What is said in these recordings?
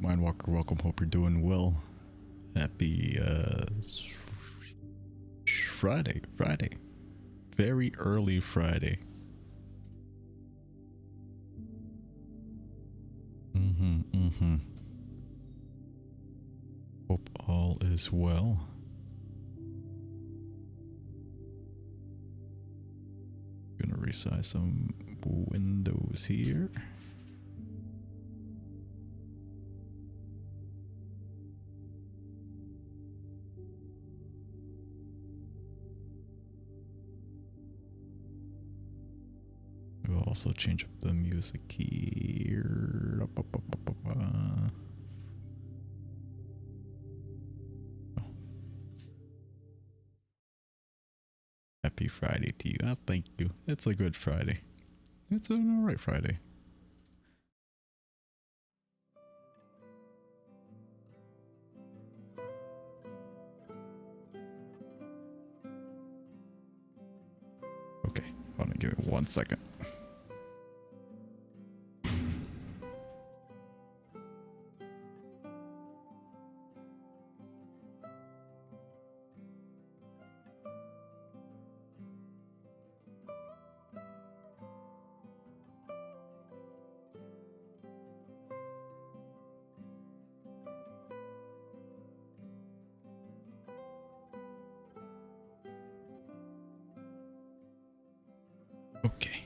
Mindwalker, welcome. Hope you're doing well. Happy Friday. Very early Friday. Hope all is well. Gonna resize some windows here. We'll also change up the music here. Happy Friday to you. Oh, thank you. It's a good Friday. It's an alright Friday. Okay, hold on, give me 1 second. Okay.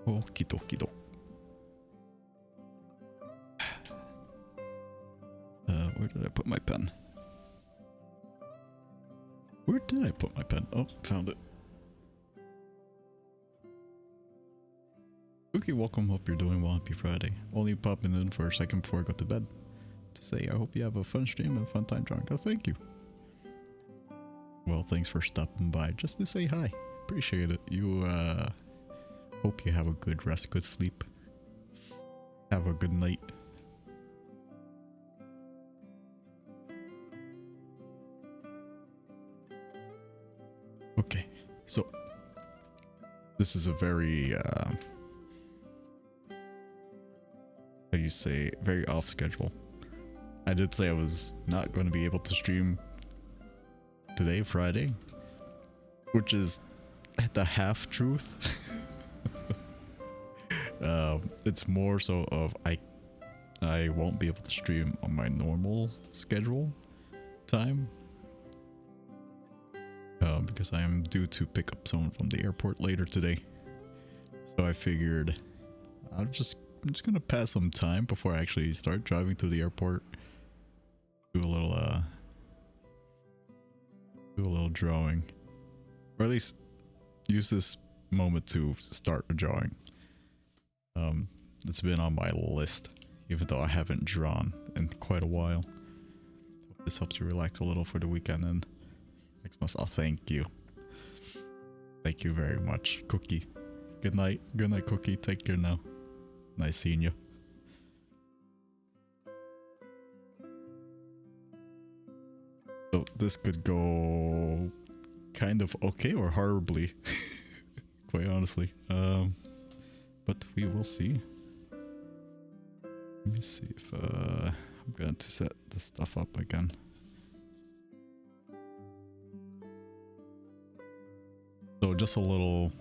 Okie dokie doke. Where did I put my pen? Where did I put my pen? Oh, found it. Okay, welcome. Hope you're doing well. Happy Friday. Only popping in for a second before I go to bed to say I hope you have a fun stream and a fun time drawing. Oh, thank you. Well, thanks for stopping by just to say hi. Appreciate it. You, hope you have a good rest, good sleep. Have a good night. Okay, so this is a very, how you say, very off schedule. I did say I was not going to be able to stream today, Friday, which is the half truth. It's more so of I won't be able to stream on my normal schedule time. Because I am due to pick up someone from the airport later today. So I figured I'm just gonna pass some time before I actually start driving to the airport. Do a little drawing. Or at least use this moment to start a drawing. It's been on my list, even though I haven't drawn in quite a while. Hope this helps you relax a little for the weekend and next month. Oh, thank you. Thank you very much, Cookie. Good night. Good night, Cookie. Take care now. Nice seeing you. So this could go kind of okay or horribly, quite honestly. But we will see. Let me see if I'm going to set this stuff up again. So just a little,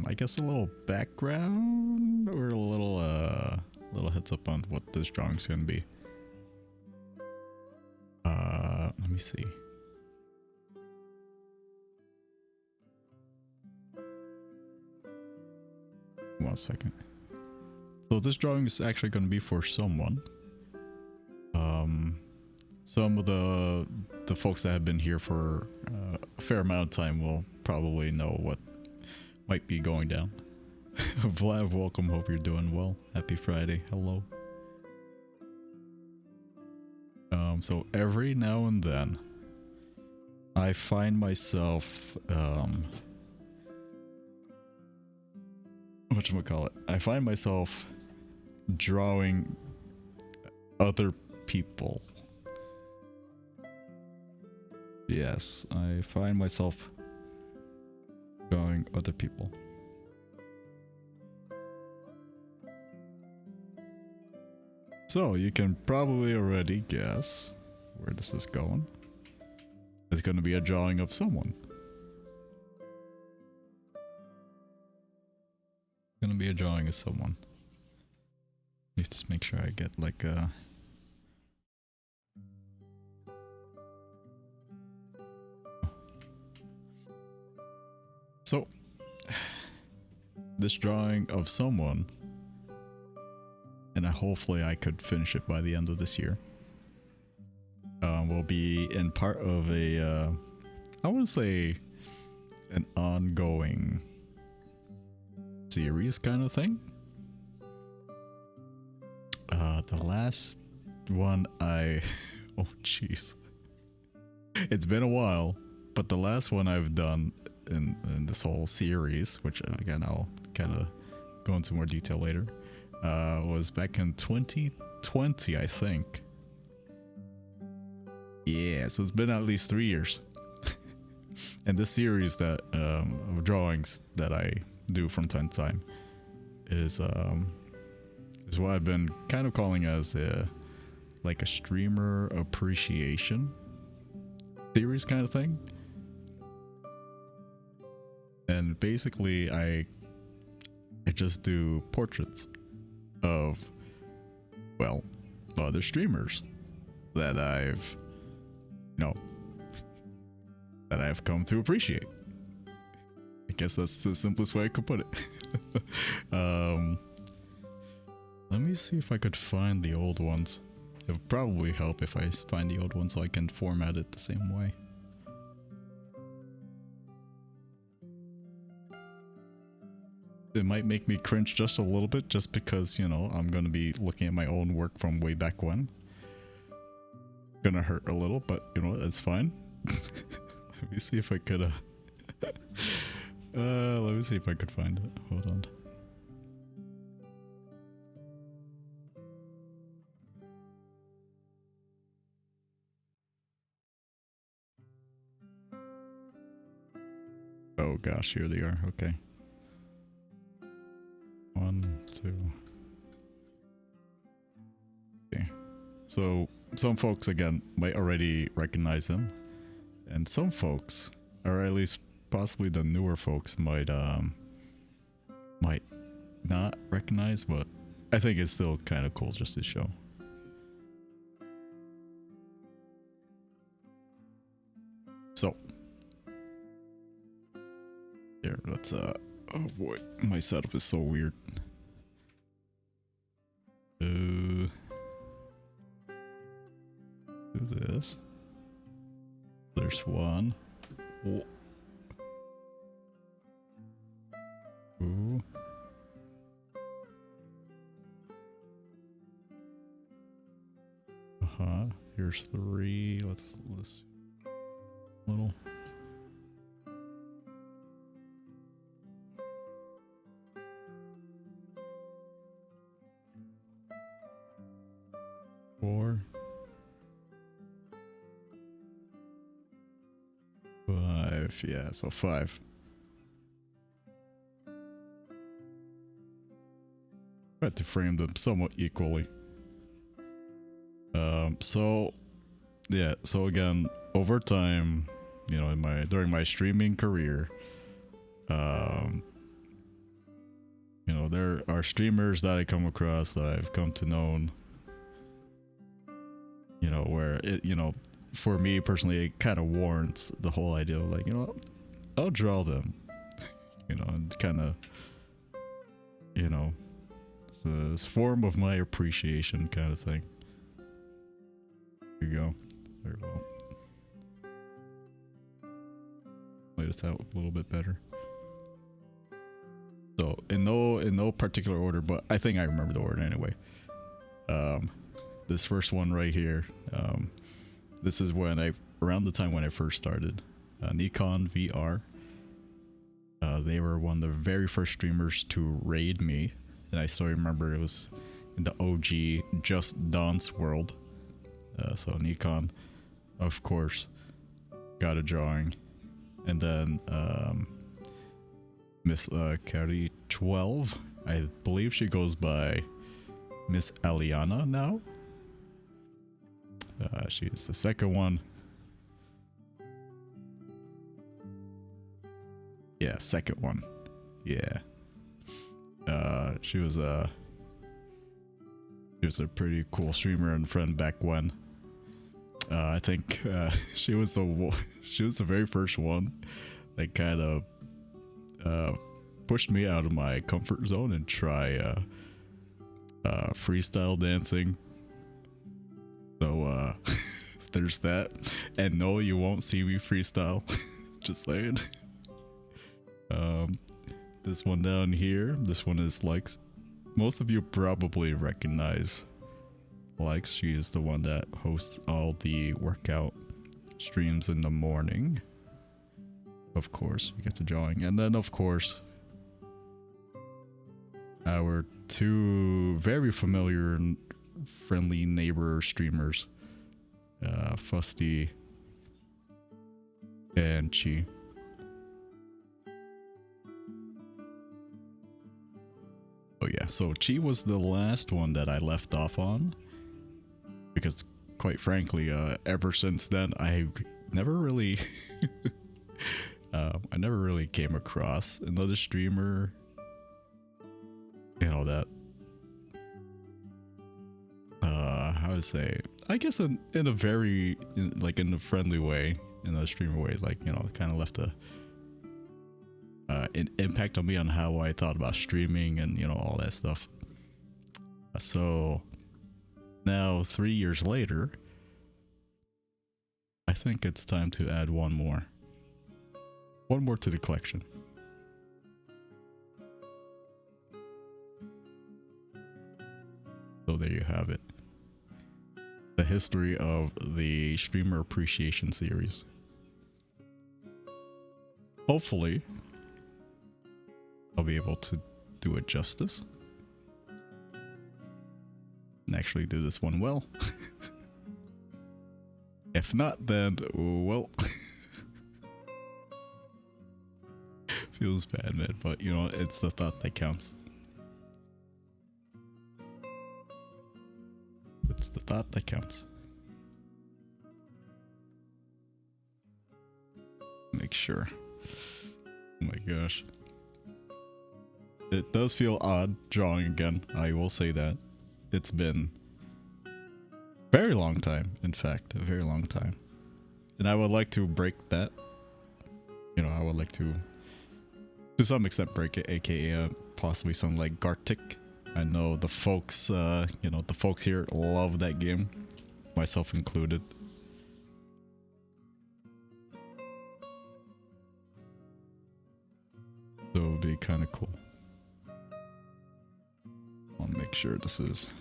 I guess a little background or a little heads up on what this drawing's gonna be. Let me see. One second. So this drawing is actually going to be for someone. Some of the folks that have been here for a fair amount of time will probably know what might be going down. Vlad, welcome. Hope you're doing well. Happy Friday. Hello. So every now and then I find myself whatchamacallit? I find myself drawing other people. Yes, I find myself drawing other people. So you can probably already guess where this is going. It's going to be a drawing of someone. Going to be a drawing of someone. Need to make sure I get like a... So, this drawing of someone, and hopefully I could finish it by the end of this year, will be in part of a, I want to say, an ongoing series kind of thing. The last one oh jeez, it's been a while, but the last one I've done in this whole series, which again I'll kind of go into more detail later, was back in 2020, I think. Yeah, so it's been at least 3 years. And this series that of drawings that I do from time to time is what I've been kind of calling as like a streamer appreciation series kind of thing. And basically I just do portraits of, well, other streamers that I've, you know, that I've come to appreciate. I guess that's the simplest way I could put it. Let me see if I could find the old ones. It would probably help if I find the old ones so I can format it the same way. It might make me cringe just a little bit, just because, you know, I'm going to be looking at my own work from way back when. Gonna hurt a little, but, you know, it's fine. Let me see if I could, let me see if I could find it. Hold on. Oh gosh, here they are. Okay. 1, 2. Okay. So some folks again might already recognize them, and some folks, or at least possibly the newer folks, might not recognize, but I think it's still kind of cool just to show. So here, let's oh boy, my setup is so weird. Do this. There's one. Oh. Ooh. Here's 3. Let's little. Four. 5. Yeah, so 5. I had to frame them somewhat equally. So yeah, so again, over time, you know, during my streaming career, you know, there are streamers that I come across that I've come to know, you know, where it, you know, for me personally, it kind of warrants the whole idea of like, you know, I'll draw them, you know, and kind of, you know, it's a form of my appreciation kind of thing. Here you go. Very well. Lay this out a little bit better. So in no particular order, but I think I remember the order anyway. This first one right here, this is when around the time when I first started, Nikon VR. They were one of the very first streamers to raid me, and I still remember it was in the OG Just Dance world. So Nikon, of course, got a drawing, and then Miss Carrie 12, I believe she goes by Miss Eliana now. She is the second one. Yeah, second one. Yeah. She was a pretty cool streamer and friend back when. I think she was the very first one that kind of pushed me out of my comfort zone and try freestyle dancing. So there's that. And no, you won't see me freestyle. Just saying. This one down here, this one is Likes. Most of you probably recognize Likes. She is the one that hosts all the workout streams in the morning. Of course, you get to drawing. And then of course, our two very familiar and friendly neighbor streamers, Fusty and Chi. Oh yeah, so Chi was the last one that I left off on, because quite frankly, ever since then I never really I never really came across another streamer, you know, that how to say, I guess in a very in a friendly way, in a streamer way, like, you know, kind of left a an impact on me on how I thought about streaming and, you know, all that stuff. So now 3 years later, I think it's time to add one more to the collection. So there you have it, the history of the streamer appreciation series. Hopefully I'll be able to do it justice and actually do this one well. If not, then, well, feels bad, man, but you know, it's the thought that counts. It's the thought that counts. Make sure. Oh my gosh. It does feel odd drawing again, I will say that. It's been a very long time, in fact, a very long time. And I would like to break that. You know, I would like to some extent break it, aka possibly something like Gartic. I know the folks, you know, the folks here love that game, myself included. So it would be kind of cool. I'll make sure this is...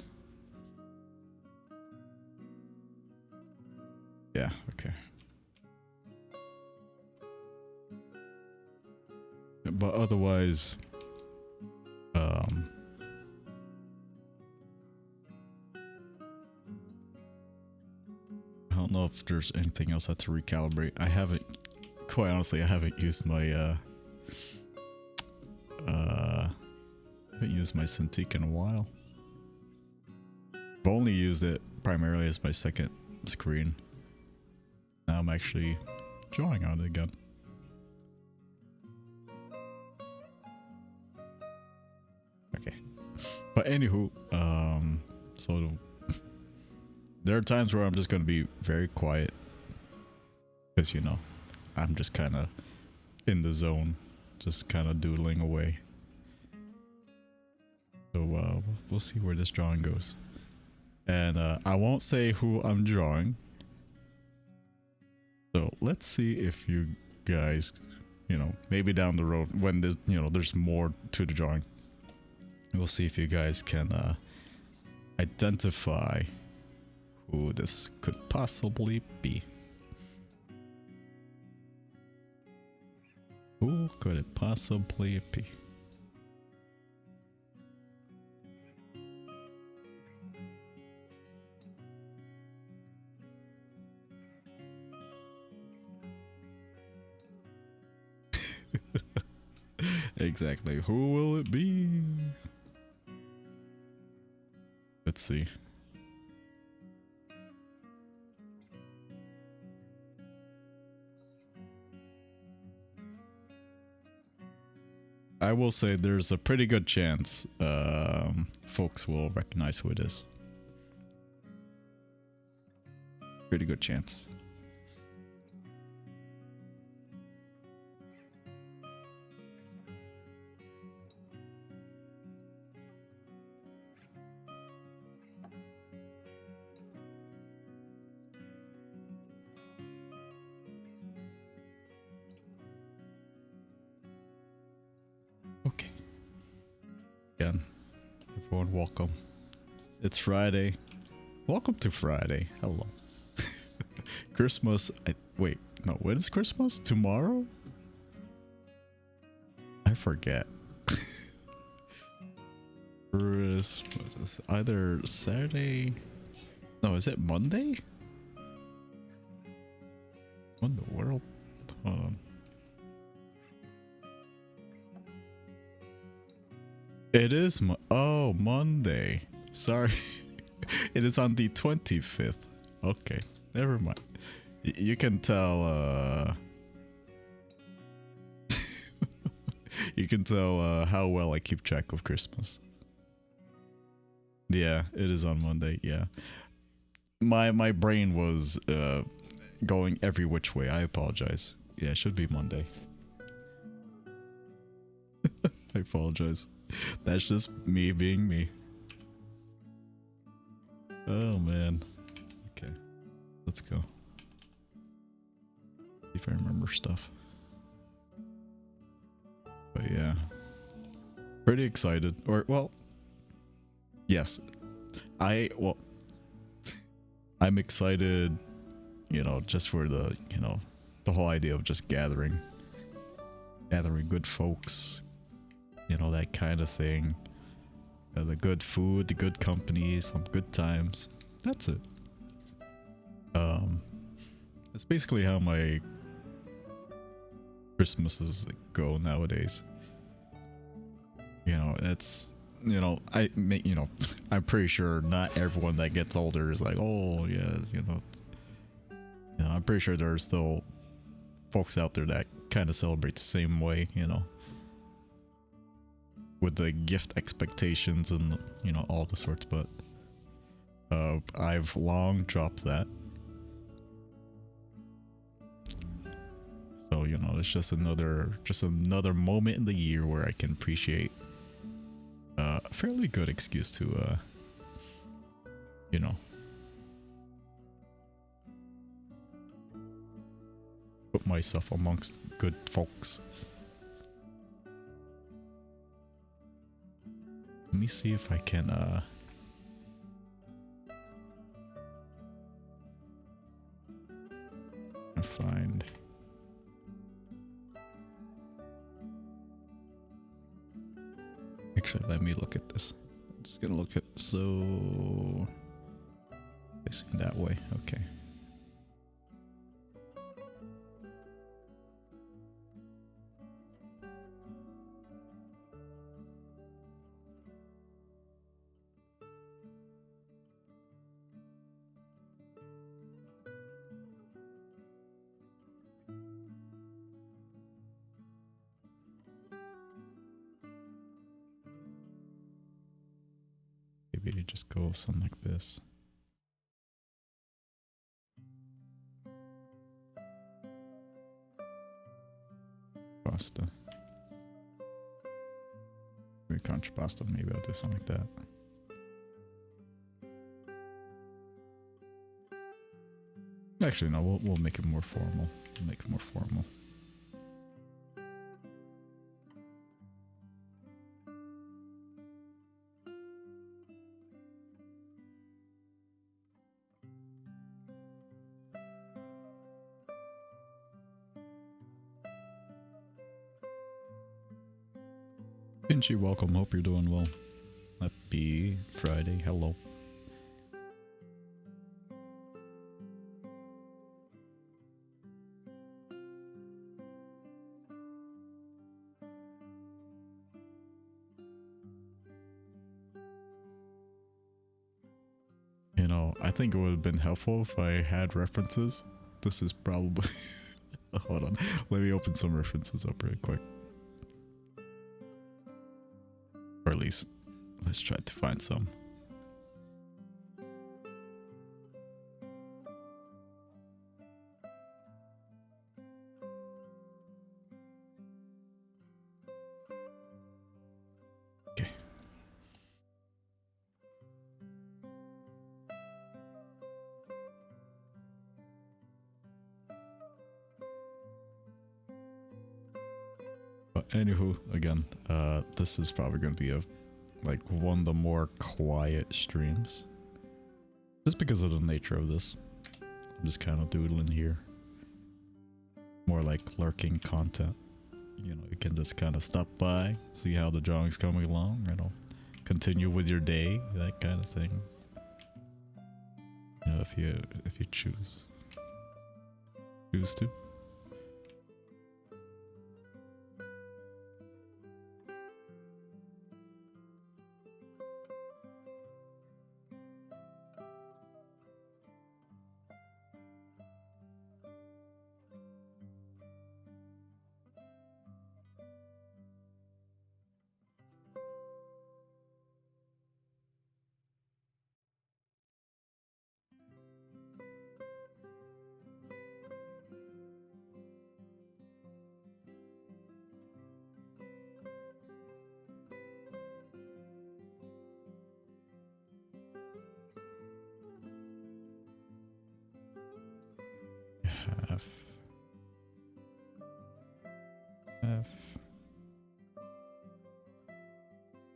Yeah, okay. But otherwise, I don't know if there's anything else I have to recalibrate. I haven't, quite honestly, I haven't used my Cintiq in a while. I've only used it primarily as my second screen. Now I'm actually drawing on it again. Okay. But anywho, so there are times where I'm just going to be very quiet. Because, you know, I'm just kind of in the zone. Just kind of doodling away. So we'll see where this drawing goes. And I won't say who I'm drawing. So let's see if you guys, you know, maybe down the road when there's, you know, there's more to the drawing. We'll see if you guys can identify who this could possibly be. Who could it possibly be? Exactly. Who will it be? Let's see. I will say there's a pretty good chance folks will recognize who it is. Pretty good chance. Okay. Again, everyone welcome. It's Friday. Welcome to Friday. Hello. Christmas. Wait, no, when is Christmas? Tomorrow? I forget. Christmas is either Saturday. No, is it Monday? What in the world? Hold on. It is Monday. Sorry. It is on the 25th. Okay, never mind. You can tell you can tell how well I keep track of Christmas. Yeah, it is on Monday. Yeah. My brain was going every which way. I apologize. Yeah, it should be Monday. I apologize. That's just me being me. Oh man. Okay. Let's go. See if I remember stuff. But yeah. Pretty excited. Or well, yes. I'm excited, you know, just for the, you know, the whole idea of just gathering good folks, you know, that kind of thing. The good food, the good company, some good times. That's it. That's basically how my Christmases go nowadays. You know, it's, you know, I'm pretty sure not everyone that gets older is like, oh yeah, you know, I'm pretty sure there are still folks out there that kind of celebrate the same way, you know, with the gift expectations and, you know, all the sorts, but I've long dropped that. So, you know, it's just another moment in the year where I can appreciate a fairly good excuse to you know, put myself amongst good folks. Let me see if I can find. Actually, let me look at this. I'm just gonna look at, so facing that way. Okay. Maybe you just go with something like this. Pasta. Maybe contrapasta. Maybe I'll do something like that. Actually, no. We'll make it more formal. We'll make it more formal. Pinchy, welcome. Hope you're doing well. Happy Friday. Hello. I think it would have been helpful if I had references. This is probably... Hold on. Let me open some references up real quick. Or at least, let's try to find some. Okay. But anywho, again, this is probably going to be like one of the more quiet streams. Just because of the nature of this. I'm just kind of doodling here. More like lurking content. You know, you can just kind of stop by, see how the drawing's coming along, you know, continue with your day, that kind of thing. You know, if you choose to. F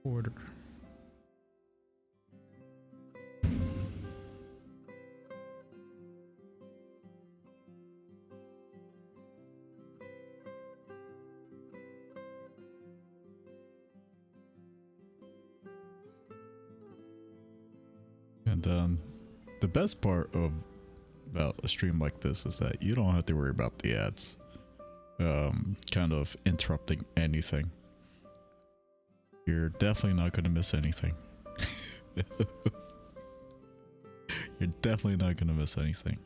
order. And the best part about a stream like this is that you don't have to worry about the ads kind of interrupting anything. You're definitely not going to miss anything. You're definitely not going to miss anything.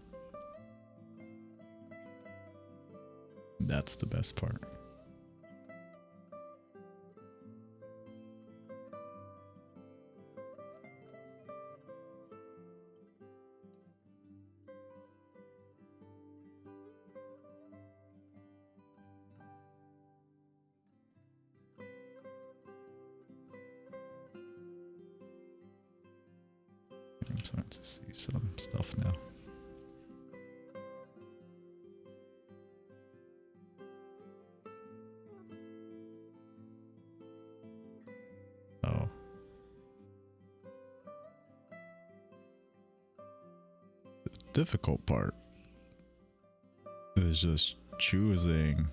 That's the best part. I'm starting to see some stuff now. Oh. The difficult part is just choosing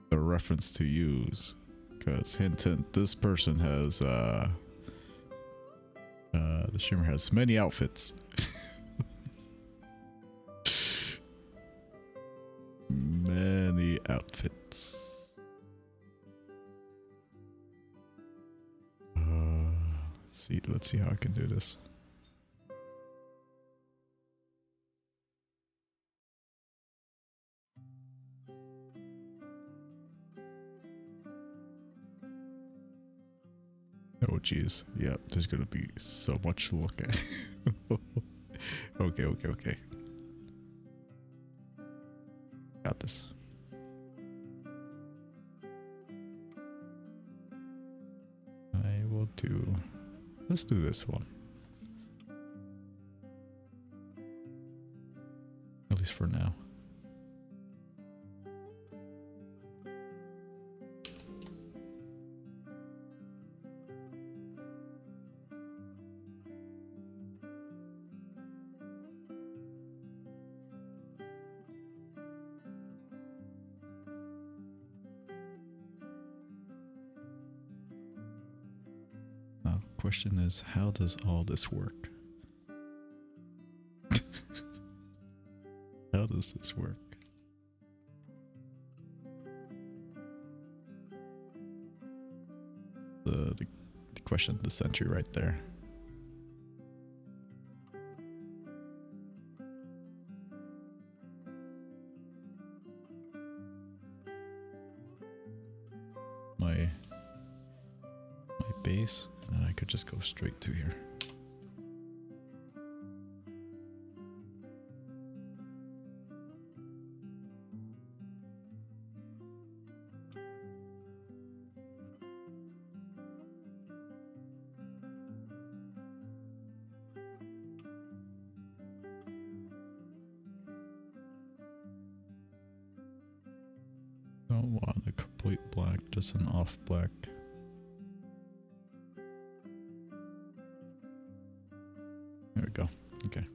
the reference to use. Because hint hint, this person has the streamer has many outfits. Many outfits. Let's see how I can do this. Oh geez, yeah, there's gonna be so much to look at. Okay. Got this. I will do... Let's do this one. At least for now. Question is, how does all this work? How does this work? The question the century right there. My base, and I could just go straight to here. Don't want a complete black, just an off black. There we go. Okay.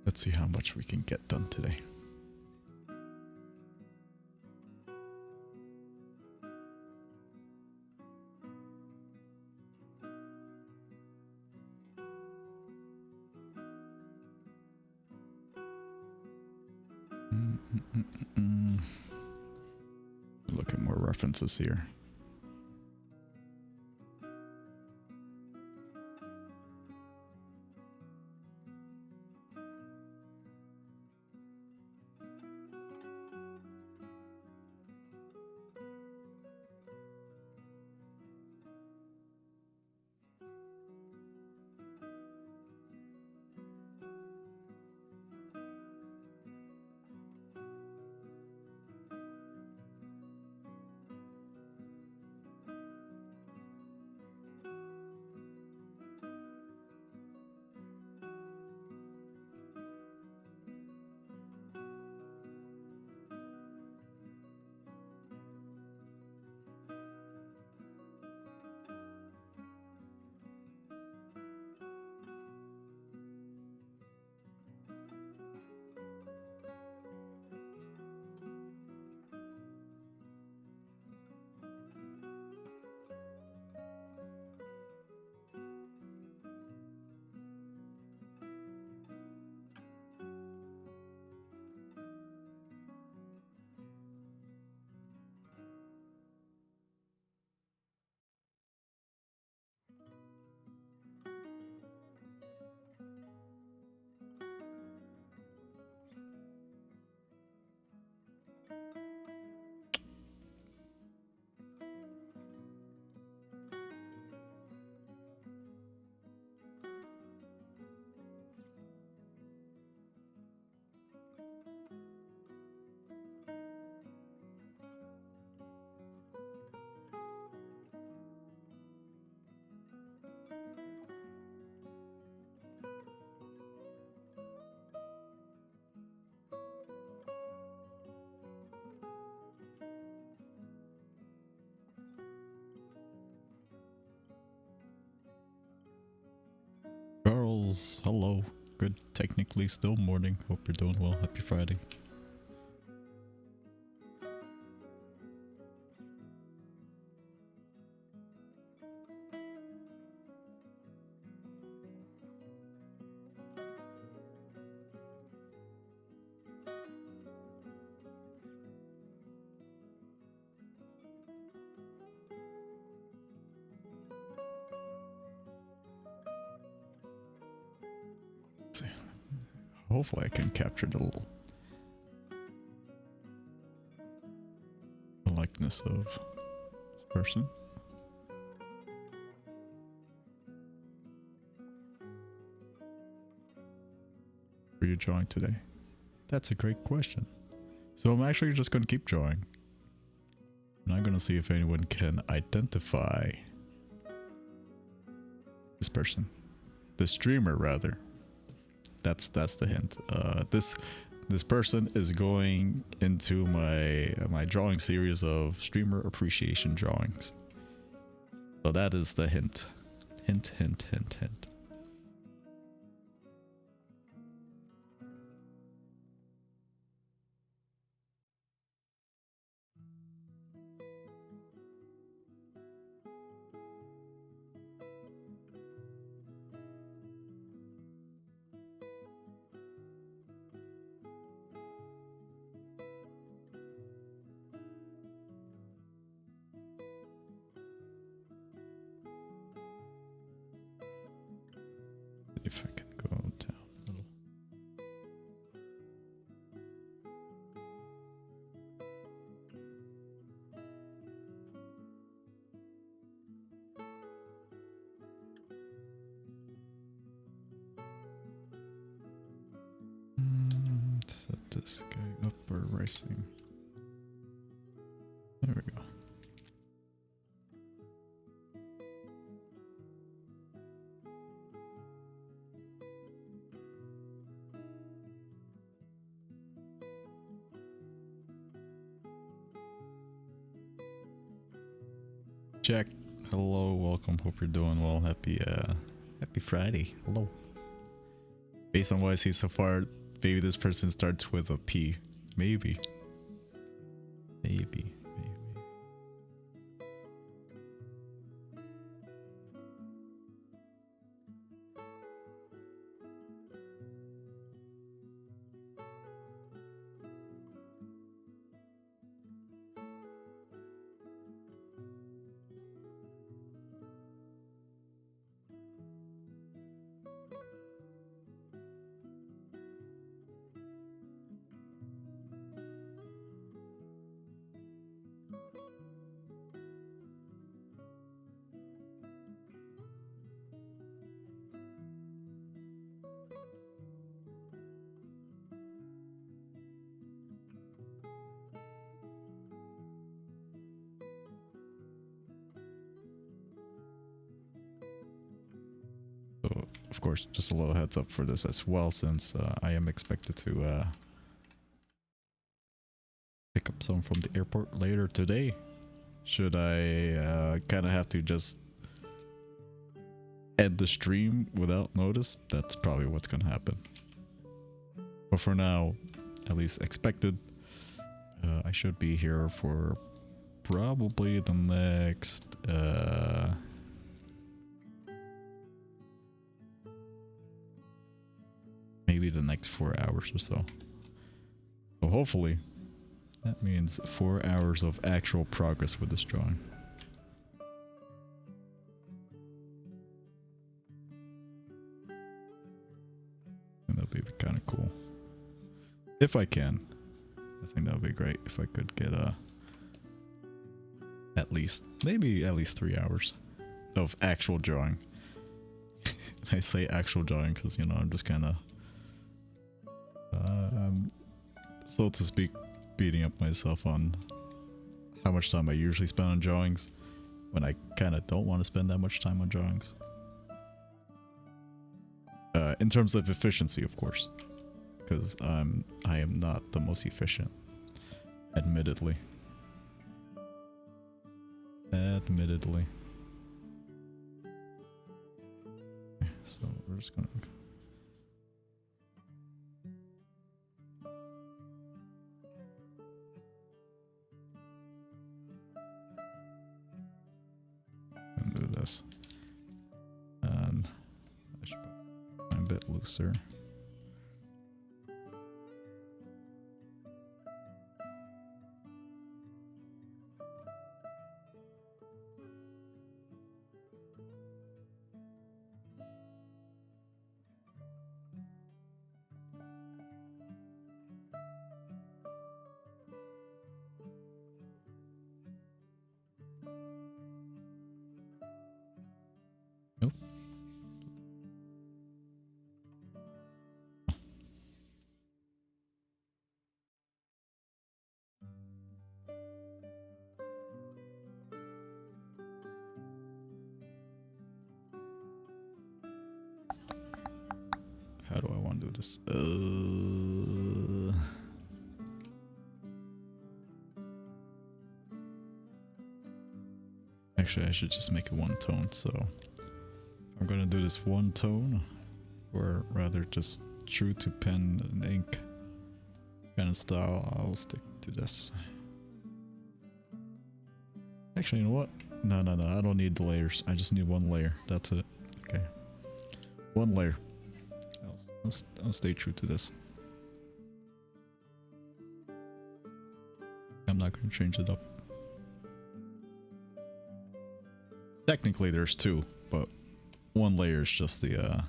Let's see how much we can get done today. Look at more references here. Charles, hello. Good, technically still morning. Hope you're doing well. Happy Friday. Hopefully I can capture the little likeness of this person. What are you drawing today? That's a great question. So I'm actually just going to keep drawing. And I'm going to see if anyone can identify this person. The streamer, rather. That's the hint. This person is going into my drawing series of streamer appreciation drawings. So that is the hint. Hint, hint, hint, hint. If I can go down a little. Set this guy up for racing. There we go. Jack, hello, welcome. Hope you're doing well. Happy Friday. Hello. Based on what I see so far, maybe this person starts with a P. Maybe. Maybe. So, of course, just a little heads up for this as well, since I am expected to pick up some from the airport later today. Should I kind of have to just end the stream without notice? That's probably what's gonna happen. But for now, at least expected, I should be here for probably the next maybe the next 4 hours or so. So hopefully that means 4 hours of actual progress with this drawing. And that'd be kind of cool. If I can. I think that would be great if I could get at least 3 hours of actual drawing. I say actual drawing because, you know, I'm just kind of so to speak, beating up myself on how much time I usually spend on drawings when I kind of don't want to spend that much time on drawings. In terms of efficiency, of course, because I am not the most efficient, admittedly. Admittedly. So we're just gonna. Do this, and I should put a bit looser. How do I want to do this? Actually, I should just make it one tone. So I'm gonna do this one tone, or rather just true to pen and ink kind of style. I'll stick to this. Actually, you know what? No, I don't need the layers. I just need one layer. That's it. Okay. One layer. I'll stay true to this. I'm not going to change it up. Technically, there's two, but one layer is just the,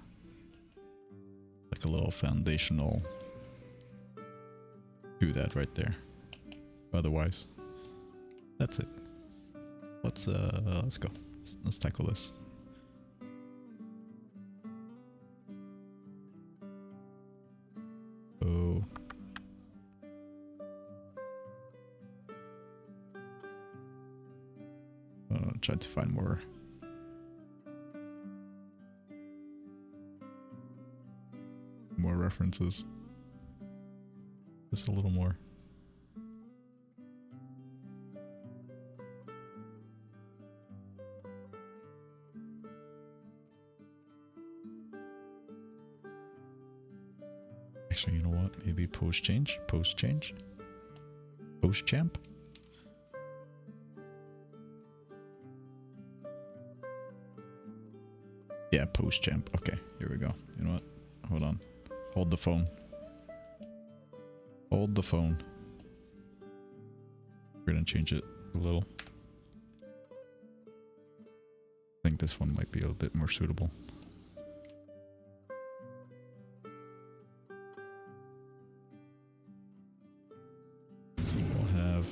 like a little foundational do that right there. Otherwise, that's it. Let's go. Let's tackle this. Oh. Try to find more. More references. Just a little more. Actually, you know what? Maybe post change? Post change? Post champ? Yeah, post champ. Okay, here we go. You know what? Hold on. Hold the phone. Hold the phone. We're gonna change it a little. I think this one might be a bit more suitable. So we'll have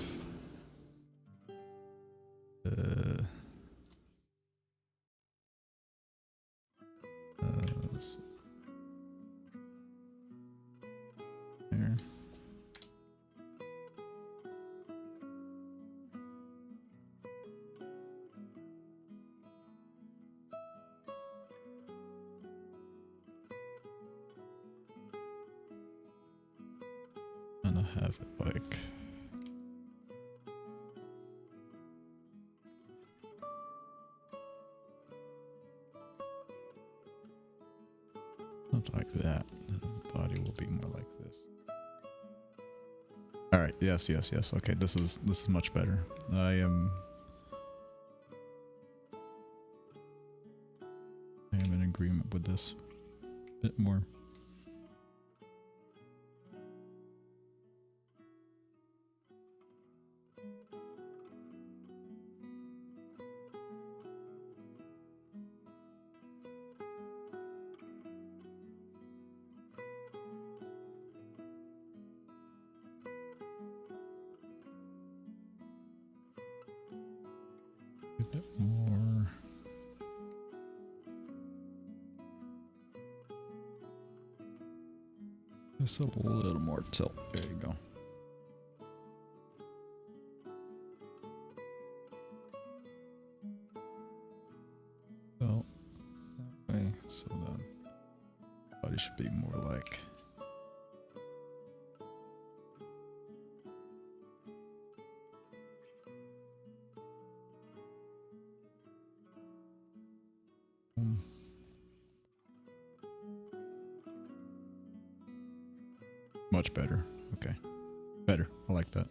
let's see. There. And I have it like not like that. The body will be more like this. All right. Yes. Okay. This is much better. I am in agreement with this. A bit more. A bit more. Just a little more tilt. There you go. Well, that way. So then, body should be more like. Much better. Okay. Better. I like that.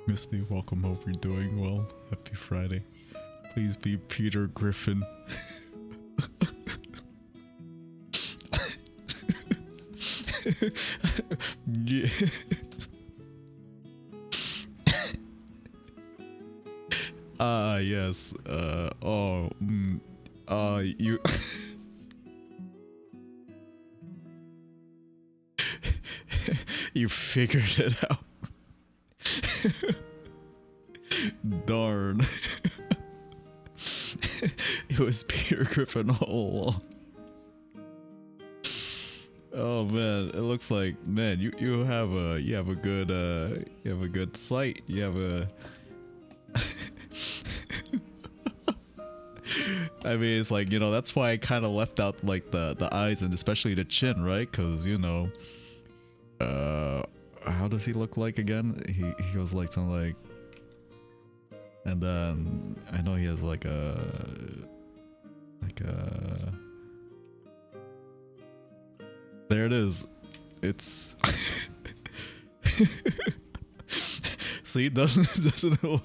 Misty, welcome. Hope you're doing well. Happy Friday. Please be Peter Griffin. Yeah. Yes. You. You figured it out. Darn. It was Peter Griffin all along. Oh man, it looks like, man, you have a good sight. You have a I mean, it's like, you know, that's why I kind of left out like the eyes and especially the chin, right? Cuz you know, how does he look like again? He was like something like, and then I know he has like a there it is. It's see, doesn't know.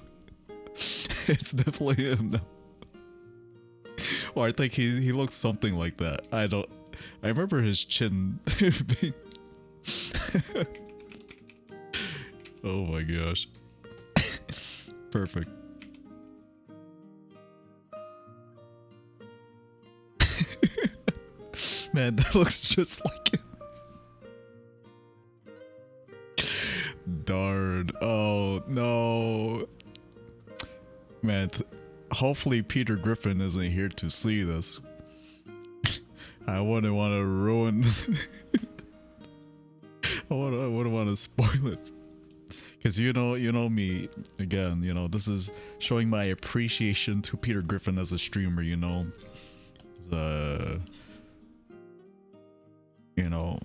It's definitely him now. Or I think he looks something like that. I remember his chin being oh my gosh. Perfect. Man, that looks just like him. Darn. Oh no. Man, hopefully Peter Griffin isn't here to see this. I wouldn't want to ruin I wouldn't want to spoil it. Cause you know me, again, you know, this is showing my appreciation to Peter Griffin as a streamer, you know. You know,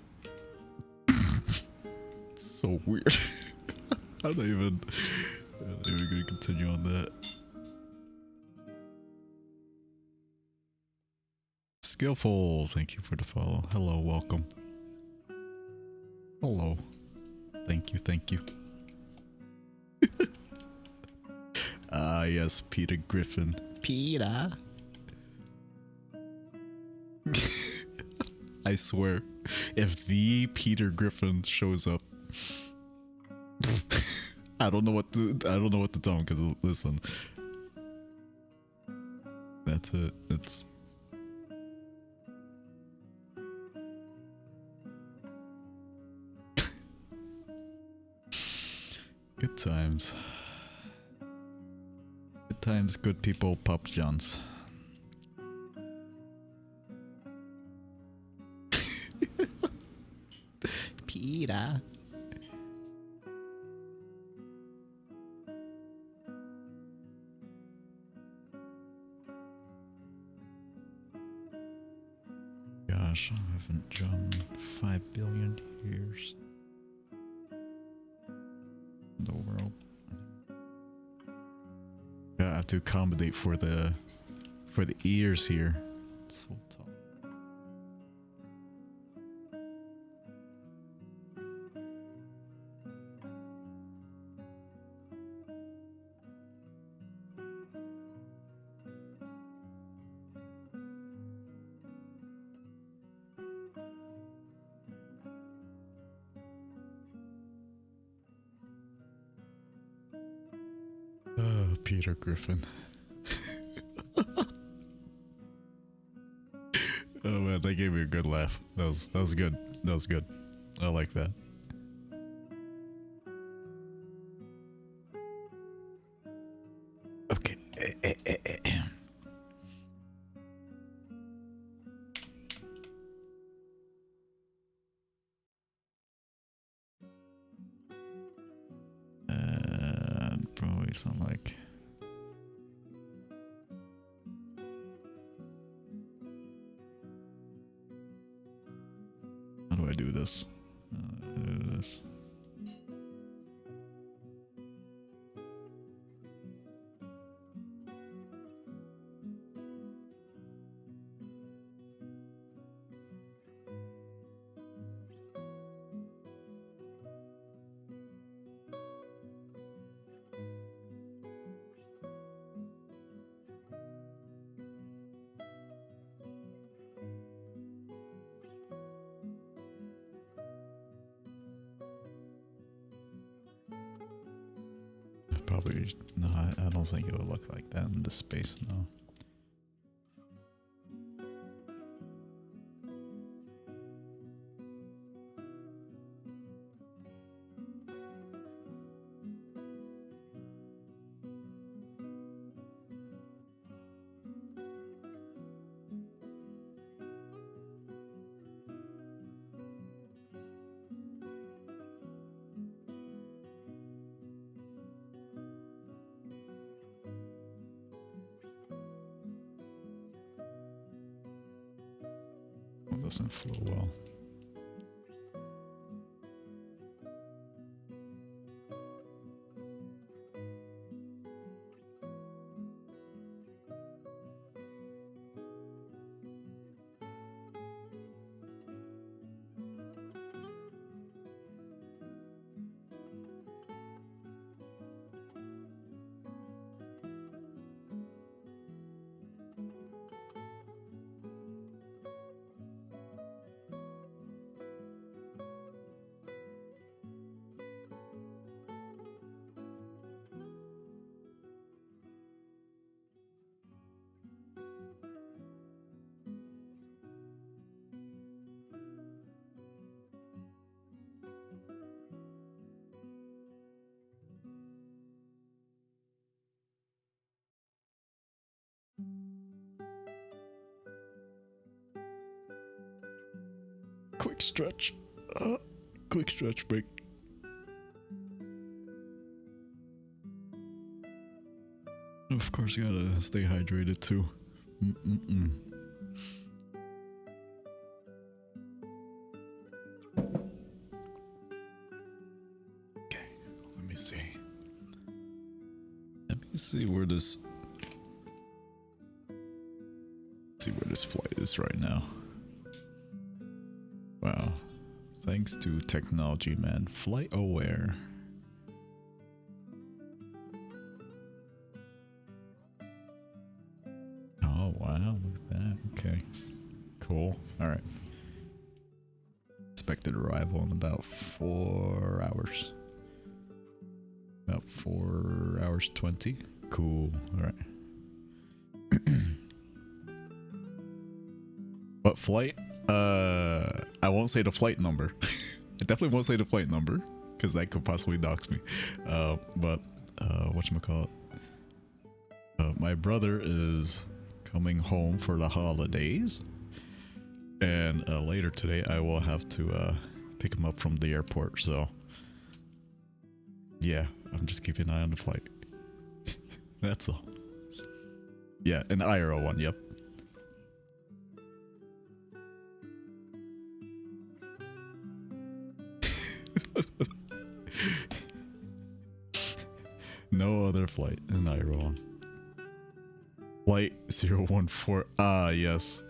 it's so weird. I'm not even gonna continue on that. Skillful, thank you for the follow. Hello, welcome. Hello. Thank you. Ah, yes, Peter Griffin. Peter. I swear, if the Peter Griffin shows up, I don't know what to tell him, because listen, that's it. It's good times. Good times, good people, Pop Johns. Peter. Gosh, I haven't drawn 5 billion years in the world. I have to accommodate for the ears here. It's so tall. Peter Griffin. Oh man, that gave me a good laugh. That was good. That was good. I like that. Okay. Probably something like. How do I do this? Do this. probably no. I don't think it would look like that in this space. No. It doesn't flow well. Quick stretch. Quick stretch break. Of course, you gotta stay hydrated too. Okay, let me see. Let me see where this. See where this flight is right now. Wow. Thanks to technology, man. Flight aware. Oh, wow. Look at that. Okay. Cool. Alright. Expected arrival in about 4 hours. About 4 hours 20. Cool. Alright. What flight? I won't say the flight number. I definitely won't say the flight number because that could possibly dox me. But whatchamacallit? My brother is coming home for the holidays, and later today I will have to pick him up from the airport. So yeah, I'm just keeping an eye on the flight. That's all. Yeah, an IRO one. Yep. No other flight in Iran. Flight 014. Ah, yes.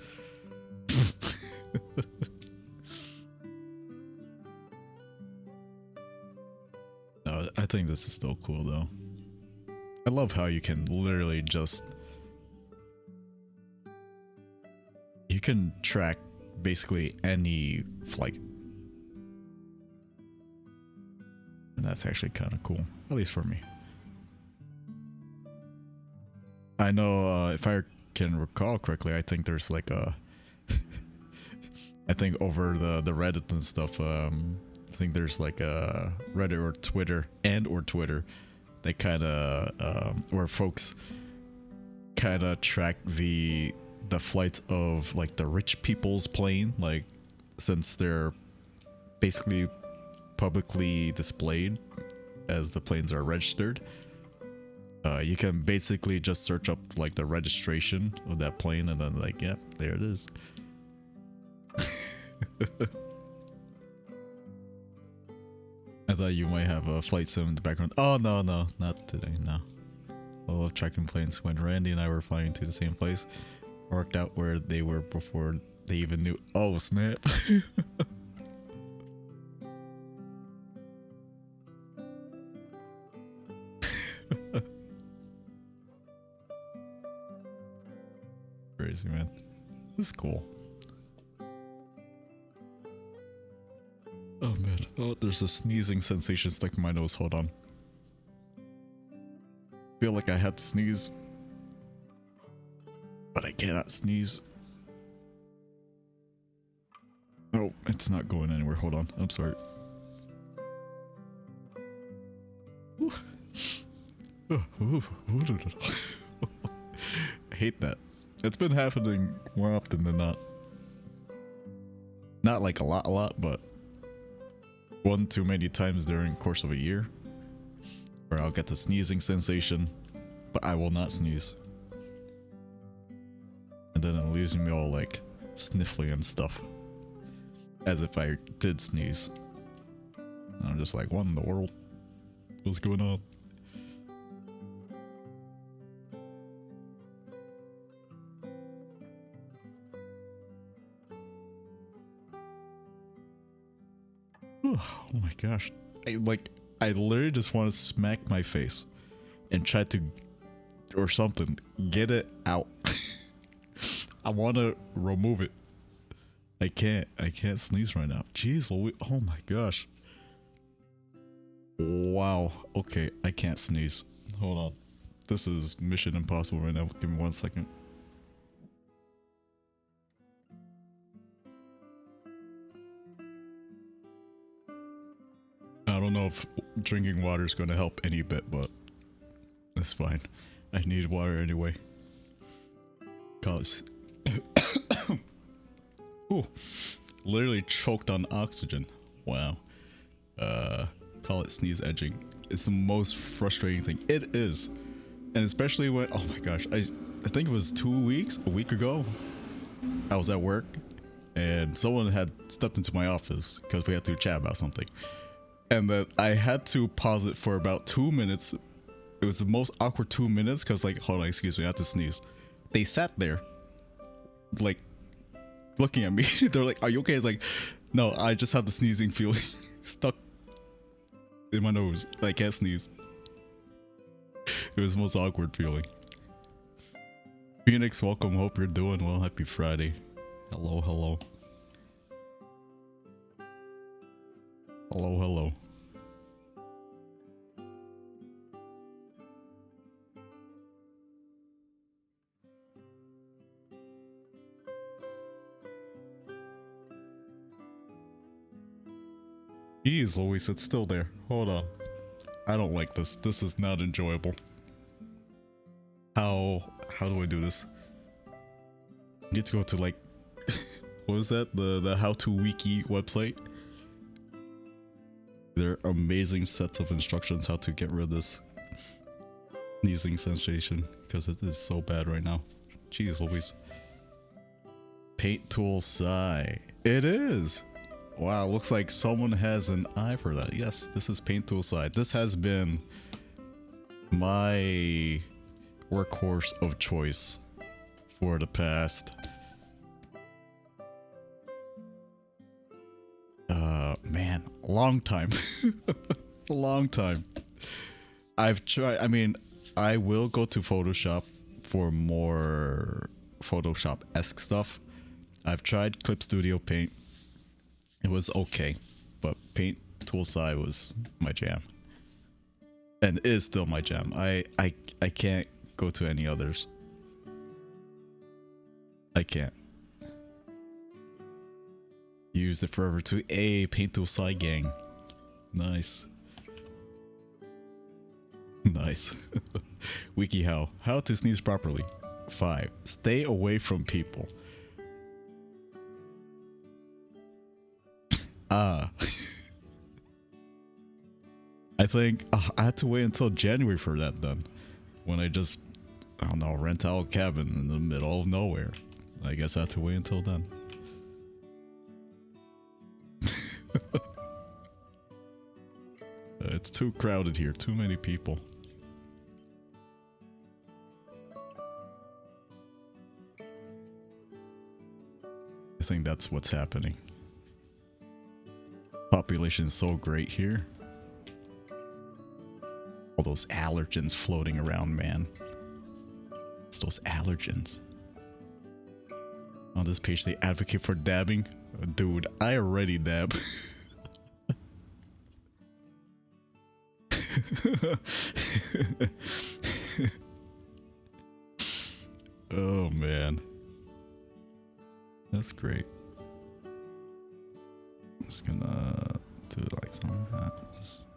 No, I think this is still cool though. I love how you can literally just... You can track basically any flight. And that's actually kind of cool, at least for me. I know, if I can recall correctly, I think there's like a... I think over the Reddit and stuff, I think there's like a Reddit or Twitter they kind of, where folks kind of track the flights of like the rich people's plane, like since they're basically publicly displayed as the planes are registered. You can basically just search up like the registration of that plane and then like, yep, there it is. I thought you might have a flight sim in the background. Oh, no, not today, no. I love tracking planes. When Randy and I were flying to the same place, worked out where they were before they even knew. Oh, snap. Crazy, man. This is cool. Oh man. Oh, there's a sneezing sensation stuck in my nose. Hold on. Feel like I had to sneeze, but I cannot sneeze. Oh, it's not going anywhere. Hold on. I'm sorry. Ooh. I hate that. It's been happening more often than not. Not like a lot, but one too many times during the course of a year where I'll get the sneezing sensation, but I will not sneeze. And then it'll leave me all like sniffly and stuff. As if I did sneeze. And I'm just like, what in the world? What's going on? Oh my gosh. I literally just want to smack my face and try to, or something, get it out. I want to remove it. I can't sneeze right now. Jeez Louise, oh my gosh. Wow, okay, I can't sneeze. Hold on. This is mission impossible right now. Give me 1 second. I don't know if drinking water is going to help any bit, but that's fine. I need water anyway. Cause ooh, literally choked on oxygen. Wow. Call it sneeze edging. It's the most frustrating thing. It is. And especially when, oh my gosh, I think it was a week ago, I was at work and someone had stepped into my office because we had to chat about something. And that I had to pause it for about 2 minutes. It was the most awkward 2 minutes because, like, hold on, excuse me, I have to sneeze. They sat there, like, looking at me. They're like, are you okay? It's like, no, I just have the sneezing feeling stuck in my nose. I can't sneeze. It was the most awkward feeling. Phoenix, welcome. Hope you're doing well. Happy Friday. Hello, hello. Hello, hello. Jeez, Louise, it's still there. Hold on. I don't like this. This is not enjoyable. How do I do this? I need to go to, like, what was that? The How To Wiki website. There are amazing sets of instructions how to get rid of this sneezing sensation because it is so bad right now. Jeez Louise. Paint tool sigh. It is. Wow, looks like someone has an eye for that. Yes, this is paint tool sigh. This has been my workhorse of choice for the past man, long time. A long time. I've tried, I mean, I will go to Photoshop for more Photoshop-esque stuff. I've tried Clip Studio Paint. It was okay, but Paint Tool Sigh was my jam. And is still my jam. I can't go to any others. I can't. Used it forever too. Paint Tool Sigh gang. Nice. Nice. Wiki how to sneeze properly. 5. Stay away from people. I think I had to wait until January for that done. When I just, I don't know, rent out a cabin in the middle of nowhere. I guess I had to wait until then. It's too crowded here. Too many people. I think that's what's happening. Population is so great here. All those allergens floating around, man. It's those allergens. On this page, they advocate for dabbing. Dude, I already dab. Oh man. That's great. I'm just gonna do like something like that. Just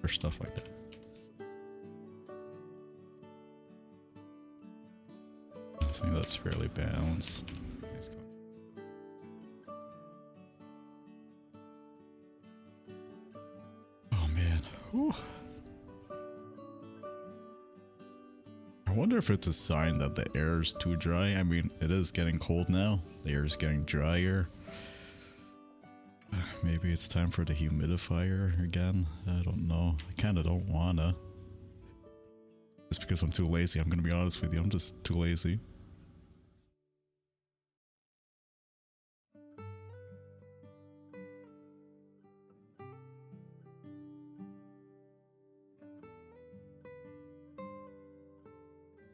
for stuff like that. I think that's fairly balanced. Oh man. Whew. I wonder if it's a sign that the air is too dry. I mean, it is getting cold now. The air is getting drier. Maybe it's time for the humidifier again. I don't know. I kind of don't wanna. It's because I'm too lazy. I'm gonna be honest with you. I'm just too lazy.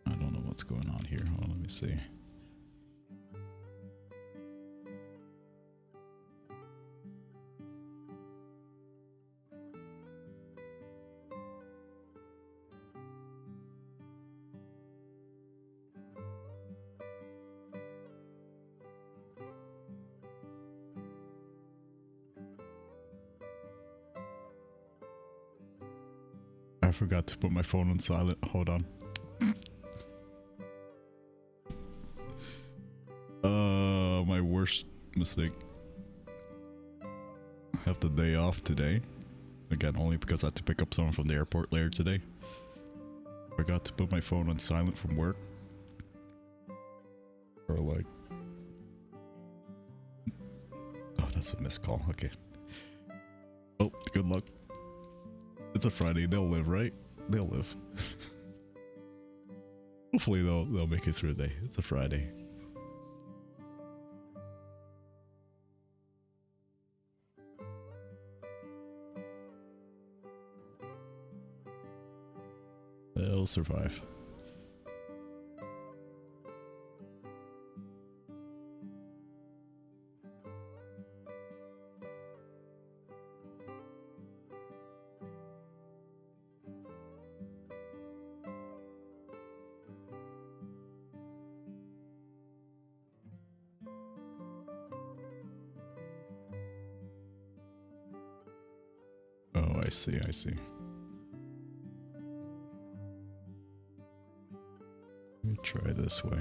I don't know what's going on here. Hold on, let me see. I forgot to put my phone on silent. Hold on. My worst mistake. I have the day off today. Again, only because I had to pick up someone from the airport later today. Forgot to put my phone on silent from work. Or like... Oh, that's a missed call. Okay. Oh, good luck. It's a Friday. They'll live, right? They'll live. Hopefully they'll make it through the day. It's a Friday. They'll survive. Oh, I see, I see. Let me try this way.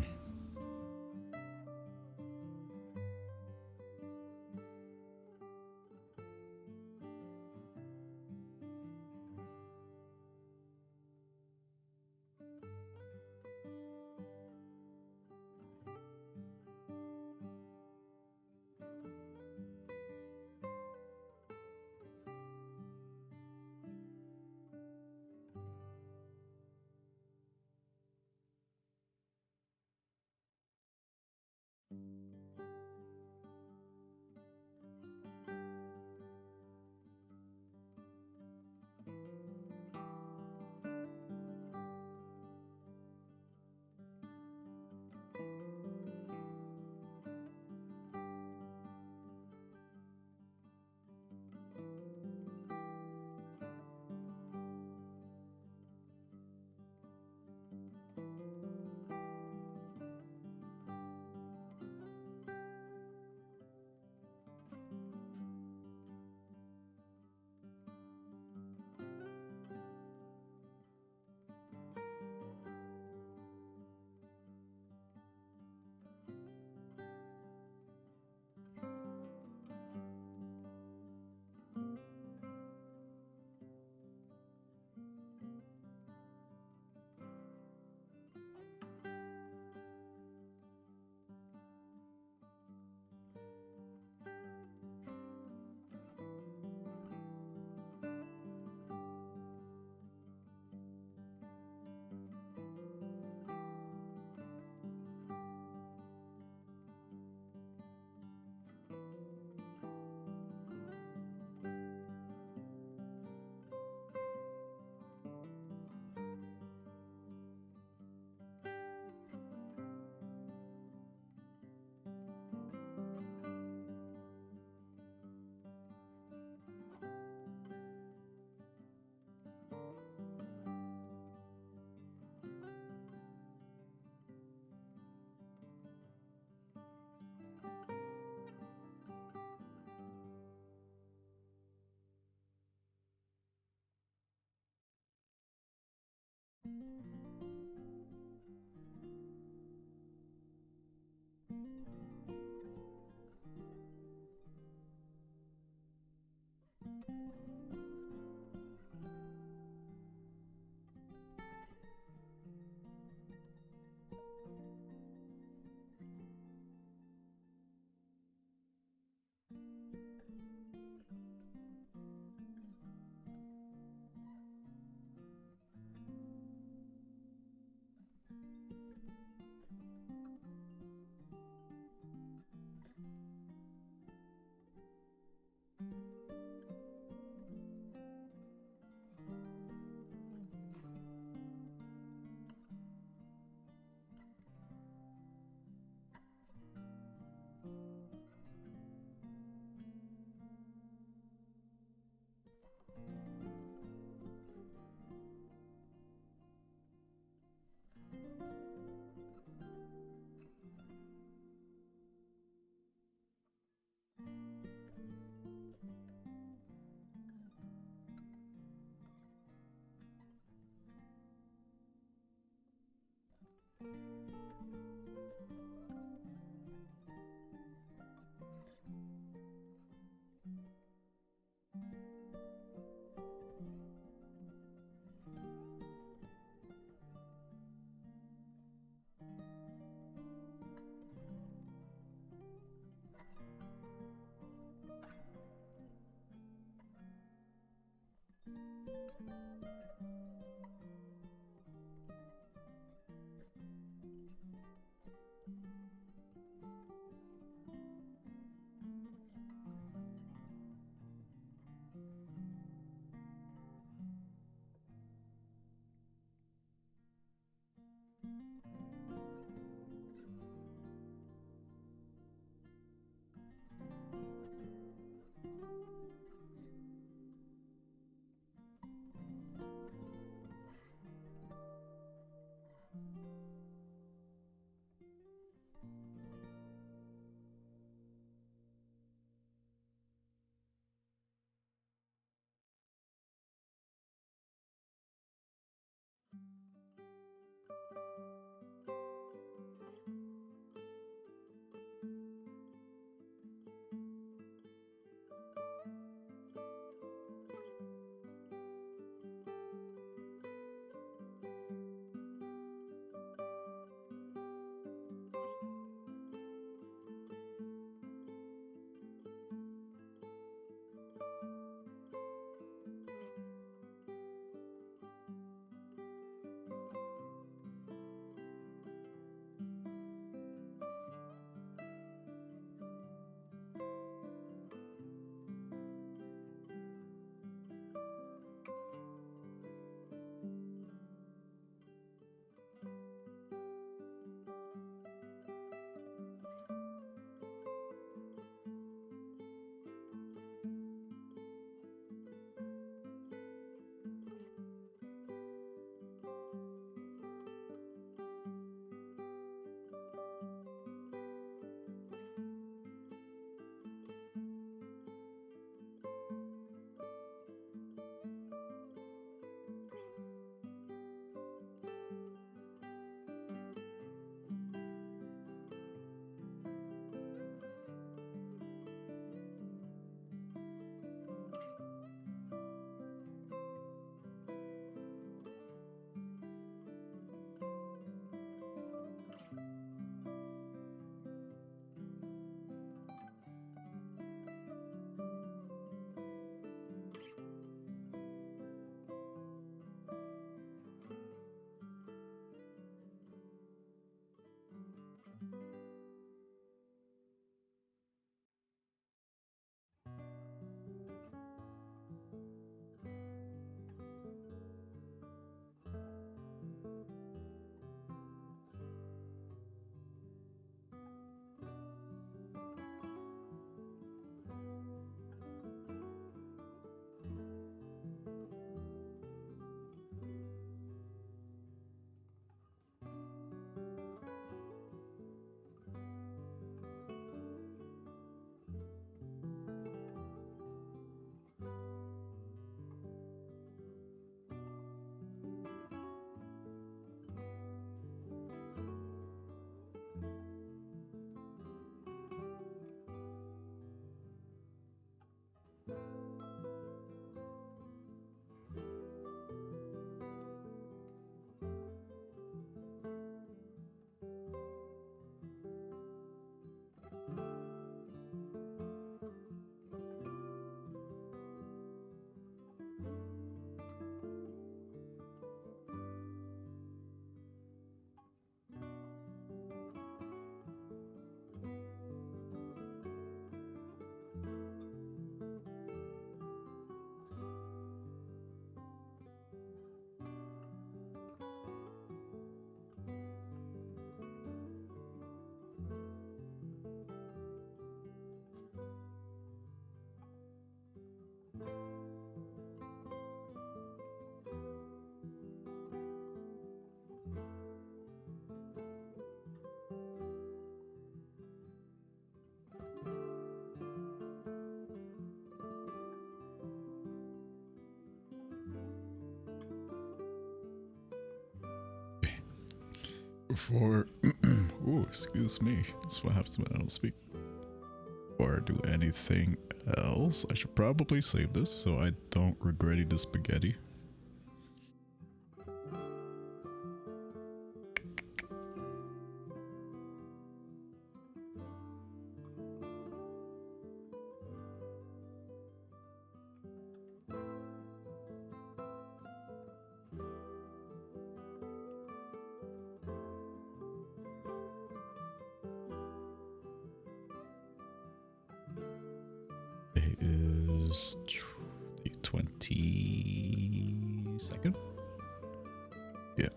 For ooh, excuse me. That's what happens when I don't speak. Before I do anything else, I should probably save this so I don't regret eating the spaghetti. It is the 22nd. Yeah.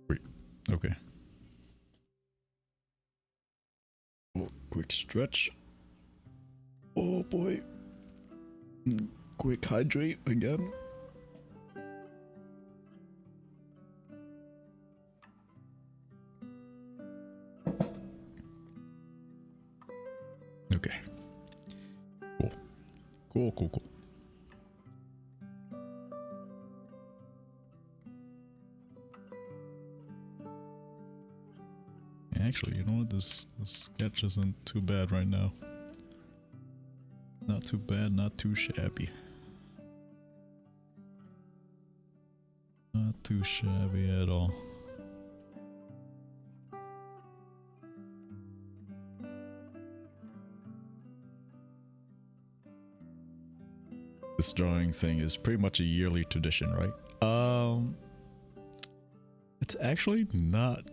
Wait. Okay. Oh, quick stretch. Oh boy. Quick hydrate again. Okay. Cool. Cool, cool, cool. Actually, you know what? This sketch isn't too bad right now. Not too bad, not too shabby. Not too shabby at all. This drawing thing is pretty much a yearly tradition, right? It's actually not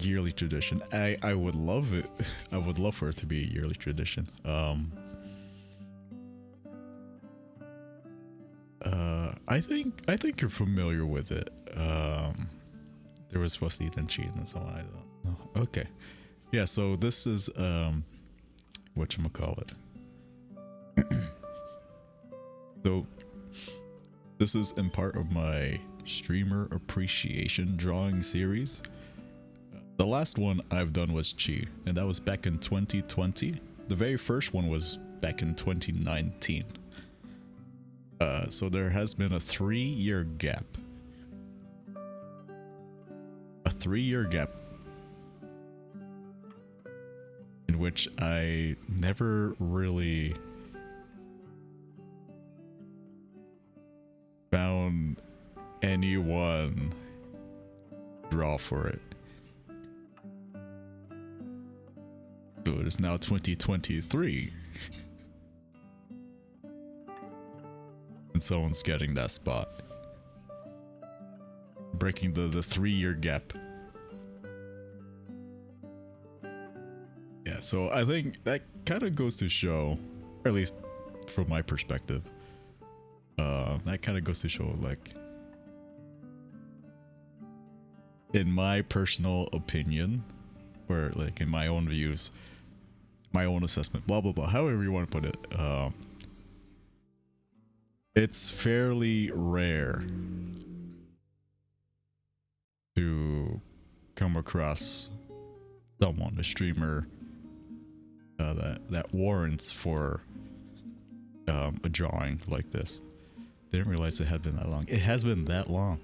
yearly tradition. I would love it. I would love for it to be a yearly tradition. I think you're familiar with it. There was supposed to eat and cheat and so on. I don't know. Okay. Yeah, so this is whatchamacallit. So this is in part of my streamer appreciation drawing series. The last one I've done was Chi, and that was back in 2020. The very first one was back in 2019. So there has been a 3-year gap. A 3-year gap in which I never really found anyone draw for it. So it is now 2023. And someone's getting that spot. Breaking the 3-year gap. Yeah, so I think that kind of goes to show, or at least from my perspective, that kind of goes to show, like, in my personal opinion, or like in my own views, my own assessment, blah blah blah, however you want to put it, it's fairly rare to come across someone, a streamer, that warrants for a drawing like this. Didn't realize it had been that long. It has been that long.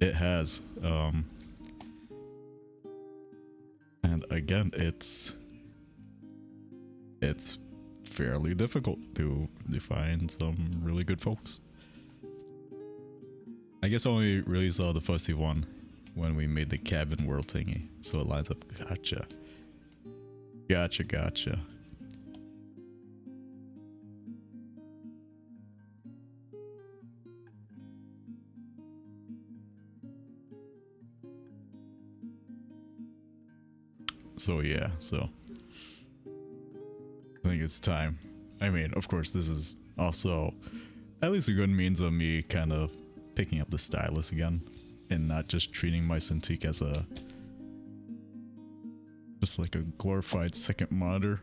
It has. And again, it's fairly difficult to find some really good folks. I guess I only really saw the fuzzy one when we made the cabin world thingy, so it lines up. Gotcha. Gotcha. So yeah, so I think it's time. I mean, of course, this is also at least a good means of me kind of picking up the stylus again and not just treating my Cintiq as a just like a glorified second monitor.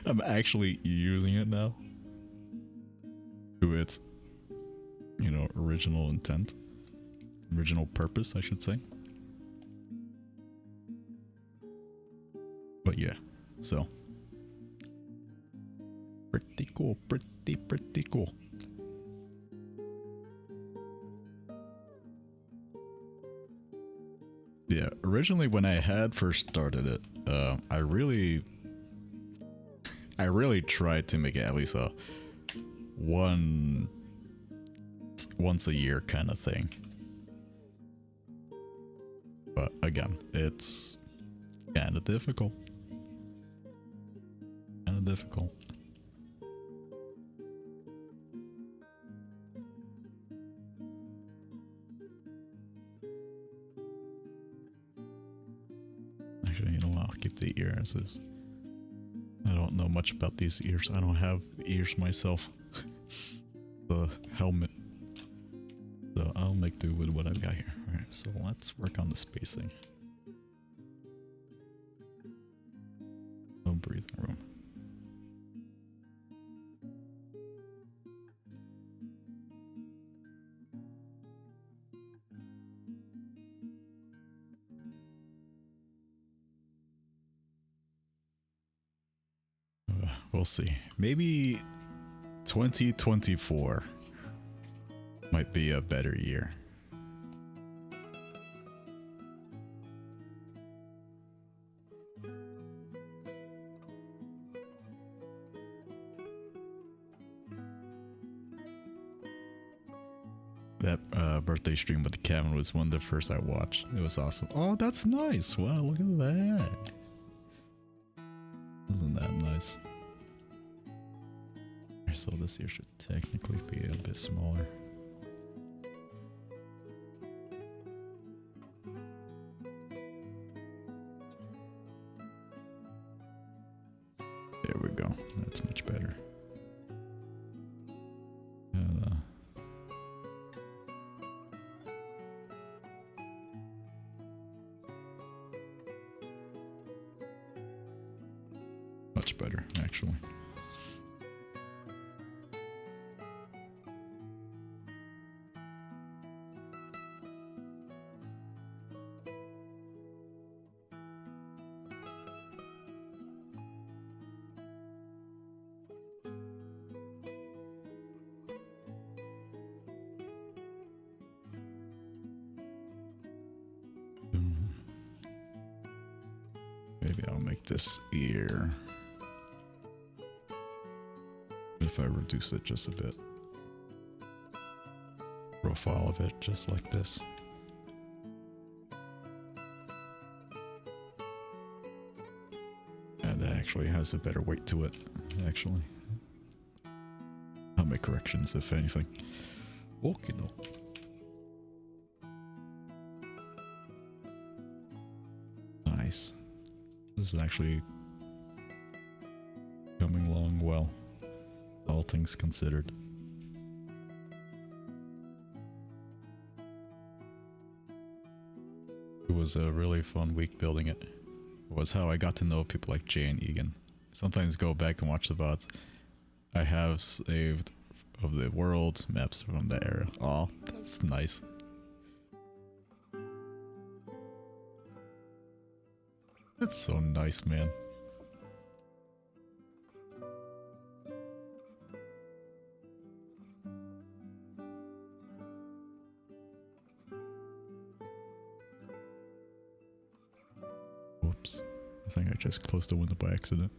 I'm actually using it now to its, you know, original intent, original purpose, I should say. But yeah, so Pretty cool, pretty cool. Yeah, originally when I had first started it, I really tried to make it at least a once a year kind of thing. But again, it's kind of difficult. Kind of difficult. Actually, you know what? I'll keep the ear as is. I don't know much about these ears. I don't have ears myself. The helmet. So I'll make do with what I've got here. Alright, so let's work on the spacing. No breathing room. We'll see. Maybe 2024 might be a better year. That birthday stream with the Kevin was one of the first I watched. It was awesome. Oh, that's nice. Wow, look at that. Isn't that nice? So this here should technically be a bit smaller. There we go. That's much better. And, much better, actually. Maybe I'll make this ear. If I reduce it just a bit. Profile of it just like this. And that actually has a better weight to it, actually. I'll make corrections if anything. Okay, no. Nice. This is actually coming along well, all things considered. It was a really fun week building it. It was how I got to know people like Jay and Egan. Sometimes go back and watch the VODs. I have saved of the world maps from the era. Oh, that's nice. That's so nice, man. Whoops. I think I just closed the window by accident.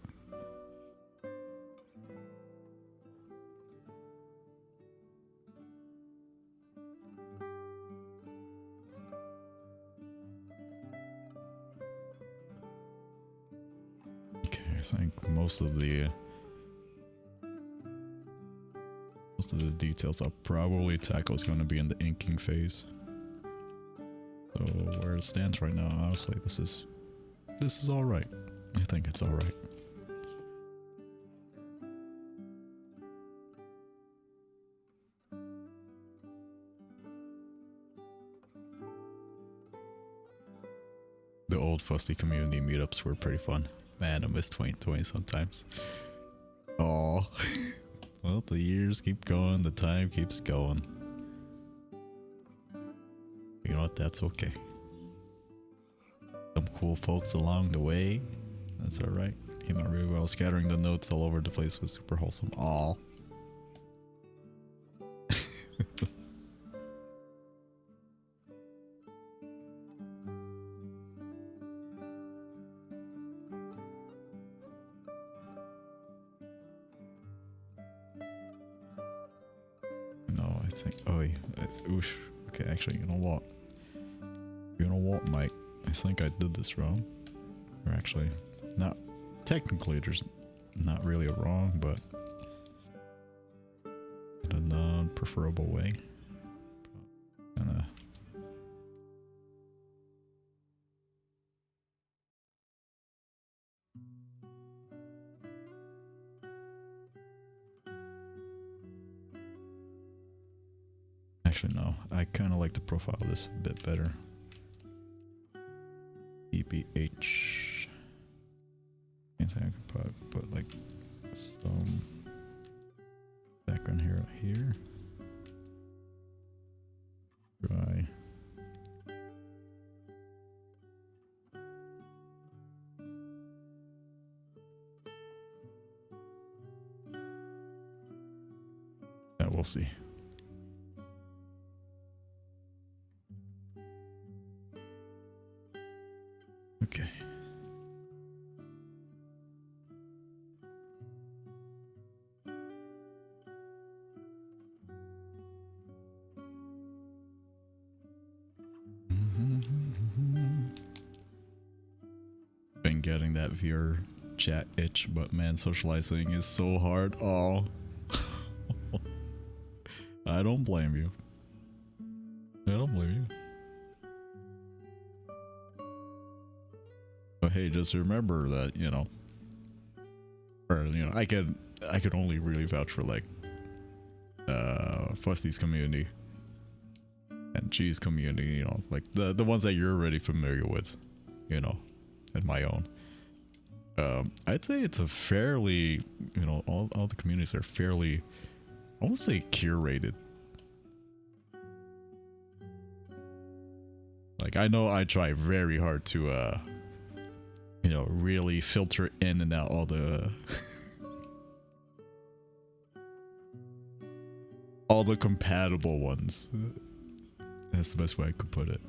I think most of the details I'll probably tackle is going to be in the inking phase. So where it stands right now, honestly, this is all right. I think it's all right. The old Fusty community meetups were pretty fun. Man, I miss 2020 sometimes. Oh, well, the years keep going, the time keeps going. You know what? That's okay. Some cool folks along the way. That's all right. Came out really well. Scattering the notes all over the place was super wholesome. Aw. No, I think. Oh, yeah. Oosh. Okay, actually, you know what? You know what, Mike? I think I did this wrong. Or actually, not technically. There's not really a wrong, but in a non-preferable way. Actually, no. I kind of like to profile this a bit better. EBH. I think I can put like some background here. Dry. Yeah, we'll see. Okay. Been getting that VR chat itch, but man, socializing is so hard. Oh. I don't blame you. I don't blame you. But hey, just remember that, you know, or you know, I could only really vouch for like Fusty's community and G's community, you know, like the ones that you're already familiar with, you know, and my own. I'd say it's a fairly, you know, all the communities are fairly, I won't say curated. Like, I know I try very hard to, you know, really filter in and out all the all the compatible ones. That's the best way I could put it.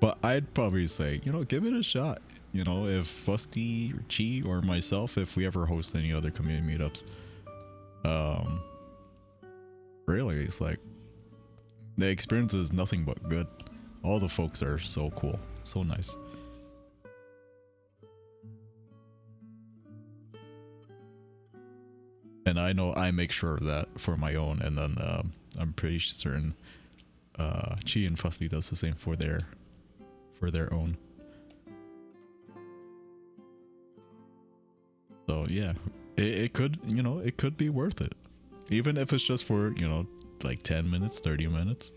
But I'd probably say, you know, give it a shot. You know, if Fusty, or Chi, or myself, if we ever host any other community meetups, really, it's like the experience is nothing but good. All the folks are so cool, so nice. And I know I make sure of that for my own, and then I'm pretty certain Chi and Fusty does the same for their own. So yeah, it could, you know, it could be worth it, even if it's just for, you know, like 10 minutes, 30 minutes,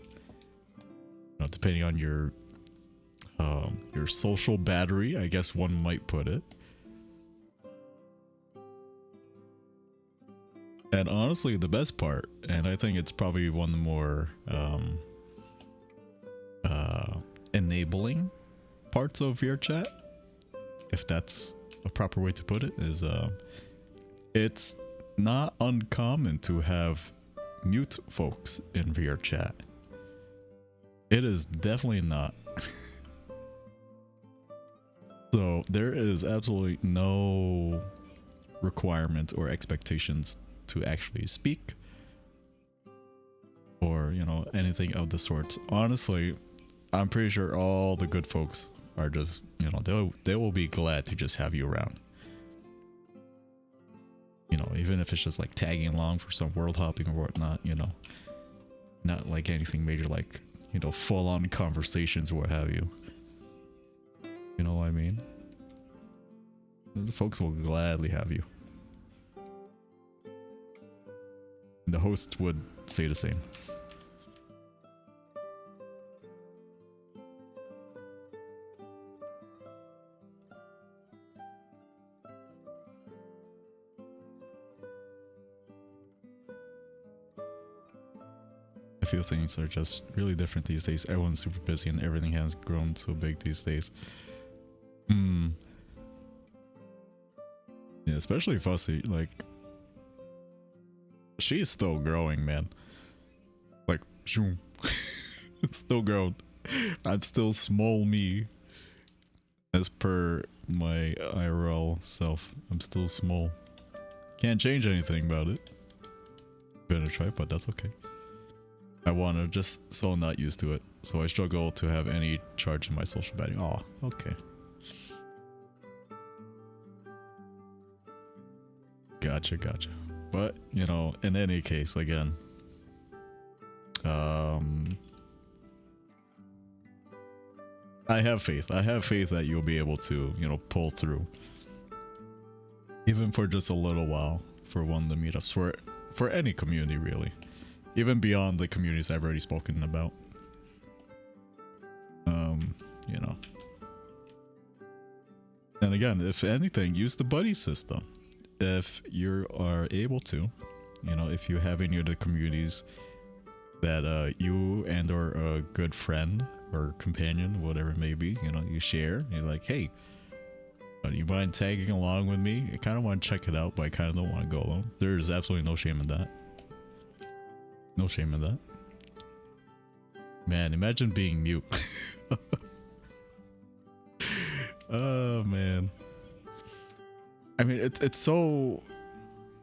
you know, depending on your social battery, I guess one might put it. And honestly, the best part, and I think it's probably one of the more enabling parts of VR chat, if that's a proper way to put it, is it's not uncommon to have mute folks in VR chat. It is definitely not. So there is absolutely no requirement or expectations to actually speak, or, you know, anything of the sorts. Honestly, I'm pretty sure all the good folks are just, you know, they will be glad to just have you around. You know, even if it's just like tagging along for some world hopping or whatnot, you know, not like anything major, like, you know, full on conversations or what have you. You know what I mean? The folks will gladly have you. The host would say the same. I feel things are just really different these days. Everyone's super busy and everything has grown so big these days. Yeah, especially Fussy. Like, she's still growing, man. Like, shoom. Still growing. I'm still small me. As per my IRL self, I'm still small. Can't change anything about it. Gonna try, but that's okay. I wanna just so not used to it. So I struggle to have any charge in my social battery. Oh, okay. Gotcha, gotcha. But, you know, in any case, again, I have faith. I have faith that you'll be able to, you know, pull through. Even for just a little while for one of the meetups. For any community, really. Even beyond the communities I've already spoken about. You know. And again, if anything, use the buddy system. If you are able to, you know, if you have any of the communities that you and or a good friend or companion, whatever it may be, you know, you share, you're like, hey, do you mind tagging along with me? I kind of want to check it out, but I kind of don't want to go alone. There's absolutely no shame in that. No shame in that. Man, imagine being mute. Oh, man. I mean, it's so...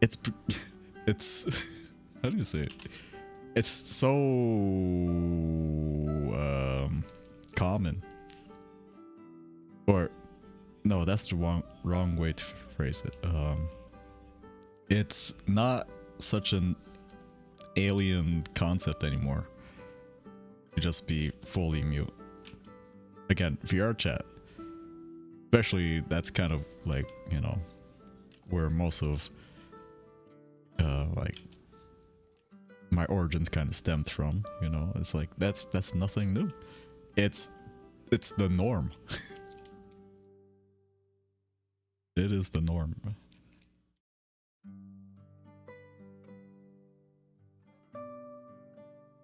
It's... How do you say it? It's so... common. Or... No, that's the wrong way to phrase it. It's not such an alien concept anymore. You just be fully mute. Again, VR chat. Especially, that's kind of like, you know, where most of, like, my origins kind of stemmed from, you know? It's like, that's nothing new. It's the norm. It is the norm.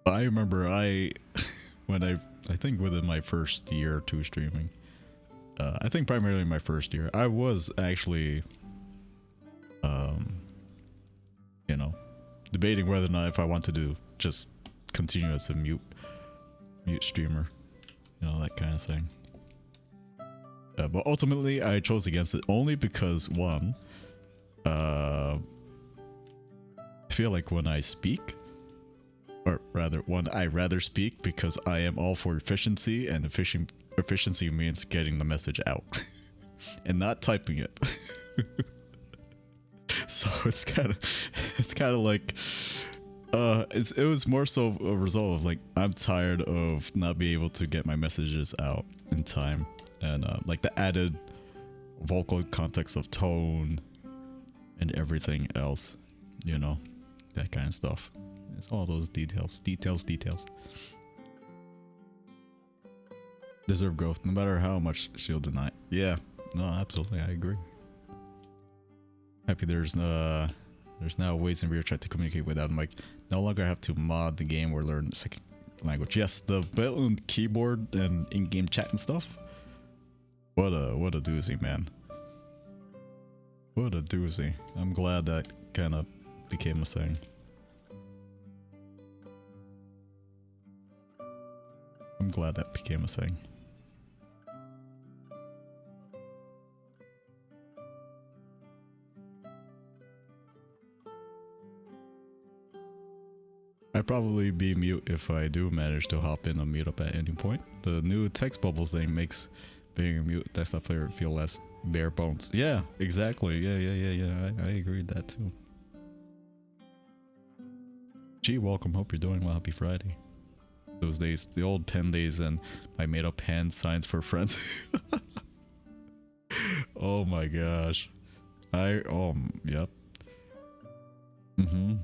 I remember I think within my first year or two streaming, I think primarily my first year, I was actually, you know, debating whether or not if I want to just continue as a mute streamer, you know, that kind of thing. But ultimately, I chose against it only because, one, I feel like when I speak, or rather, I rather speak because I am all for efficiency, and efficiency means getting the message out and not typing it. So it's kind of like, it was more so a result of like, I'm tired of not being able to get my messages out in time. And like the added vocal context of tone and everything else, you know, that kind of stuff. It's all those details. Deserve growth, no matter how much she'll deny. Yeah, no, absolutely, I agree. Happy there's now ways in VRChat to communicate without mic. No longer have to mod the game or learn the second language. Yes, the built-in keyboard and in-game chat and stuff. What a doozy, man. What a doozy. I'm glad that kind of became a thing. I'm glad that became a thing. I'd probably be mute if I do manage to hop in a meetup at any point. The new text bubbles thing makes being a mute desktop player feel less bare bones. Yeah, exactly. Yeah. I agree with that too. Gee, welcome. Hope you're doing well. Happy Friday. Those days, the old pen days, and I made up hand signs for friends. Oh my gosh. Yep.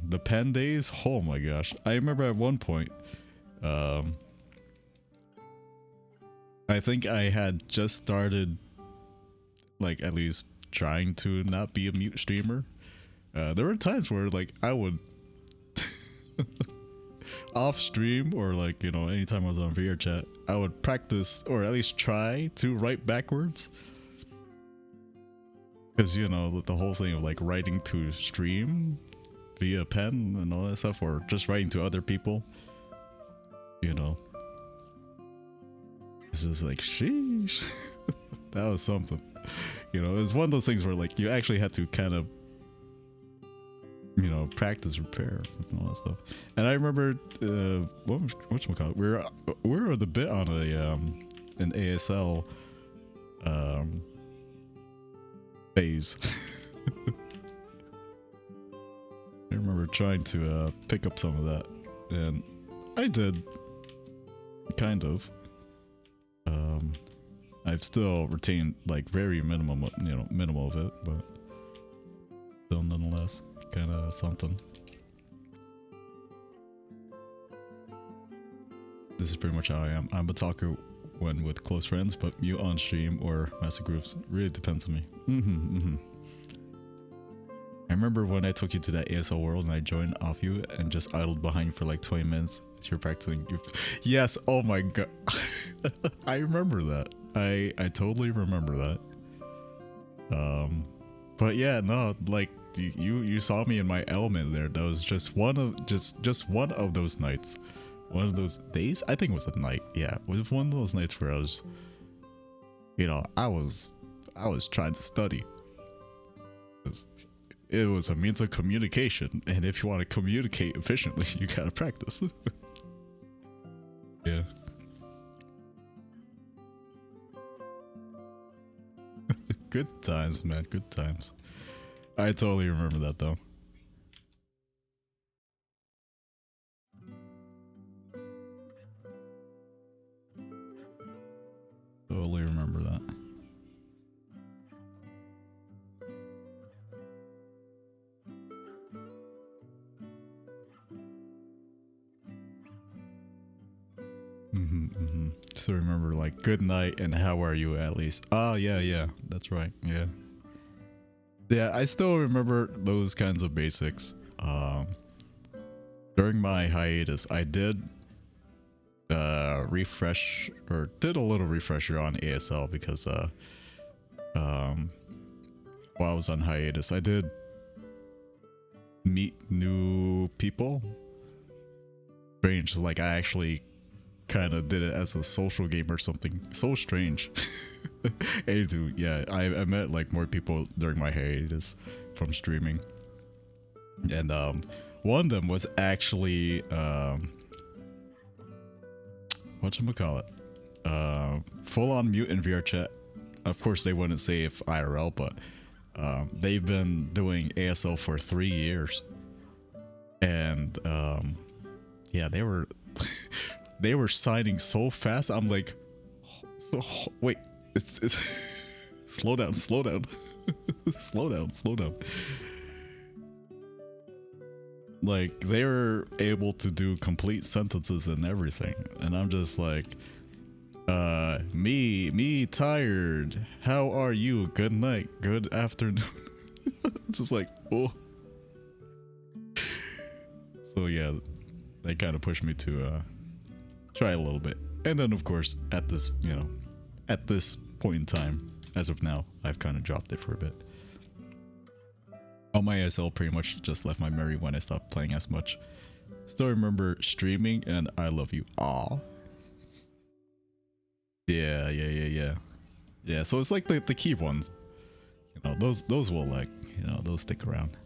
The pen days. Oh my gosh. I remember at one point, I think I had just started, like, at least trying to not be a mute streamer. There were times where, like, I would off stream, or like, you know, anytime I was on VR chat, I would practice or at least try to write backwards. Because, you know, the whole thing of like writing to stream via pen and all that stuff, or just writing to other people, you know, it's just like, sheesh. That was something. You know, it was one of those things where like you actually had to kind of, you know, practice repair and all that stuff. And I remember, whatchamacallit, we were a bit on a, an ASL, phase. I remember trying to pick up some of that, and I did, kind of. I've still retained like very minimum, you know, minimal of it, but still nonetheless kind of something. This is pretty much how I am. I'm a talker when with close friends, but mute on stream or massive groups. Really depends on me. I remember when I took you to that ASL world and I joined off you and just idled behind you for like 20 minutes as you're practicing. Yes, oh my god. I remember that. I totally remember that. But yeah, no, like you saw me in my element there. That was just one of just one of those nights. One of those days? I think it was a night. Yeah, it was one of those nights where I was, you know, I was trying to study. It was a means of communication, and if you want to communicate efficiently, you gotta practice. Yeah. Good times, man. Good times. I totally remember that, though. Totally remember that. Still remember like good night and how are you at least. Oh yeah, that's right. Yeah, I still remember those kinds of basics. During my hiatus I did refresh, or did a little refresher on ASL, because while I was on hiatus I did meet new people. Strange, like I actually kind of did it as a social game or something. So strange. Anywho, yeah, I met like more people during my hiatus from streaming, and one of them was actually whatchamacallit, full on mute in VR chat. Of course they wouldn't say if IRL, but they've been doing ASL for 3 years, and yeah, they were they were signing so fast. I'm like, so wait, it's slow down, slow down. slow down. Like, they were able to do complete sentences and everything, and I'm just like, me tired, how are you, good night, good afternoon. Just like, oh. So yeah, they kind of pushed me to try a little bit. And then of course at this, you know, at this point in time, as of now, I've kind of dropped it for a bit. All my ASL pretty much just left my memory when I stopped playing as much. Still remember streaming and I love you. Aw. Yeah. Yeah, so it's like the key ones. You know, those will, like, you know, those stick around.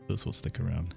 Those will stick around.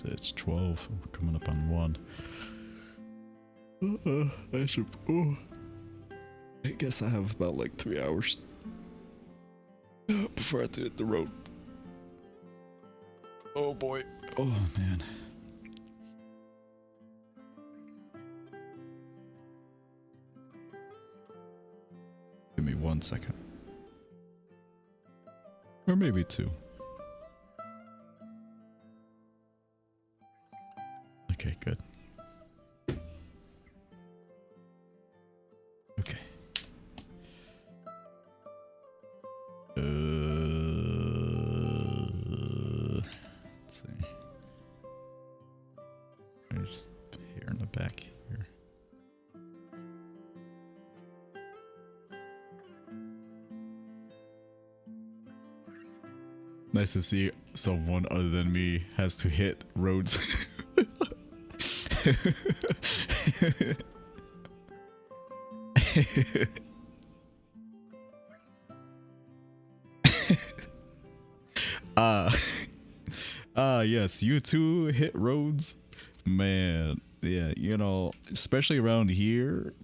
It's 12. We're coming up on 1. I should. Oh, I guess I have about like 3 hours before I have to hit the road. Oh boy. Oh man. Give me 1 second. Or maybe 2. Okay, good. Okay. Let's see. There's hair in the back here. Nice to see someone other than me has to hit roads. Yes, you too hit roads, man. Yeah, you know, especially around here,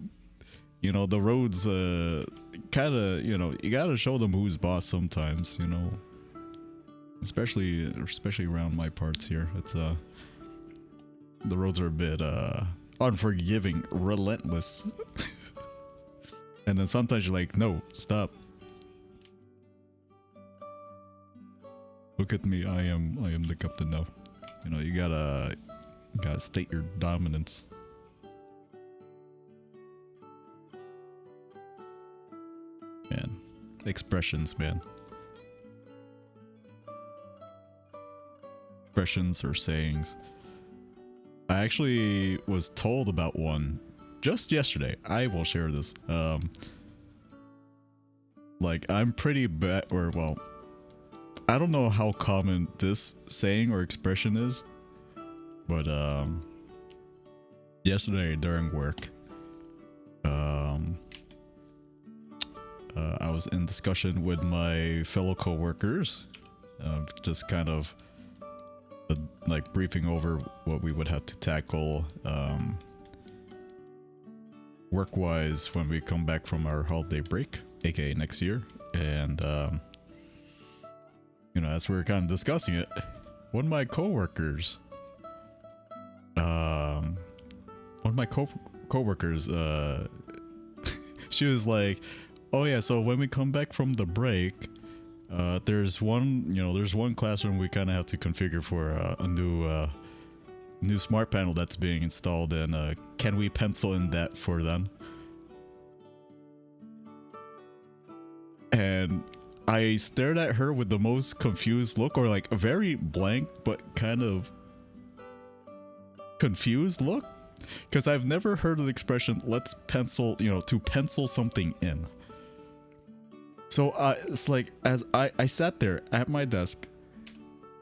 you know, the roads, kind of, you know, you gotta show them who's boss sometimes, you know, especially around my parts here. It's the roads are a bit unforgiving, relentless. And then sometimes you're like, no, stop. Look at me, I am the captain now. You know, you gotta state your dominance. Man, expressions, man. Expressions or sayings. I actually was told about one just yesterday. I will share this. Like, I'm pretty bad, or well, I don't know how common this saying or expression is, but yesterday during work, I was in discussion with my fellow co-workers, just kind of like briefing over what we would have to tackle work-wise when we come back from our holiday break, aka next year. And you know, as we were kind of discussing it, one of my co-workers, she was like, oh yeah, so when we come back from the break, there's one classroom we kind of have to configure for a new smart panel that's being installed, and can we pencil in that for them? And I stared at her with the most confused look, or like a very blank but kind of confused look, because I've never heard of the expression let's pencil, you know, to pencil something in. So it's like, as I sat there at my desk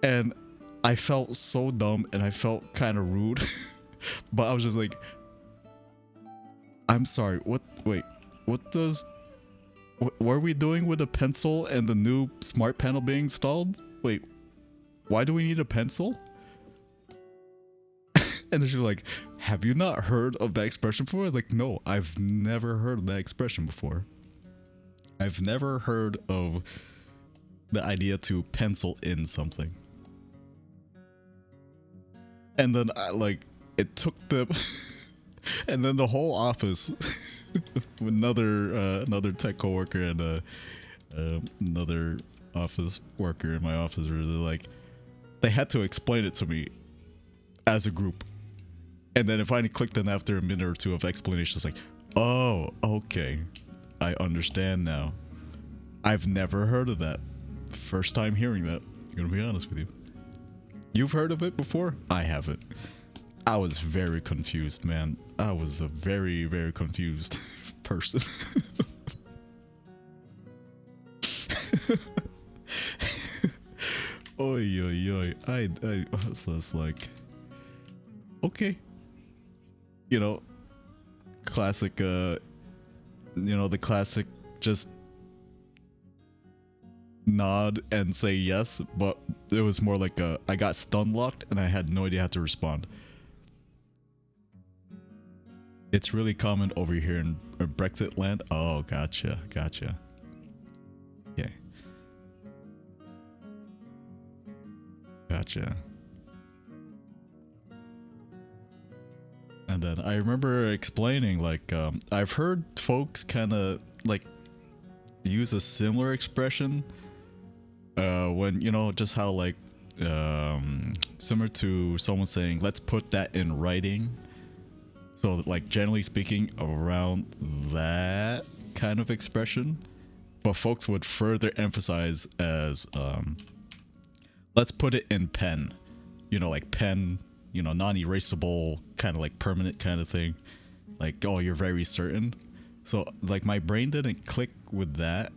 and I felt so dumb and I felt kind of rude. But I was just like, I'm sorry, what are we doing with a pencil and the new smart panel being installed? Wait, why do we need a pencil? And then she's like, have you not heard of that expression before? Like, no, I've never heard of that expression before. I've never heard of the idea to pencil in something. And then it took them and then the whole office another tech coworker and another office worker in my office were like, they had to explain it to me as a group. And then it finally clicked in after a minute or two of explanations, like, oh, okay, I understand now. I've never heard of that. First time hearing that. I'm gonna be honest with you. You've heard of it before? I haven't. I was very confused, man. I was a very, very confused person. Oy, oy, oy. I was just like, okay. You know, classic, you know, the classic just nod and say yes, but it was more like I got stun locked and I had no idea how to respond. It's really common over here in Brexit land. Oh, gotcha. Okay. Gotcha. And then I remember explaining, like, I've heard folks kind of like use a similar expression when, you know, just how like similar to someone saying, let's put that in writing. So like generally speaking, around that kind of expression, but folks would further emphasize as let's put it in pen, you know, like pen, you know, non-erasable, kind of like permanent kind of thing, like, oh, you're very certain. So like my brain didn't click with that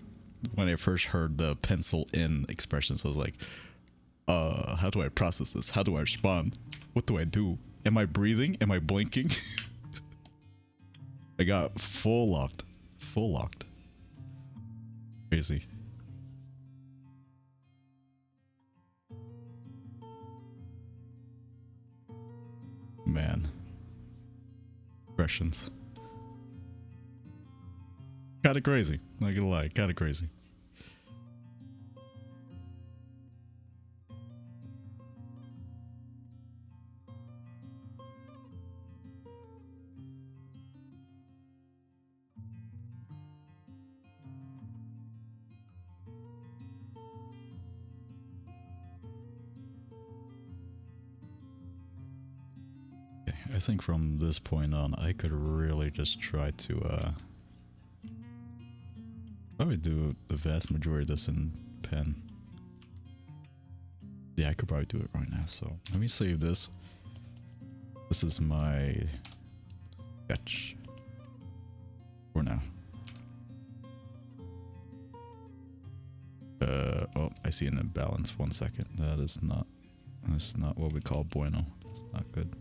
when I first heard the pencil in expression. So I was like, how do I process this? How do I respond? What do I do? Am I breathing? Am I blinking? I got full locked. Crazy. Man. Expressions. Kinda crazy. Not gonna lie, kinda crazy. I think from this point on, I could really just try to probably do the vast majority of this in pen. Yeah, I could probably do it right now. So let me save this. This is my sketch for now. Oh, I see an imbalance. 1 second. That's not what we call bueno. That's not good.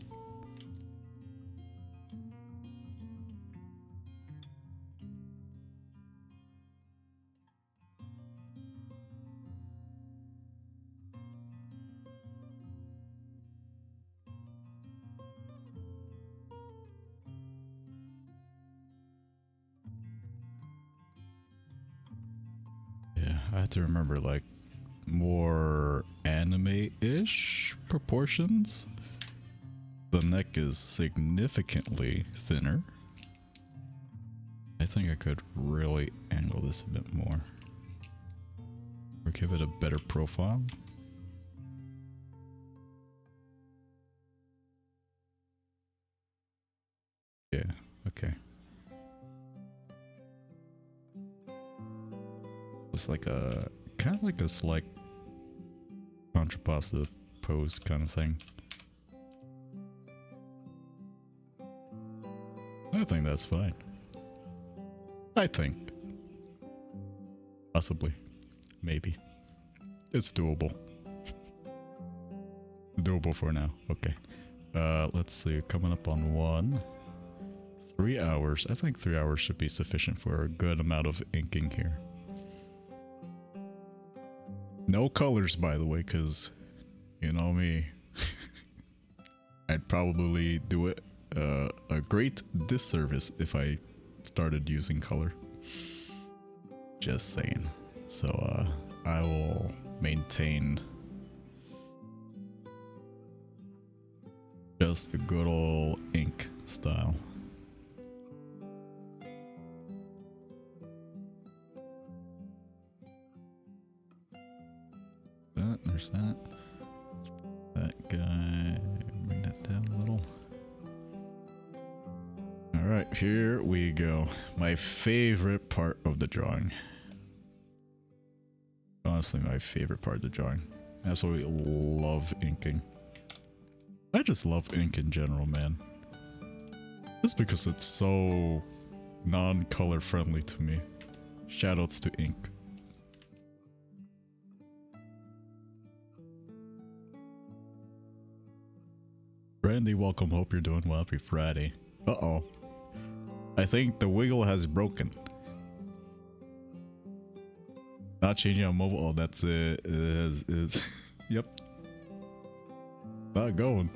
Yeah, I had to remember like more anime-ish proportions. The neck is significantly thinner. I think I could really angle this a bit more. Or give it a better profile. Yeah, okay. It's like a kind of like a slight contrapposto pose kind of thing. I think that's fine. I think. Possibly. Maybe. It's doable. Doable for now. Okay. Let's see. Coming up on 3 hours. I think 3 hours should be sufficient for a good amount of inking here. No colors, by the way, because you know me. I'd probably do it a great disservice if I started using color. Just saying. So I will maintain just the good old ink style. There's that. That guy. Bring that down a little. Alright, here we go. My favorite part of the drawing. Honestly, my favorite part of the drawing. Absolutely love inking. I just love ink in general, man. Just because it's so non-color friendly to me. Shoutouts to ink. Randy, welcome. Hope you're doing well. Happy Friday. Uh-oh. I think the wiggle has broken. Not changing on mobile. Oh, that's it. It's yep. Not going.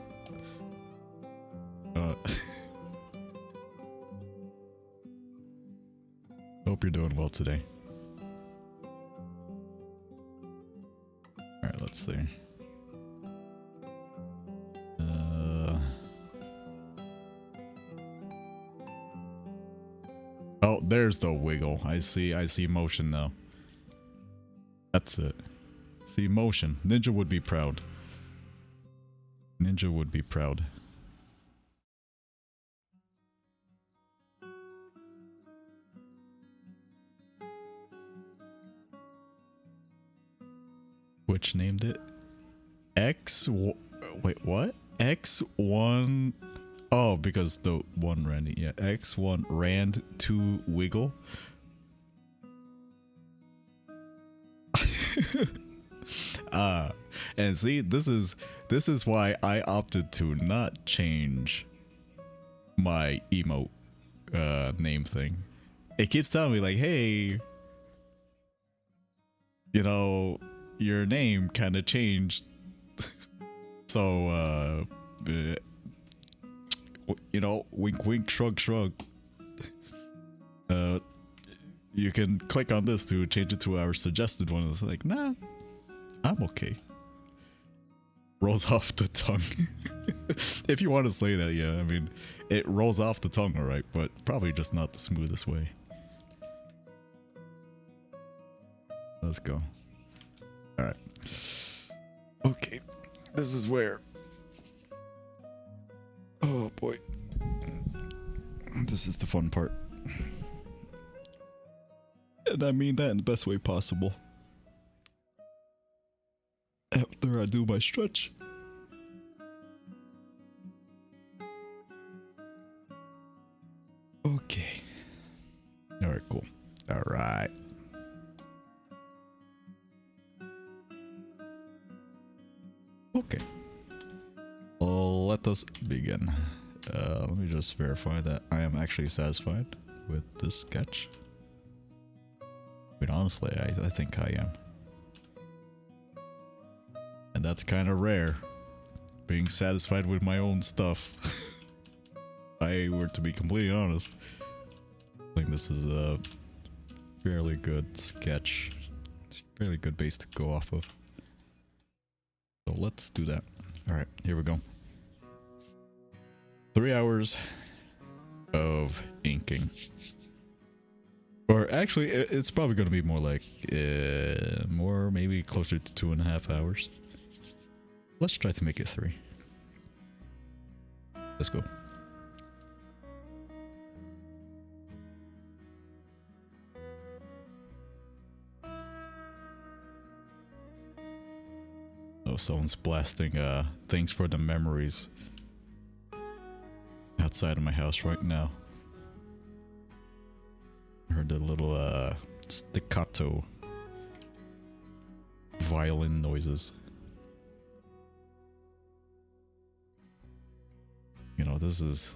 Hope you're doing well today. Alright, let's see. there's the wiggle. I see motion now. That's it. See motion. Ninja would be proud. Ninja would be proud. Which named it? Wait, what? X1. Oh, because the one Randy. Yeah, X1 Rand 2 Wiggle. And see, this is why I opted to not change my emote name thing. It keeps telling me like, hey, you know, your name kind of changed. So you know, wink wink, shrug shrug. You can click on this to change it to our suggested one. It's like, nah, I'm okay. Rolls off the tongue. If you want to say that, yeah, I mean, it rolls off the tongue, alright, but probably just not the smoothest way. Let's go. Alright. Okay. This is where... Oh boy. This is the fun part. And I mean that in the best way possible. After I do my stretch. Okay. Alright, cool. Alright. Okay. Well, let us begin. Let me just verify that I am actually satisfied with this sketch. But honestly, I think I am. And that's kind of rare. Being satisfied with my own stuff. If I were to be completely honest, I think this is a fairly good sketch. It's a fairly good base to go off of. So let's do that. Alright, here we go. 3 hours of inking. Or actually, it's probably going to be more like, more maybe closer to 2.5 hours. Let's try to make it 3. Let's go. Oh, someone's blasting things for the memories outside of my house right now. I heard the little staccato violin noises. You know, this is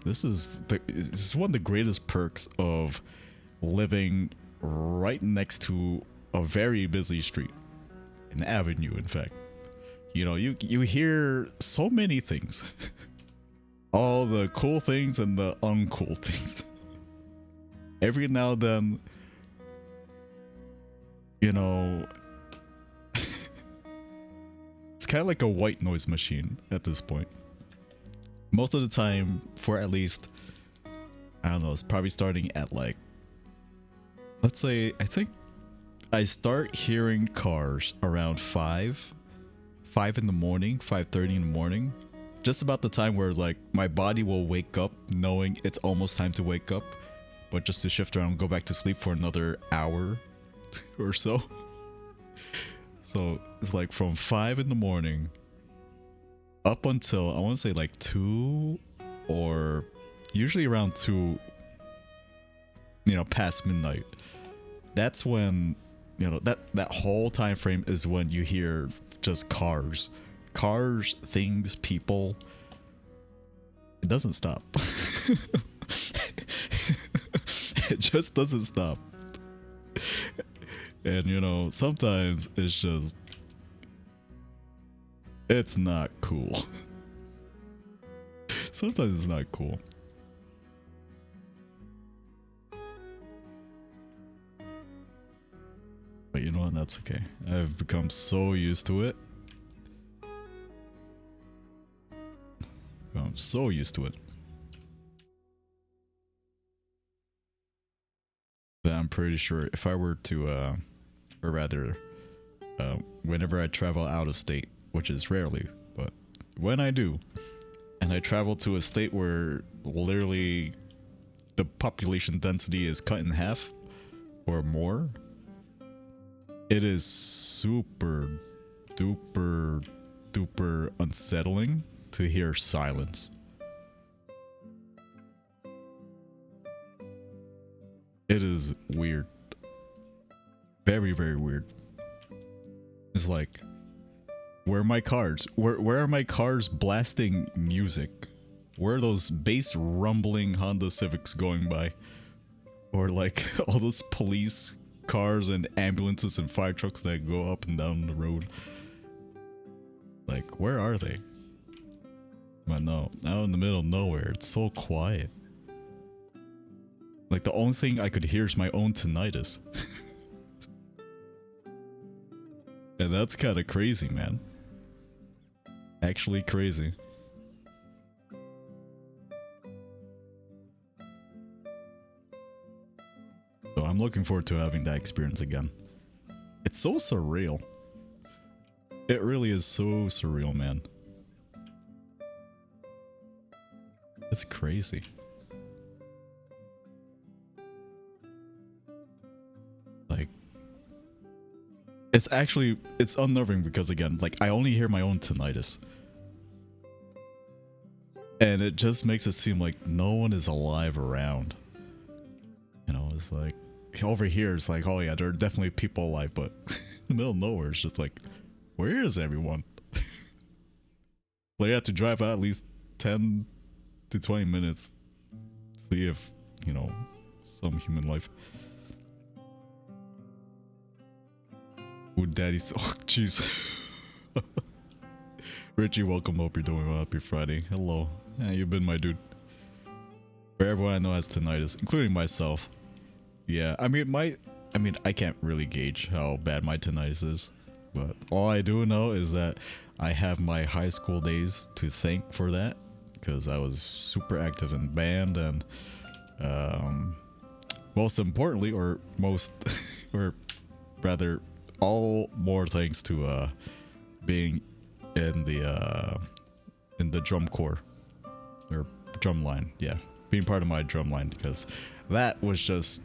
one of the greatest perks of living right next to a very busy street, an avenue, in fact. You know, you hear so many things. All the cool things and the uncool things. Every now and then, you know, it's kind of like a white noise machine at this point. Most of the time, for at least, I don't know, it's probably starting at like, let's say, I think I start hearing cars around 5 in the morning, 5:30 in the morning. Just about the time where like my body will wake up knowing it's almost time to wake up, but just to shift around and go back to sleep for another hour or so. So it's like from 5 in the morning up until I want to say like 2 or usually around 2, you know, past midnight. That's when, you know, that whole time frame is when you hear just cars, things, people. It doesn't stop. It just doesn't stop. And you know, sometimes it's just, it's not cool. Sometimes it's not cool. But you know what, that's okay. I've become so used to it. I'm so used to it. pretty sure if I were to, or rather, whenever I travel out of state, which is rarely, but when I do, and I travel to a state where literally the population density is cut in half or more, it is super duper duper unsettling to hear silence. It is weird. Very, very weird. It's like, where are my cars? Where are my cars blasting music? Where are those bass rumbling Honda Civics going by? Or like all those police cars and ambulances and fire trucks that go up and down the road. Like, where are they? But no, out in the middle of nowhere, it's so quiet. Like, the only thing I could hear is my own tinnitus. And that's kind of crazy, man. Actually crazy. So I'm looking forward to having that experience again. It's so surreal. It really is so surreal, man. It's crazy. Like, it's unnerving because, again, like, I only hear my own tinnitus. And it just makes it seem like no one is alive around. You know, it's like, over here, it's like, oh yeah, there are definitely people alive, but in the middle of nowhere, it's just like, where is everyone? Like, I have to drive out at least 10 to 20 minutes to see if, you know, some human life. Oh, daddy's, oh, jeez. Richie, welcome, hope you're doing well, happy Friday. Hello. Yeah, you've been my dude. For everyone I know has tinnitus, including myself. Yeah, I mean, I can't really gauge how bad my tinnitus is, but all I do know is that I have my high school days to thank for that, because I was super active in band, and most importantly, or rather, all more thanks to being in the drum corps, or drum line, yeah, being part of my drum line, because that was just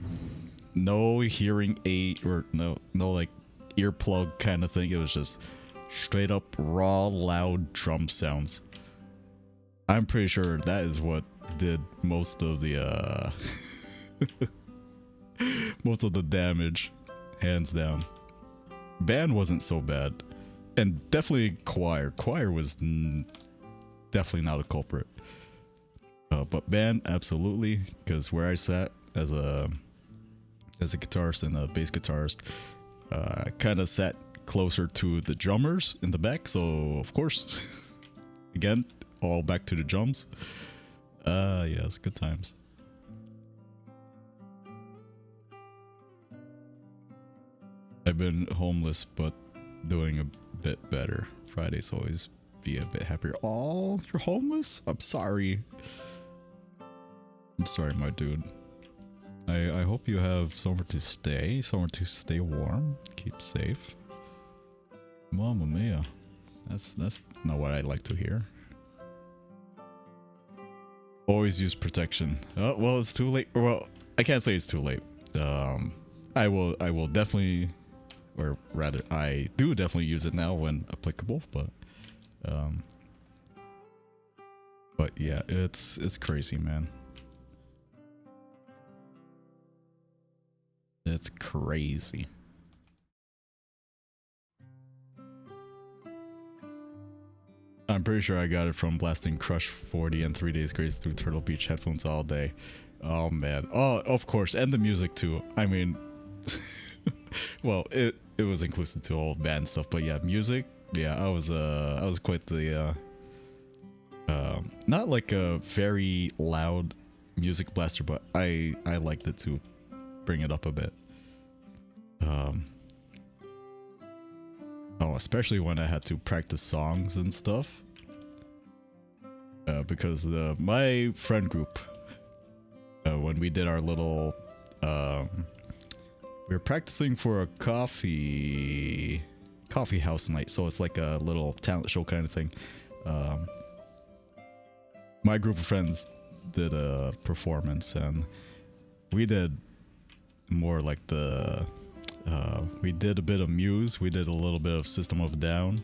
no hearing aid or no like earplug kind of thing. It was just straight up raw loud drum sounds. I'm pretty sure that is what did most of the most of the damage, hands down. Band wasn't so bad, and definitely choir was definitely not a culprit. But band, absolutely, because where I sat as a guitarist and a bass guitarist, I kind of sat closer to the drummers in the back, so of course, again, all back to the drums. Yes, good times. I've been homeless, but doing a bit better. Fridays always be a bit happier. Oh, you're homeless? I'm sorry. I'm sorry, my dude. I hope you have somewhere to stay warm, keep safe. Mamma mia. That's not what I like to hear. Always use protection. Oh, well, it's too late. Well, I can't say it's too late. I will definitely, or rather, I do definitely use it now when applicable, but yeah, it's crazy, man. It's crazy. I'm pretty sure I got it from blasting Crush 40 and 3 Days Grace through Turtle Beach headphones all day. Oh man. Oh, of course, and the music too. I mean, well, it was inclusive to all band stuff, but yeah, music. Yeah, I was quite the not like a very loud music blaster, but I liked it to bring it up a bit. Oh, especially when I had to practice songs and stuff. Because my friend group, when we did our little We were practicing for a coffee house night, so it's like a little talent show kind of thing. My group of friends did a performance, and we did more like the we did a bit of Muse, we did a little bit of System of a Down.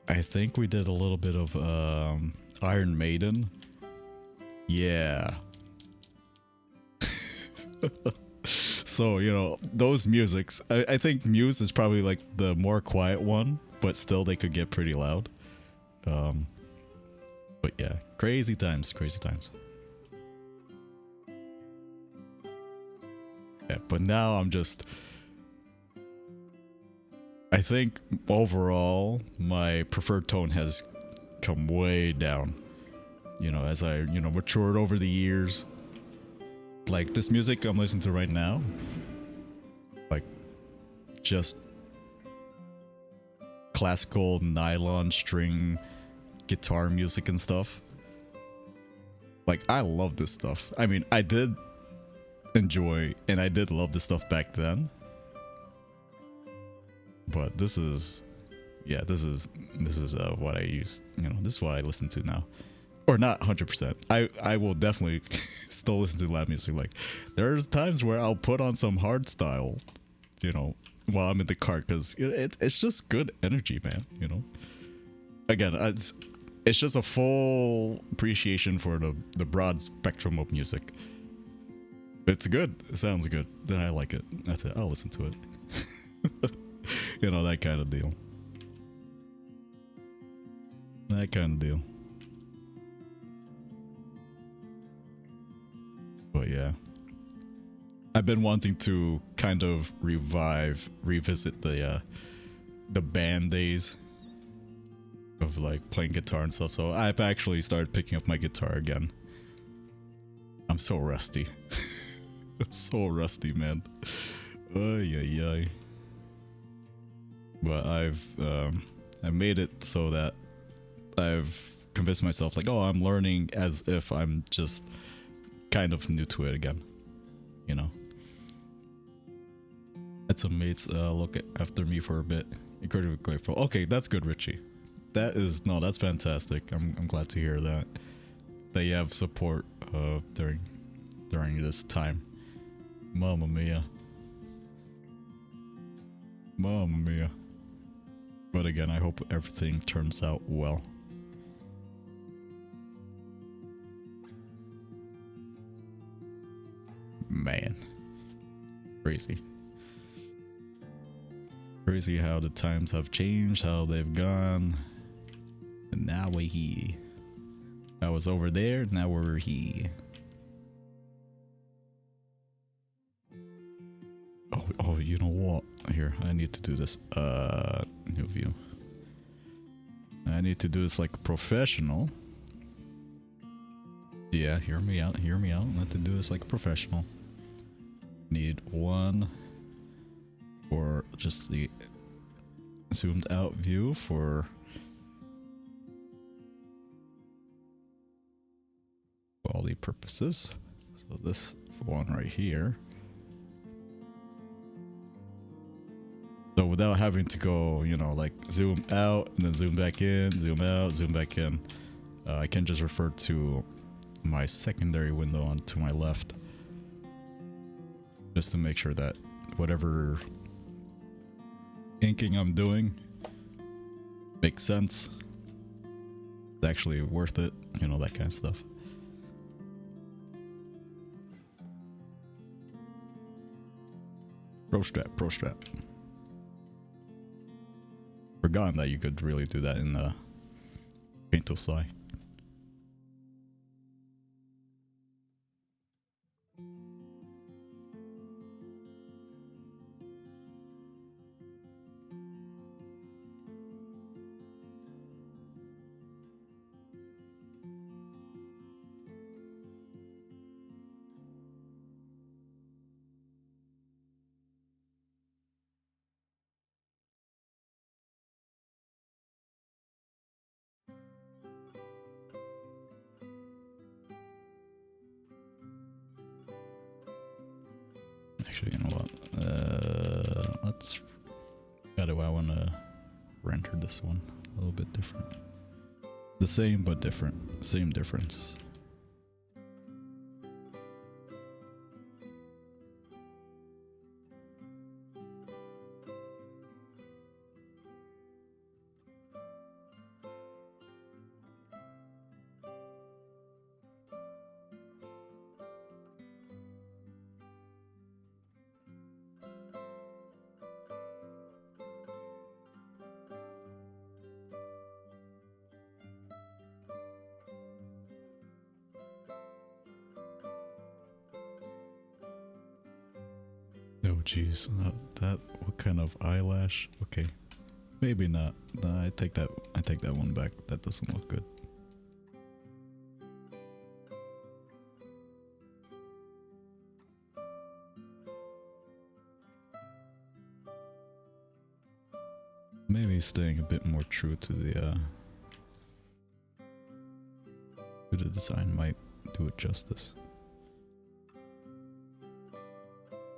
I think we did a little bit of Iron Maiden. Yeah. So, you know, those musics, I think Muse is probably like the more quiet one, but still they could get pretty loud. But yeah, crazy times, crazy times. Yeah, but now I think overall my preferred tone has come way down. You know, as I, you know, matured over the years. Like this music I'm listening to right now, like just classical nylon string guitar music and stuff. Like I love this stuff. I mean, I did enjoy and I did love this stuff back then. But this is, yeah, this is what I use, you know, this is what I listen to now. Or not 100%. I will definitely still listen to loud music. Like there's times where I'll put on some hard style, you know, while I'm in the car, because it's just good energy, man, you know. Again, it's just a full appreciation for the broad spectrum of music. It's good. It sounds good. Then I like it. That's it. I'll listen to it. You know, that kind of deal. That kind of deal. But yeah, I've been wanting to kind of revisit the band days of like playing guitar and stuff. So I've actually started picking up my guitar again. I'm so rusty. I'm so rusty, man. Ay, ay, ay. But I made it so that I've convinced myself like, oh, I'm learning as if I'm just kind of new to it again, you know. Had some mates look after me for a bit. Incredibly grateful. Okay, that's good, Richie. That's fantastic. I'm glad to hear that you have support during this time. Mamma mia. Mamma mia. But again, I hope everything turns out well. Man. Crazy. Crazy how the times have changed, how they've gone. And now we're here. I was over there, now we're here. Oh, you know what? Here, I need to do this. New view. I need to do this like a professional. Yeah, hear me out, hear me out. I have to do this like a professional. Need one for just the zoomed out view for quality purposes. So this one right here. So without having to go, you know, like zoom out and then zoom back in, zoom out, zoom back in, I can just refer to my secondary window on to my left, just to make sure that whatever inking I'm doing makes sense. It's actually worth it, you know, that kind of stuff. Pro strap, pro strap. Forgotten that you could really do that in the Paint to Fly. let's... How do I want to render this one? A little bit different. The same but different. Same difference. Oh jeez, that what kind of eyelash? Okay, maybe not. No, I take that one back. That doesn't look good. Maybe staying a bit more true to the design might do it justice.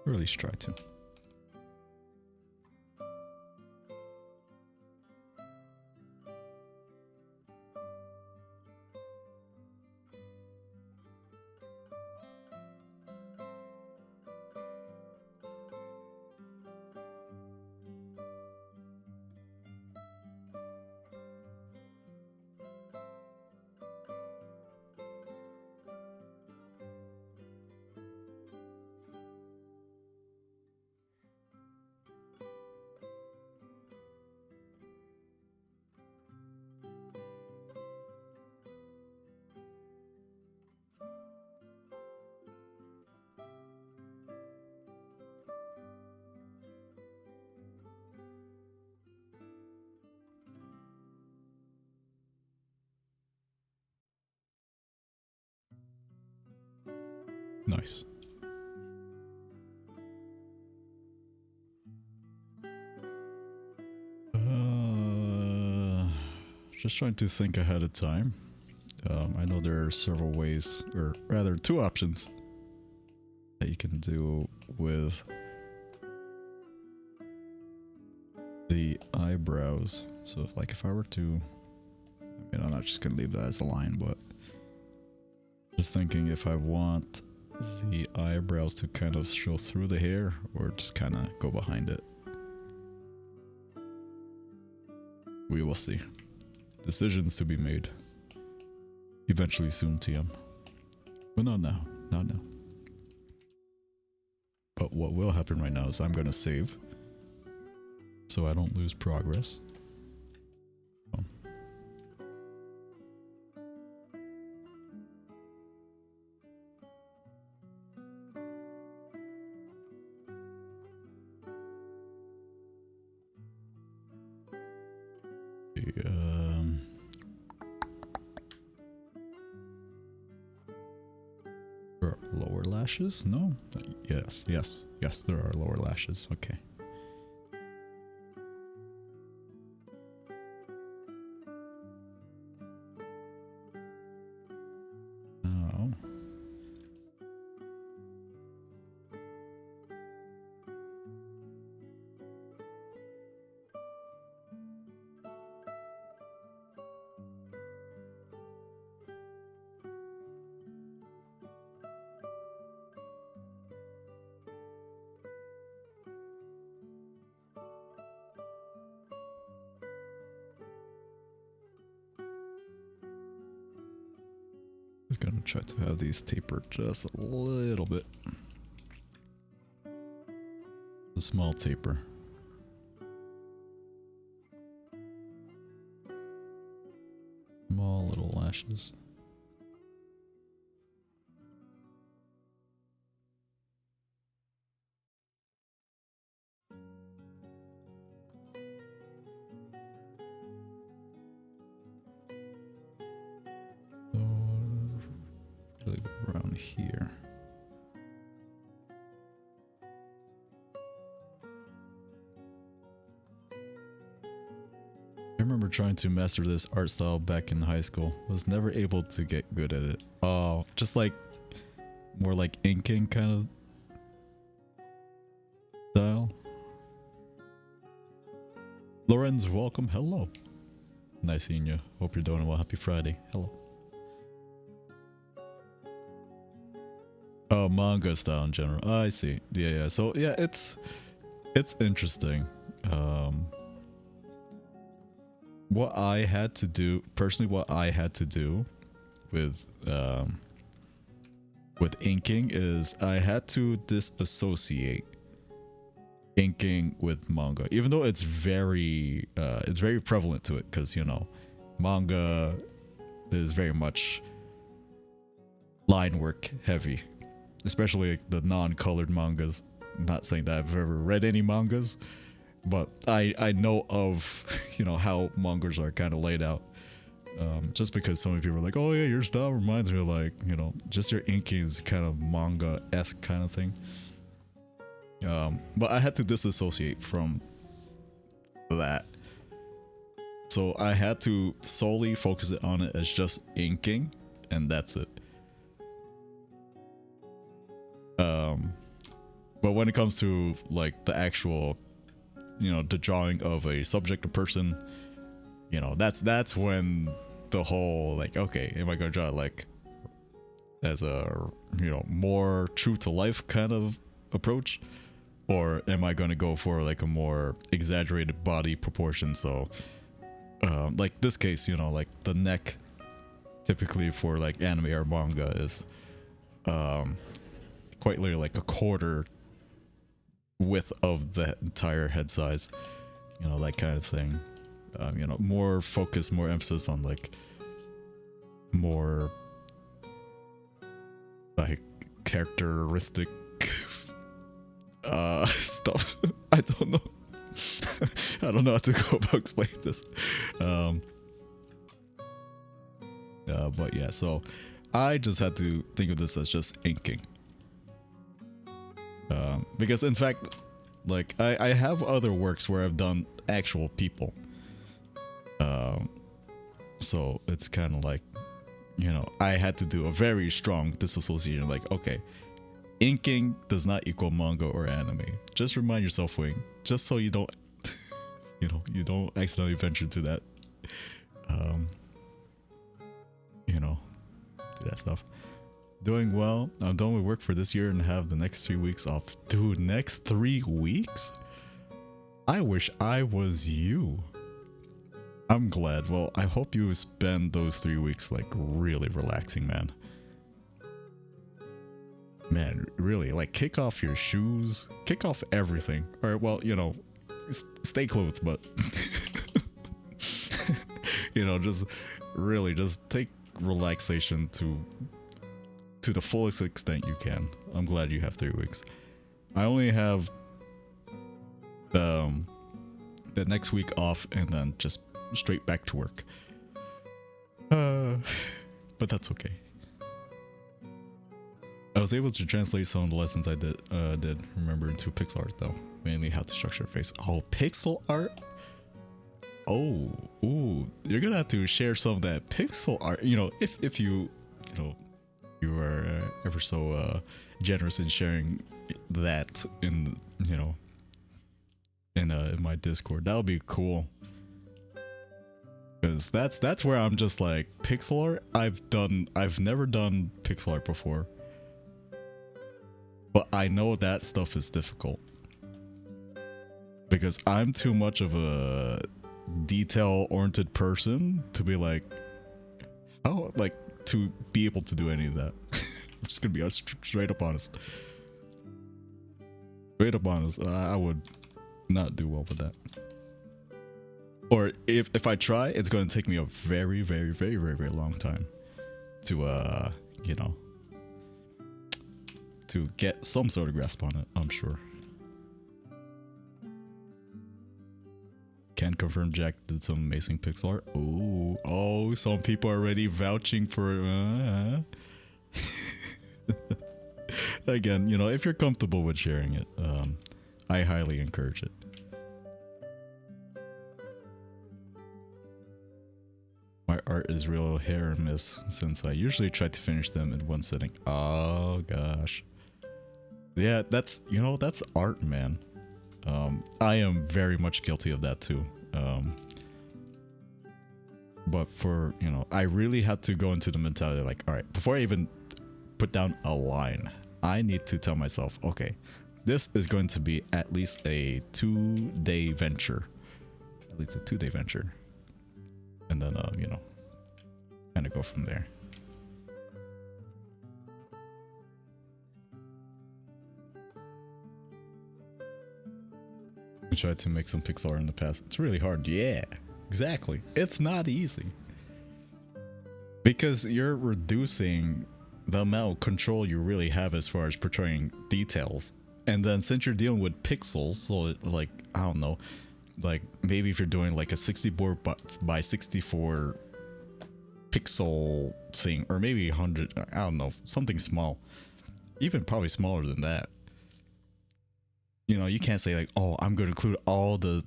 Or at least try to. Nice. Just trying to think ahead of time. I know there are several ways, or rather 2 options that you can do with the eyebrows. So if I were to, I mean, I'm not just gonna leave that as a line, but just thinking if I want the eyebrows to kind of show through the hair or just kind of go behind it. We will see. Decisions to be made. Eventually soon, TM. But not now. Not now. But what will happen right now is I'm going to save so I don't lose progress. Lower lashes? No? Yes, there are lower lashes. Okay. Oh. Just gonna try to have these tapered just a little bit. A small taper. Small little lashes. Really go around here. I remember trying to master this art style back in high school. Was never able to get good at it. Oh, just like more like inking kind of style. Lorenz, welcome. Hello. Nice seeing you. Hope you're doing well. Happy Friday. Hello. Oh, manga style in general. Oh, I see. Yeah. So yeah, it's interesting. What I had to do personally, with inking is I had to disassociate inking with manga, even though it's very prevalent to it, because you know, manga is very much line work heavy, especially the non-colored mangas. I'm not saying that I've ever read any mangas, but I know of, you know, how mangas are kind of laid out. Just because so many people are like, oh yeah, your style reminds me of, like, you know, just your inking is kind of manga-esque kind of thing. But I had to disassociate from that. So I had to solely focus it on it as just inking, and that's it. But when it comes to like the actual, you know, the drawing of a subject or person, you know, that's when the whole, like, okay, am I gonna draw it like as a, you know, more true to life kind of approach, or am I gonna go for like a more exaggerated body proportion? So like this case, you know, like the neck typically for like anime or manga is quite literally like a quarter width of the entire head size, you know, that kind of thing. You know, more focus, more emphasis on like more like characteristic stuff. I don't know. I don't know how to go about explaining this. But yeah, so I just had to think of this as just inking. Because in fact, like I have other works where I've done actual people. So it's kind of like, you know, I had to do a very strong disassociation. Like, okay, inking does not equal manga or anime. Just remind yourself, Wing, just so you don't, you know, you don't accidentally venture to that, you know, do that stuff. Doing well. I'm done with work for this year and have the next 3 weeks off. Dude, next 3 weeks? I wish I was you. I'm glad. Well, I hope you spend those 3 weeks like really relaxing, man. Man, really, like kick off your shoes, kick off everything. Or, well, you know, stay clothed, but you know, just really just take relaxation to the fullest extent you can. I'm glad you have 3 weeks. I only have the next week off and then just straight back to work. But that's okay. I was able to translate some of the lessons I did remember into pixel art though, mainly how to structure a face. Oh, pixel art. Oh, ooh, you're gonna have to share some of that pixel art. You know, if you know, you are ever so generous in sharing that in, you know, in my Discord. That'll be cool. Because that's where I'm just like, pixel art. I've never done pixel art before, but I know that stuff is difficult because I'm too much of a detail-oriented person to be like, how, like, to be able to do any of that. I'm just gonna be straight up honest. Straight up honest. I would not do well with that. Or if I try, it's going to take me a very, very, very, very, very long time to, you know, to get some sort of grasp on it, I'm sure. Can confirm Jack did some amazing pixel art. Ooh, oh, some people are already vouching for again, you know, if you're comfortable with sharing it, I highly encourage it. My art is real hit or miss since I usually try to finish them in one sitting. Oh gosh. Yeah, that's, you know, that's art, man. I am very much guilty of that too. But for, you know, I really had to go into the mentality like, all right, before I even put down a line, I need to tell myself, okay, this is going to be at least a 2-day venture. At least a 2-day venture. And then, you know, kind of go from there. I tried to make some pixel art in the past. It's really hard. Yeah, exactly. It's not easy. Because you're reducing the amount of control you really have as far as portraying details. And then since you're dealing with pixels, so like, I don't know, like maybe if you're doing like a 64 by 64 pixel thing, or maybe 100, I don't know, something small, even probably smaller than that. You know, you can't say like, oh, I'm going to include all the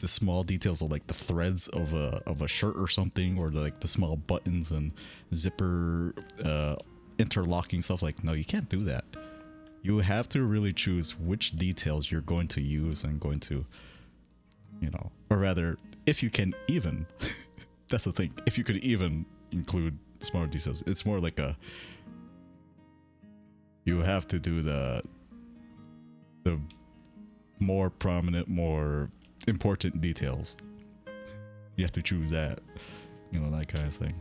small details of like the threads of a shirt or something, or like the small buttons and zipper interlocking stuff. Like, no, you can't do that. You have to really choose which details you're going to use and going to, you know, or rather, if you can even, that's the thing, if you could even include smaller details, it's more like a, you have to do the more prominent, more important details. You have to choose that, you know, that kind of thing.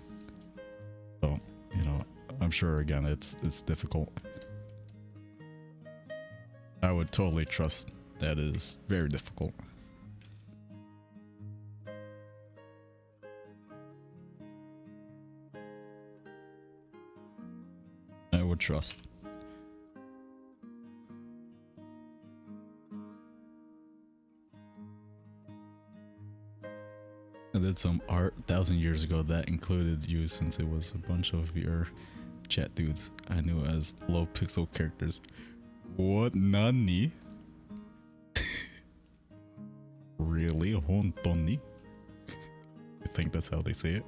So, you know, I'm sure again it's difficult. I would totally trust that is very difficult. I would trust. I did some art 1,000 years ago that included you, since it was a bunch of your chat dudes I knew as low pixel characters. What? Nani? Really? Hontoni? I think that's how they say it.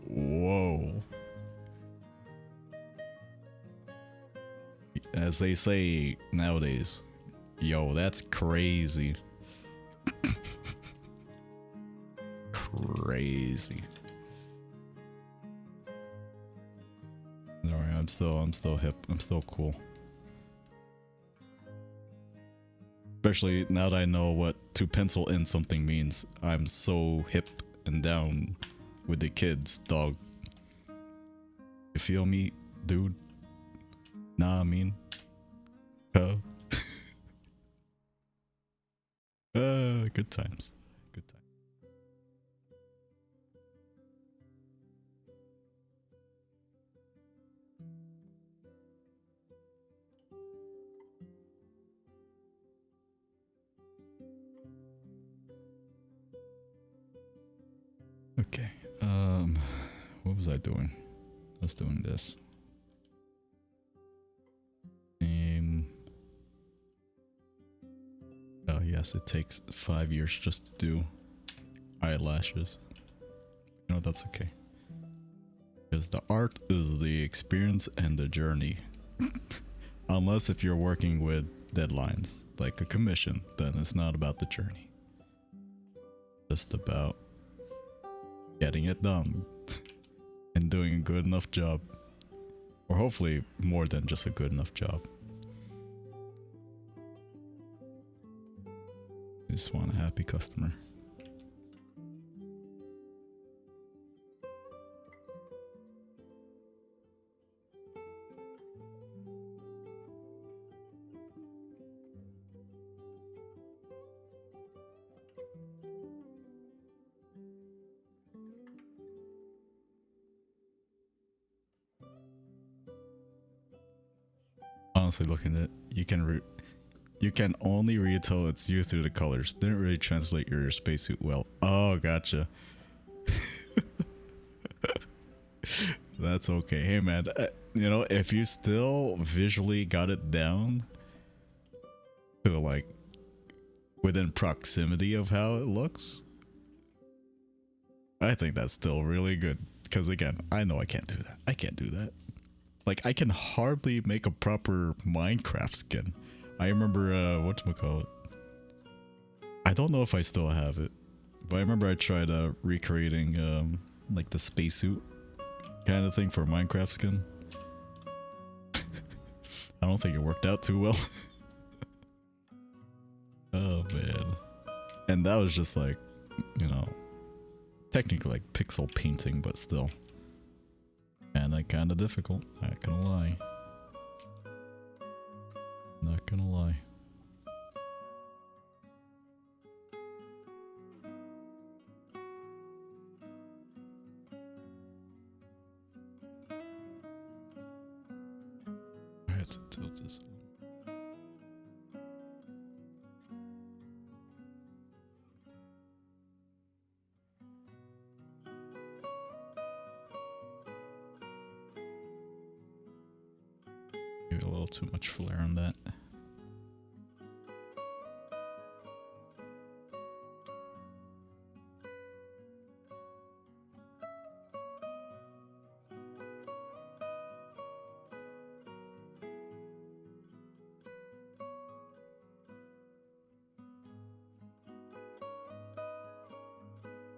Whoa. As they say nowadays, yo, that's crazy. Crazy. Alright, I'm still hip. I'm still cool. Especially now that I know what to pencil in something means. I'm so hip and down with the kids, dog. You feel me, dude? Nah, I mean. Huh? Good times. Good times. Okay. What was I doing? I was doing this. Oh yes, it takes 5 years just to do eyelashes. You know, that's okay. Because the art is the experience and the journey. Unless if you're working with deadlines, like a commission, then it's not about the journey. Just about getting it done and doing a good enough job. Or hopefully more than just a good enough job. You just want a happy customer. Honestly, looking at it, you can only read till it's you through the colors. Didn't really translate your spacesuit well. Oh, gotcha. That's okay. Hey, man, you know, if you still visually got it down to like within proximity of how it looks, I think that's still really good. Because again, I know I can't do that. I can't do that. Like, I can hardly make a proper Minecraft skin. I remember, whatchamacallit, don't know if I still have it, but I remember I tried recreating like the spacesuit kind of thing for Minecraft skin. I don't think it worked out too well. Oh man. And that was just like, you know, technically like pixel painting, but still. And like kind of difficult, not gonna lie. Not gonna lie. I had to tilt this one. Maybe a little too much flare on that.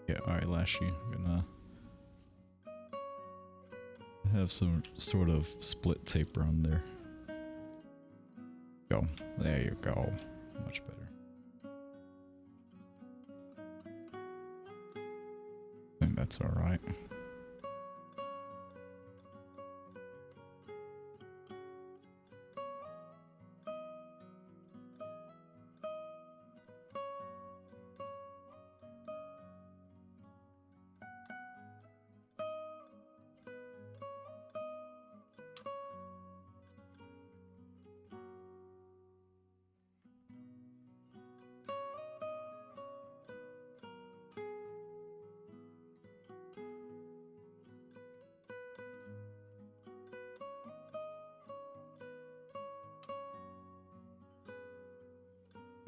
Yeah, eyelashy. I'm gonna have some sort of split taper on there. Go. There you go. Much better. I think that's alright.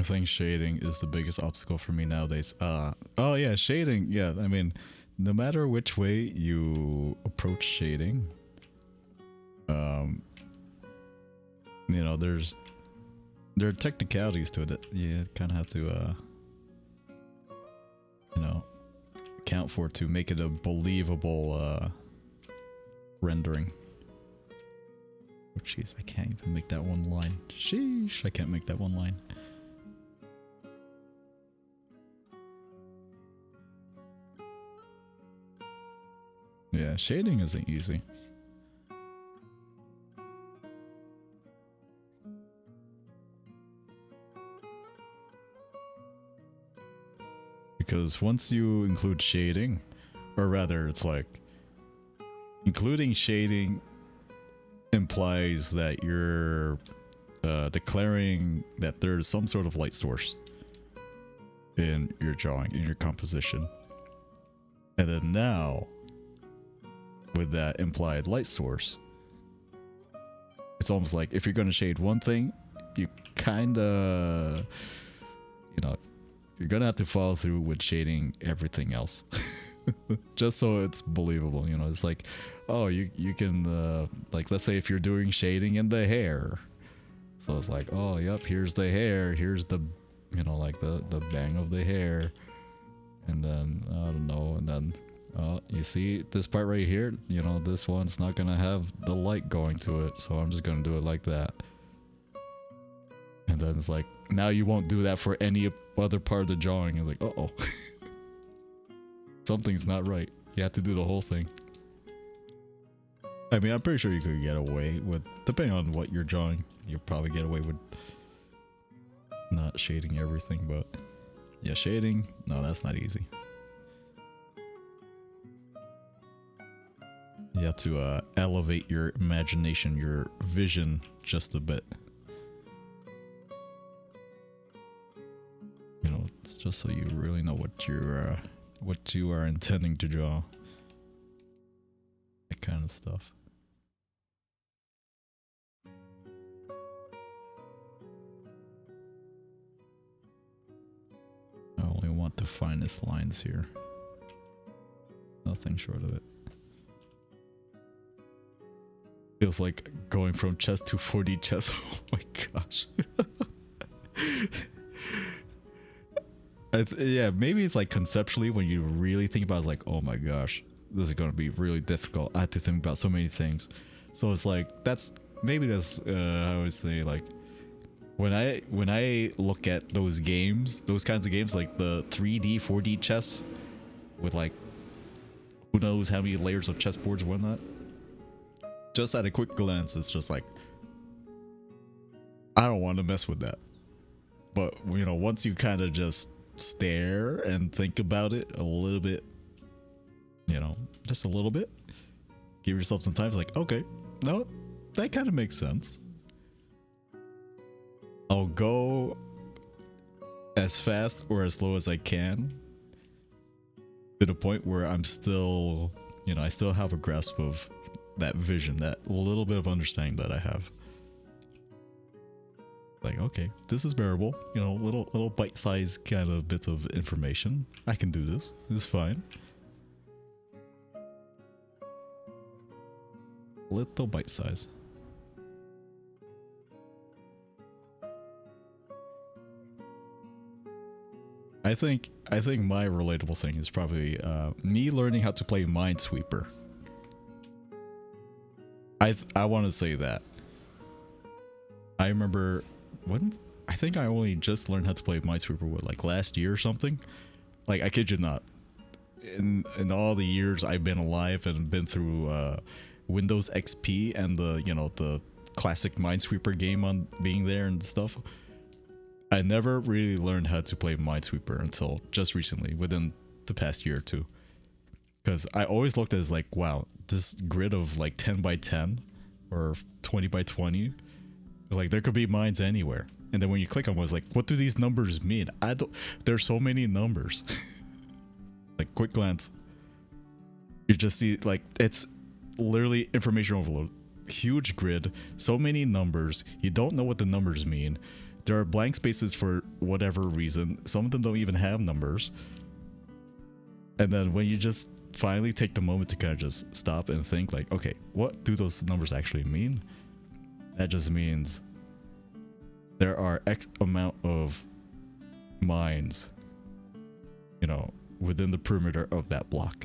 I think shading is the biggest obstacle for me nowadays. Oh yeah, shading. Yeah, I mean, no matter which way you approach shading, you know, there are technicalities to it that you kind of have to, you know, account for to make it a believable rendering. Oh jeez, I can't even make that one line. Sheesh, I can't make that one line. Yeah, shading isn't easy. Because once you include shading, or rather it's like, including shading implies that you're declaring that there's some sort of light source in your drawing, in your composition. And then now, with that implied light source, it's almost like if you're going to shade one thing, you kind of, you know, you're going to have to follow through with shading everything else. Just so it's believable, you know. It's like, oh, you can, like, let's say if you're doing shading in the hair. So it's like, oh, yep, here's the hair, here's the, you know, like the bang of the hair. And then, I don't know, and then, you see this part right here, you know, this one's not gonna have the light going to it, so I'm just gonna do it like that. And then it's like, now you won't do that for any other part of the drawing. It's like, uh-oh. Something's not right. You have to do the whole thing. I mean, I'm pretty sure you could get away with, depending on what you're drawing, you'll probably get away with not shading everything, but yeah, shading, no, that's not easy. You have to elevate your imagination, your vision just a bit. You know, it's just so you really know what you are intending to draw. That kind of stuff. I only want the finest lines here. Nothing short of it. Feels like going from chest to 40 chest. Oh my gosh. Yeah, maybe it's like conceptually when you really think about it, it's like, oh my gosh, this is going to be really difficult. I have to think about so many things. So it's like, that's I always say, like, when I look at those games, those kinds of games, like the 3D 4D chess with like who knows how many layers of chessboards and whatnot, just at a quick glance it's just like, I don't want to mess with that. But you know, once you kind of just stare and think about it a little bit, you know, just a little bit, give yourself some time. It's like, okay, no, that kind of makes sense. I'll go as fast or as slow as I can to the point where I'm still, you know, I still have a grasp of that vision, that little bit of understanding that I have. Like, okay, this is bearable, you know, little bite-sized kind of bits of information. I can do this. It's fine. Little bite size. I think my relatable thing is probably me learning how to play Minesweeper. I want to say that. I remember when I think I only just learned how to play Minesweeper what, like last year or something. Like, I kid you not. In all the years I've been alive and been through Windows XP and the, you know, the classic Minesweeper game on being there and stuff, I never really learned how to play Minesweeper until just recently, within the past year or two. Because I always looked at it as like, wow, this grid of like 10 by 10 or 20 by 20, like there could be mines anywhere. And then when you click on one, it's like, what do these numbers mean? There's so many numbers. Like, quick glance, you just see like it's literally information overload. Huge grid, so many numbers, you don't know what the numbers mean. There are blank spaces for whatever reason. Some of them don't even have numbers. And then when you just finally take the moment to kind of just stop and think like, okay, what do those numbers actually mean? That just means there are X amount of mines, you know, within the perimeter of that block.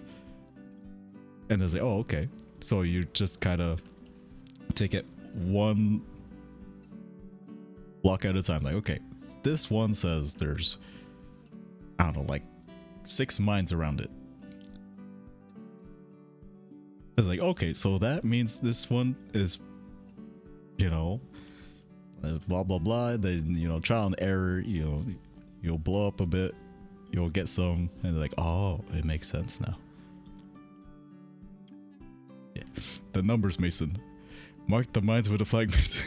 And they say, oh, okay. So you just kind of take it one block at a time. Like, okay, this one says there's, I don't know, like 6 mines around it. It's like, okay, so that means this one is, you know, blah, blah, blah. Then, you know, trial and error, you know, you'll blow up a bit, you'll get some, and they're like, oh, it makes sense now. Yeah. The numbers, Mason. Mark the mines with a flag, Mason.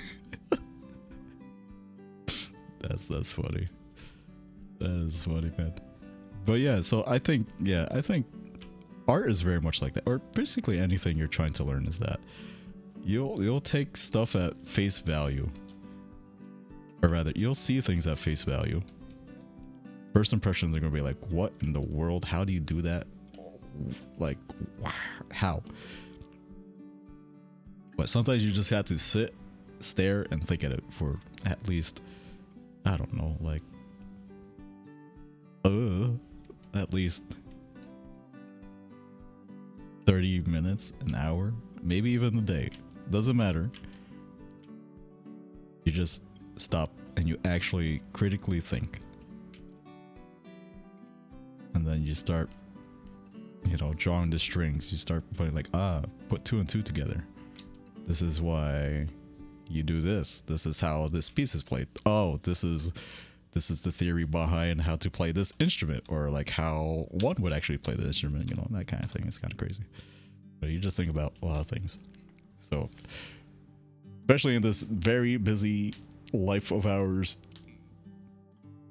That's funny. That is funny, man. But yeah, so I think art is very much like that, or basically anything you're trying to learn is that you'll take stuff at face value, or rather, you'll see things at face value. First impressions are gonna be like, what in the world? How do you do that? Like, how? But sometimes you just have to sit, stare, and think at it for at least, I don't know, like, at least 30 minutes, an hour, maybe even a day. Doesn't matter. You just stop and you actually critically think. And then you start, you know, drawing the strings. You start putting like, put 2 and 2 together. This is why you do this. This is how this piece is played. Oh, this is the theory behind how to play this instrument, or like how one would actually play the instrument, you know, that kind of thing. It's kind of crazy. But you just think about a lot of things. So, especially in this very busy life of ours,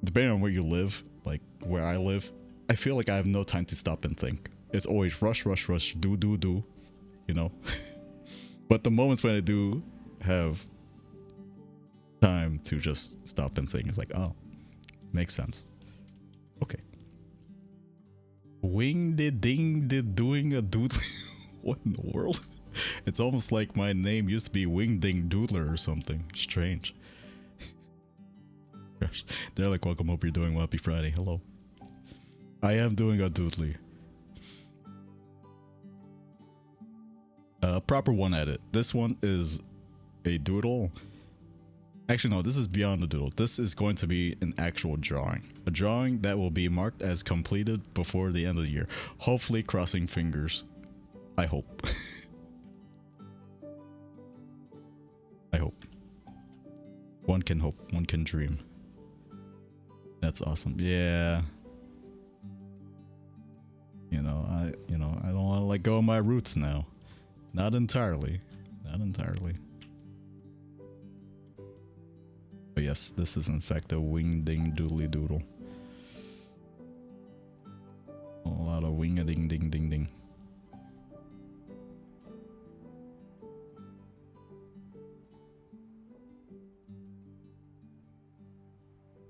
depending on where you live, like where I live, I feel like I have no time to stop and think. It's always rush, rush, rush, do, you know? But the moments when I do have time to just stop and think, it's like, oh, makes sense. Okay. VVingDing doing a doodle. What in the world? It's almost like my name used to be VVingDing Doodler or something. Strange. They're like, welcome, hope you're doing well. Happy Friday. Hello. I am doing a doodly. Proper one edit. This one is a doodle. Actually, no, this is beyond the doodle. This is going to be an actual drawing. A drawing that will be marked as completed before the end of the year. Hopefully, crossing fingers. I hope. I hope. One can hope. One can dream. That's awesome. Yeah. I don't want to let go of my roots now. Not entirely. Not entirely. But yes, this is in fact a wing-ding doodly doodle. A lot of wing-a-ding-ding-ding-ding.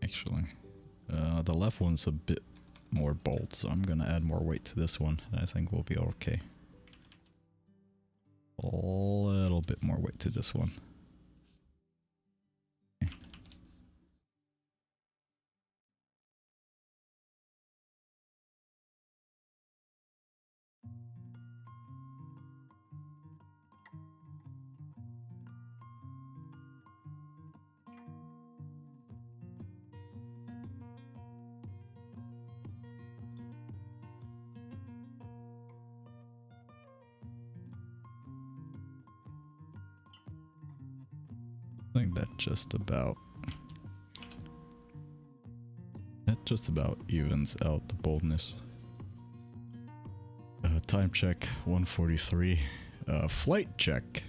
Actually, the left one's a bit more bold, so I'm gonna add more weight to this one, and I think we'll be okay. A little bit more weight to this one. I think that just about evens out the boldness. Time check 1:43. Flight check.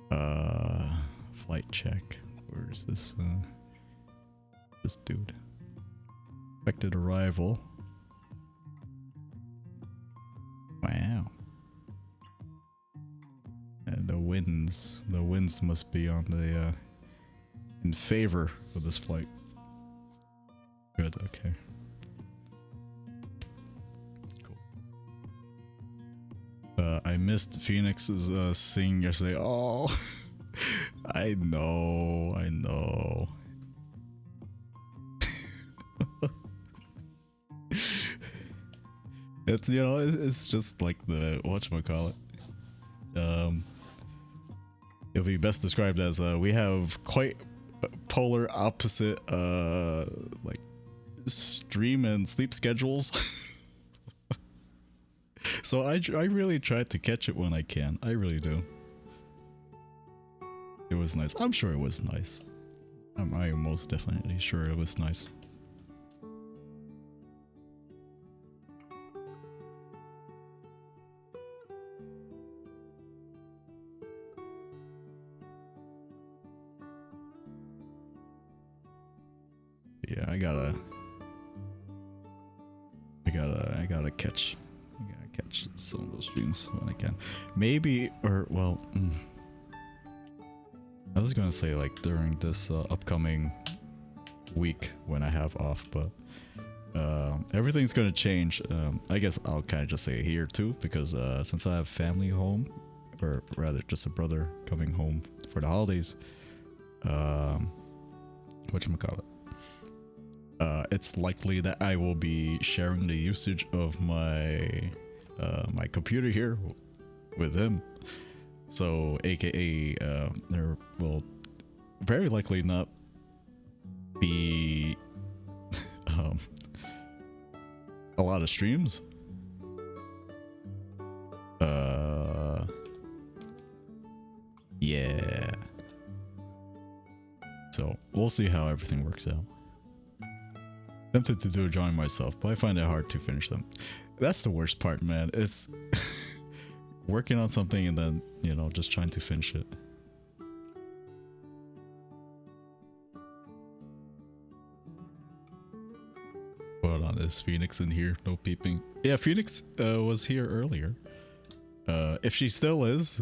Flight check. Where's this dude? Expected arrival. Wow. And the winds must be on the in favor of this flight. Good, okay. Cool. I missed Phoenix's sing yesterday. Oh, I know. It's, it's just like the whatchamacallit. It'll be best described as we have quite polar opposite like stream and sleep schedules. So I really try to catch it when I can. I really do. It was nice. I'm sure it was nice. I am most definitely sure it was nice. Yeah, I gotta catch some of those streams when I can. Maybe, or well, I was gonna say like during this upcoming week when I have off, but everything's gonna change. I guess I'll kind of just say it here too, because since I have family home, or rather just a brother coming home for the holidays, whatchamacallit, it's likely that I will be sharing the usage of my my computer here with him. So aka there will very likely not be a lot of streams. Yeah. So we'll see how everything works out. Tempted to do a drawing myself, but I find it hard to finish them. That's the worst part, man. It's working on something and then, just trying to finish it. Hold on, is Phoenix in here? No peeping. Yeah, Phoenix was here earlier. If she still is,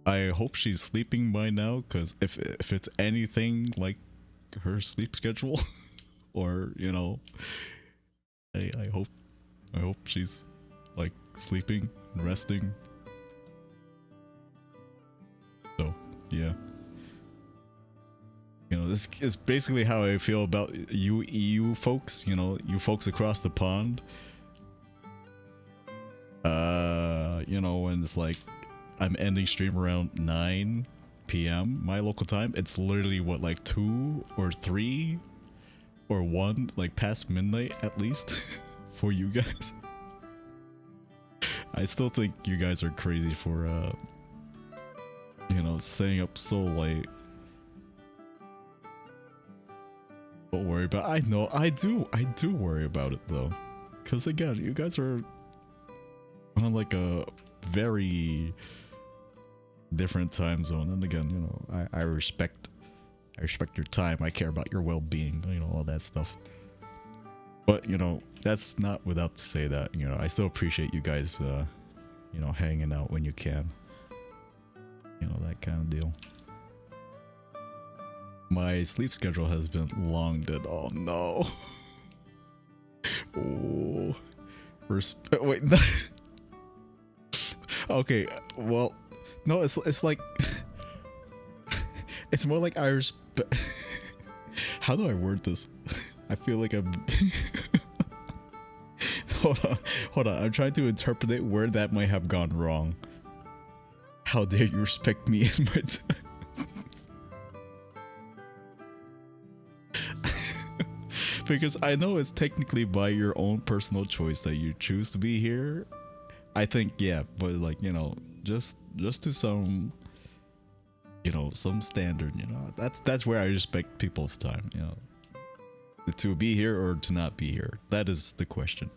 I hope she's sleeping by now, because if it's anything like her sleep schedule, or I hope she's like sleeping and resting. So yeah. You know, this is basically how I feel about you EU folks, you know, you folks across the pond. You know, when it's like I'm ending stream around 9 p.m. my local time, it's literally what, like 2 or 3 or 1, like past midnight at least for you guys. I still think you guys are crazy for you know, staying up so late. Don't worry about it. I know I do worry about it though, because again, you guys are on like a very different time zone, and again, you know, I respect your time. I care about your well-being, you know, all that stuff. But you know, that's not without to say that, you know, I still appreciate you guys you know, hanging out when you can, you know, that kind of deal. My sleep schedule has been long dead. Oh no. Oh, wait. Okay, well, no, it's like it's more like I respect. How do I word this? I feel like I'm. Hold on. I'm trying to interpret where that might have gone wrong. How dare you respect me and my time? Because I know it's technically by your own personal choice that you choose to be here. I think, yeah, but like, you know, just to some, you know, some standard, you know, that's where I respect people's time, you know, to be here or to not be here. That is the question.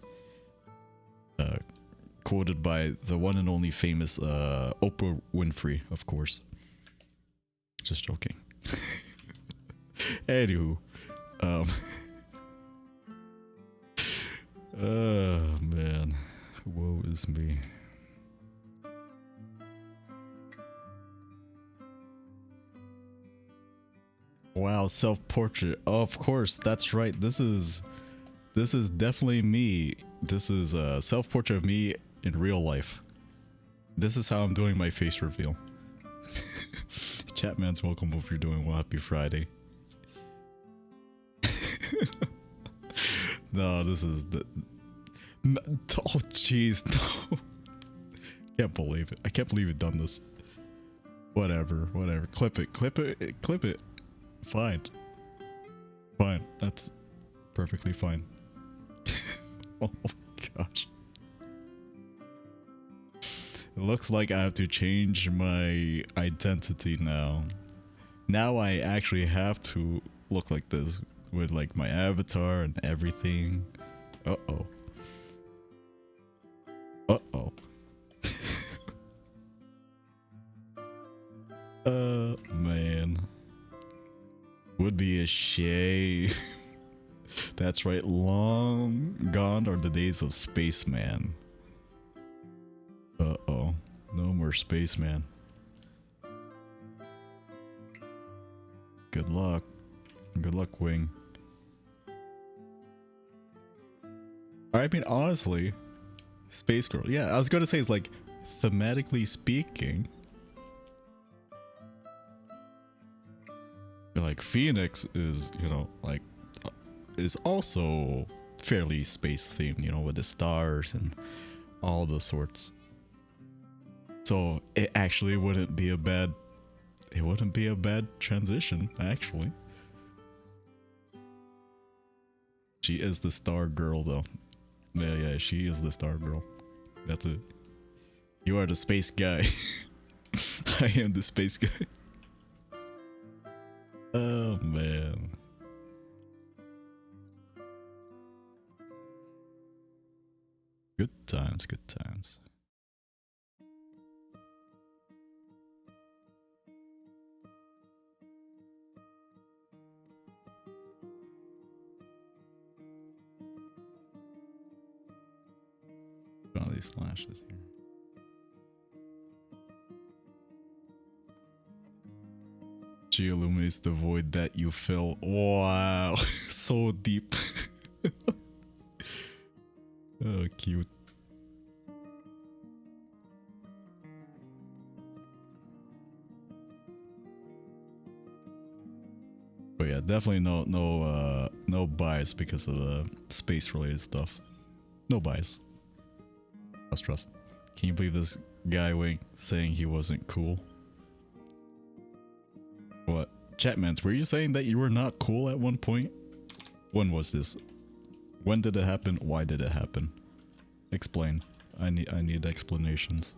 Quoted by the one and only famous Oprah Winfrey, of course. Just joking. Anywho, oh man, woe is me. Wow, self-portrait. Oh, of course, that's right. This is definitely me. This is a self-portrait of me in real life. This is how I'm doing my face reveal. Chatman's welcome. Hope you're doing well. Happy Friday. No, this is the. No, oh, jeez, no. Can't believe it. I can't believe it done this. Whatever. Clip it. Fine. That's perfectly fine. Oh gosh. It looks like I have to change my identity now. Now I actually have to look like this with like my avatar and everything. Uh-oh. Man. Would be a shame. That's right, long gone are the days of Spaceman. Uh-oh. No more Spaceman. Good luck. Good luck, Wing. I mean, honestly, Space Girl. Yeah, I was gonna say, it's like, thematically speaking, like, Phoenix is, you know, like, is also fairly space themed, you know, with the stars and all the sorts. So it actually wouldn't be a bad transition, actually. She is the star girl though. Yeah, she is the star girl. That's it. You are the space guy. I am the space guy. Oh man. Good times. All these slashes here. She illuminates the void that you fill. Wow. So deep. Oh, cute. Yeah, definitely no bias because of the space related stuff. No bias. Trust. Can you believe this guy saying he wasn't cool? What? Chatmans, were you saying that you were not cool at one point? When was this? When did it happen? Why did it happen? Explain. I need explanations.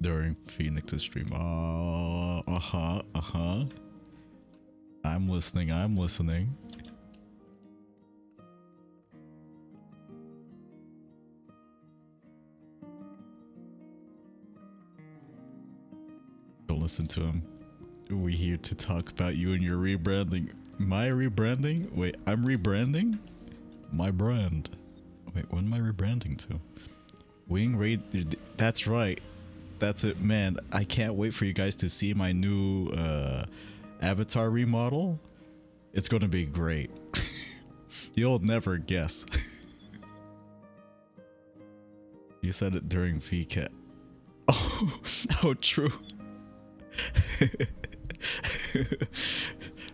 During Phoenix's stream. Uh-huh. I'm listening. Don't listen to him. We here to talk about you and your rebranding. My rebranding? Wait, I'm rebranding? My brand. Wait, what am I rebranding to? Wing Raid. That's right. That's it, man. I can't wait for you guys to see my new avatar remodel. It's gonna be great. You'll never guess. You said it during VCat. Oh, oh, true.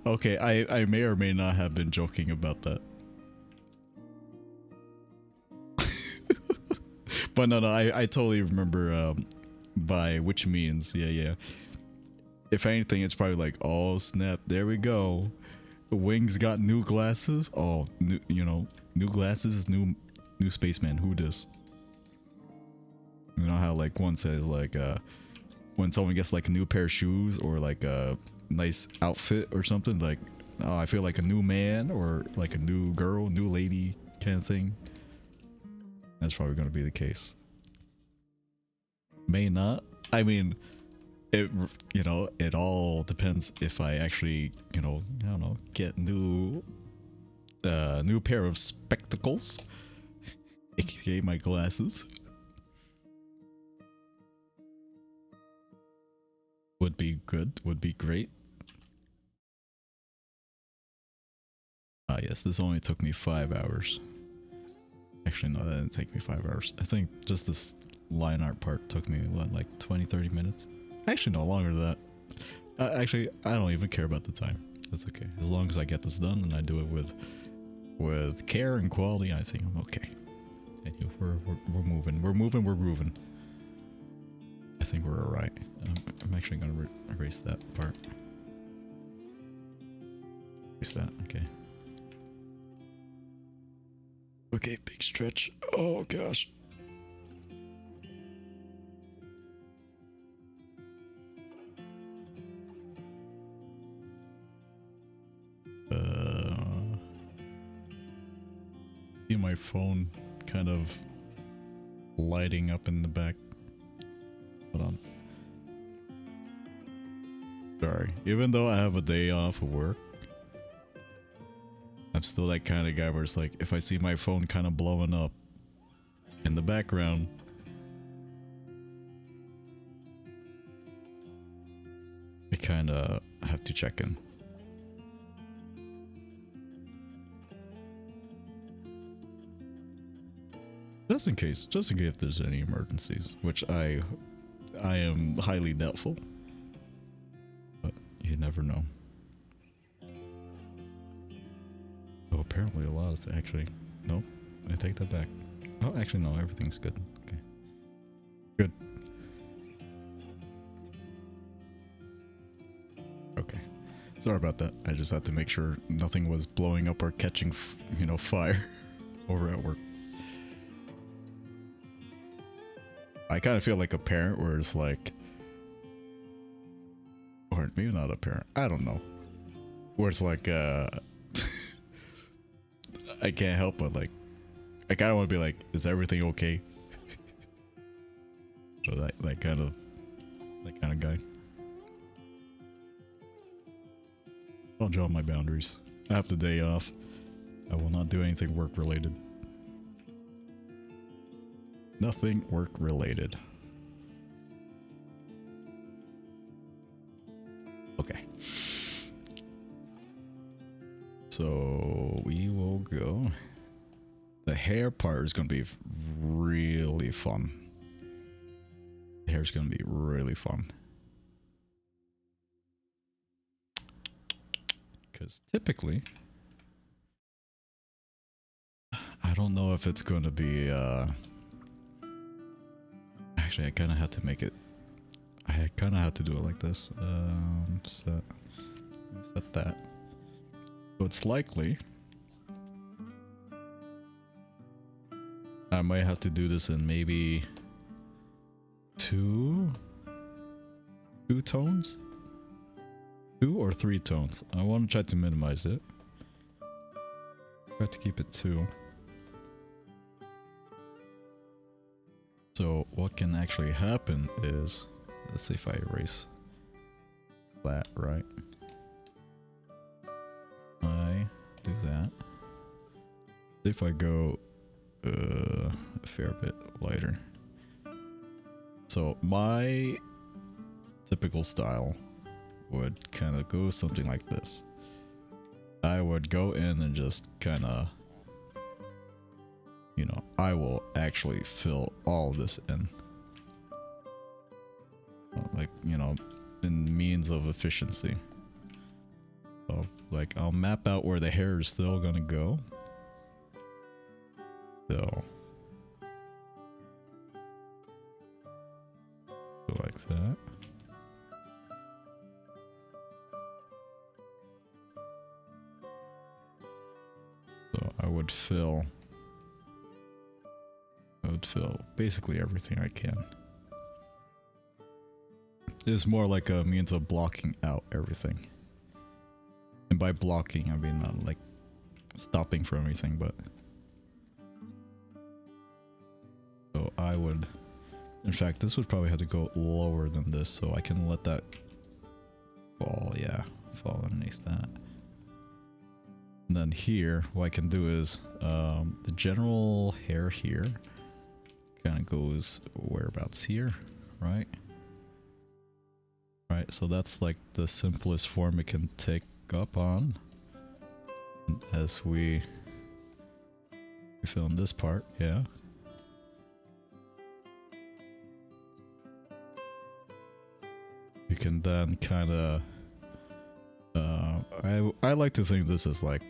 Okay, I may or may not have been joking about that. But no, I totally remember by which means. Yeah. If anything, it's probably like, oh snap, there we go. The Wings got new glasses. Oh, new glasses, new spaceman. Who dis? You know how like one says like when someone gets like a new pair of shoes or like a nice outfit or something, like, oh, I feel like a new man or like a new girl, new lady kind of thing. That's probably going to be the case. May not. I mean, it all depends if I actually, I don't know, get new pair of spectacles, aka my glasses. Would be good, would be great. Ah yes, this only took me 5 hours. Actually no, that didn't take me 5 hours. I think just this line art part took me, what, like 20-30 minutes? Actually no, longer than that. Actually, I don't even care about the time. That's okay. As long as I get this done and I do it with care and quality, I think I'm okay. Anyway, we're moving. We're grooving. I think we're alright. I'm actually gonna erase that part. Erase that, okay. Okay, big stretch. Oh gosh. See my phone kind of lighting up in the back. Hold on. Sorry. Even though I have a day off of work, I'm still that kind of guy where it's like, if I see my phone kind of blowing up in the background, I kind of have to check in. Just in case if there's any emergencies, which I am highly doubtful, but you never know. Oh, apparently a lot of actually, nope, I take that back. Oh, actually no, everything's good. Okay, good. Okay, sorry about that. I just had to make sure nothing was blowing up or catching, fire over at work. I kind of feel like a parent where it's like, or maybe not a parent, I don't know, where it's like, I can't help but like, I kind of want to be like, is everything okay? So that kind of guy. I'll draw my boundaries. I have the day off. I will not do anything work related. Nothing work related. Okay. So we will go hair part is gonna be really fun. The hair's gonna be really fun. Because typically, I don't know if it's gonna be, actually I kinda had to make it, I kinda had to do it like this. Set that. So it's likely I might have to do this in maybe two tones? 2 or 3 tones. I want to try to minimize it. Try to keep it 2. So what can actually happen is, let's see if I erase that, right? I do that. See if I go a fair bit lighter. So my typical style would kind of go something like this. I would go in and just kind of, you know, I will actually fill all of this in. Like, you know, in means of efficiency. So, like, I'll map out where the hair is still gonna go. So, go like that. So I would fill basically everything I can. It's more like a means of blocking out everything. And by blocking, I mean not like stopping from everything, but so I would, in fact, this would probably have to go lower than this, so I can let that fall, yeah, fall underneath that. And then here, what I can do is, the general hair here kind of goes whereabouts here, right? Right, so that's like the simplest form it can take up on. And as we film this part, yeah. You can then kind of, I like to think this is like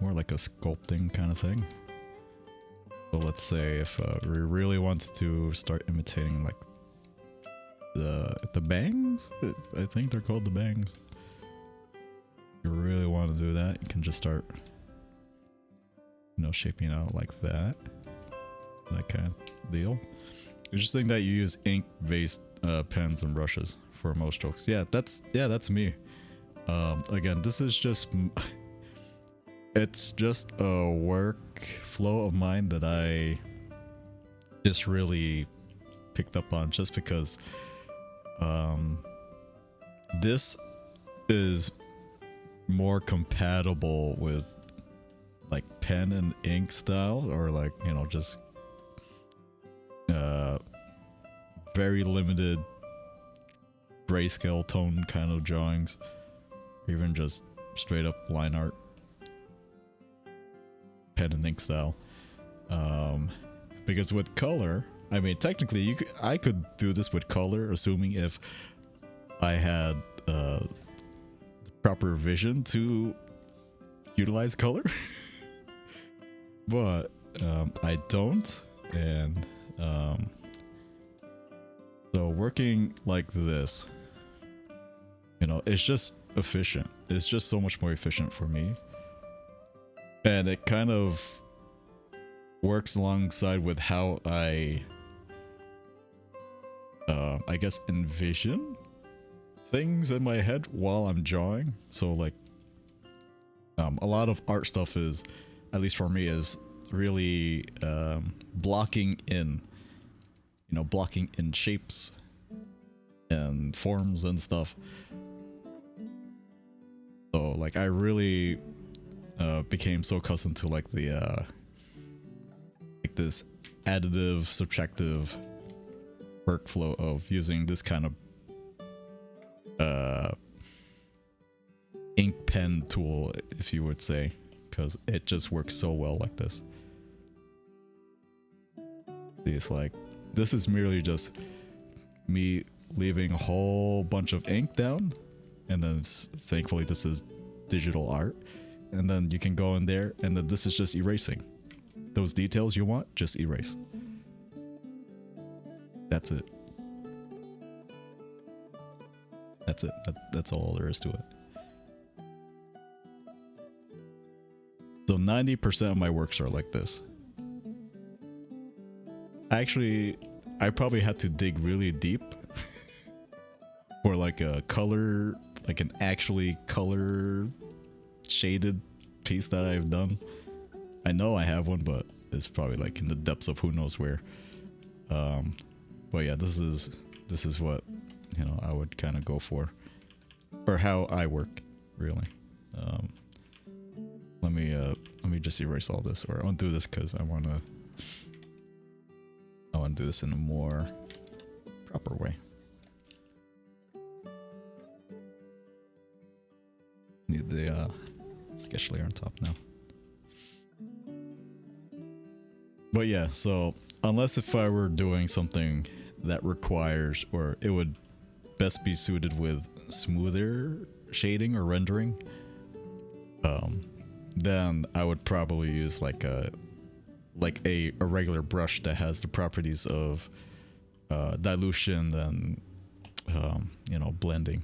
more like a sculpting kind of thing. So let's say if we really wanted to start imitating like the bangs, I think they're called the bangs. If you really want to do that, you can just start, you know, shaping it out like that kind of deal. Interesting that you use ink-based pens and brushes for most strokes. Yeah, that's me. Again, this is just it's just a workflow of mine that I just really picked up on, just because this is more compatible with like pen and ink style, or like, you know, just very limited grayscale tone kind of drawings, even just straight up line art, pen and ink style. Because with color, I mean, technically I could do this with color, assuming if I had the proper vision to utilize color. But I don't, and so working like this, you know, it's just efficient. It's just so much more efficient for me, and it kind of works alongside with how I guess envision things in my head while I'm drawing. So like a lot of art stuff is, at least for me, is really blocking in, you know, blocking in shapes and forms and stuff. So like I really became so accustomed to like the like this additive subtractive workflow of using this kind of ink pen tool, if you would say, because it just works so well like this. It's like, this is merely just me leaving a whole bunch of ink down, and then thankfully this is digital art, and then you can go in there, and then this is just erasing. Those details you want, just erase. That's it. That's it. That's all there is to it. So 90% of my works are like this. Actually, I probably had to dig really deep for like a color, like an actually color shaded piece that I've done. I know I have one, but it's probably like in the depths of who knows where. But yeah, this is what, you know, I would kind of go for, or how I work, really. Let me just erase all this, or undo this, because I want to do this in a more proper way. Need the sketch layer on top now. But yeah, so unless if I were doing something that requires, or it would best be suited with smoother shading or rendering, then I would probably use like a regular brush that has the properties of dilution and you know, blending,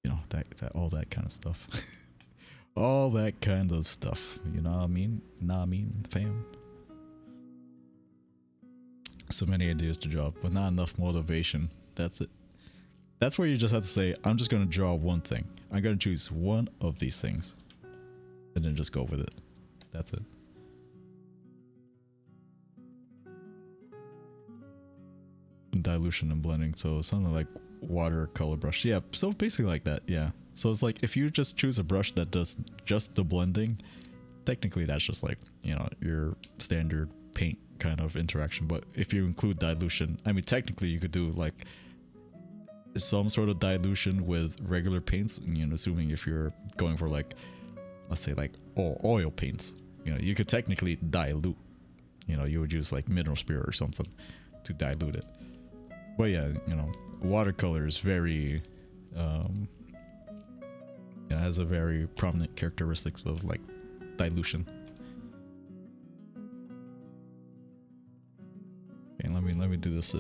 you know, that all that kind of stuff. All that kind of stuff, you know what I mean? Nah, I mean, fam. So many ideas to draw, but not enough motivation. That's it. That's where you just have to say, I'm just gonna draw one thing. I'm gonna choose one of these things, and then just go with it. That's it. Dilution and blending, so something like watercolor brush. Yeah, so basically like that, yeah. So it's like, if you just choose a brush that does just the blending, technically that's just like, you know, your standard paint kind of interaction. But if you include dilution, I mean, technically you could do like some sort of dilution with regular paints, you know, assuming if you're going for like, let's say like oil paints, you know, you could technically dilute, you know, you would use like mineral spirit or something to dilute it. But yeah, you know, watercolor is very it has a very prominent characteristics of like dilution. Okay, let me do this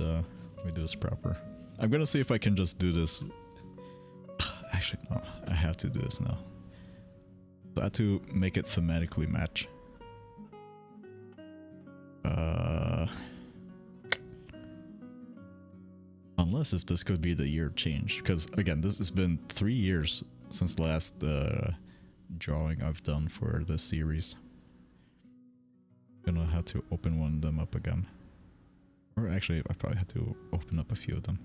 proper. I'm gonna see if I can just do this. Actually, no, I have to do this now. I have to make it thematically match. Unless if this could be the year change, because again, this has been 3 years since the last drawing I've done for this series. Gonna have to open one of them up again, or actually I probably have to open up a few of them.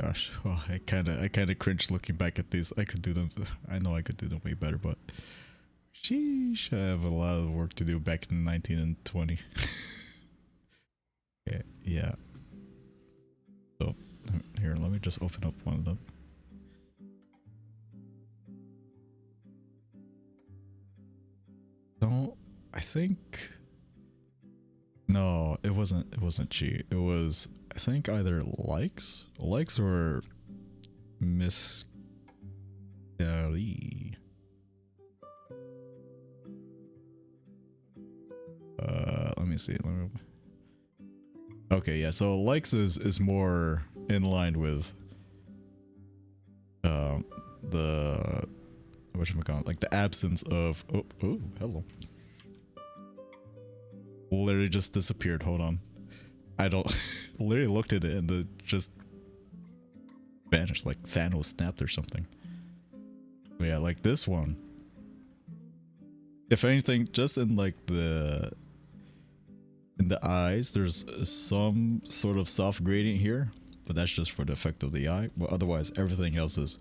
Gosh, oh, I kind of cringe looking back at these. I could do them. I know I could do them way better, but sheesh, I have a lot of work to do back in 19 and 20. Okay, yeah. So here, let me just open up one of them. No, I think. No, it wasn't she. It was, I think, either likes or Miss Kelly. Let me see. Okay, yeah. So likes is more in line with the whatchamacallit, like the absence of oh hello. Literally just disappeared. Hold on. I don't literally looked at it and it just vanished, like Thanos snapped or something. But yeah, like this one. If anything, just in like in the eyes, there's some sort of soft gradient here, but that's just for the effect of the eye. But otherwise, everything else is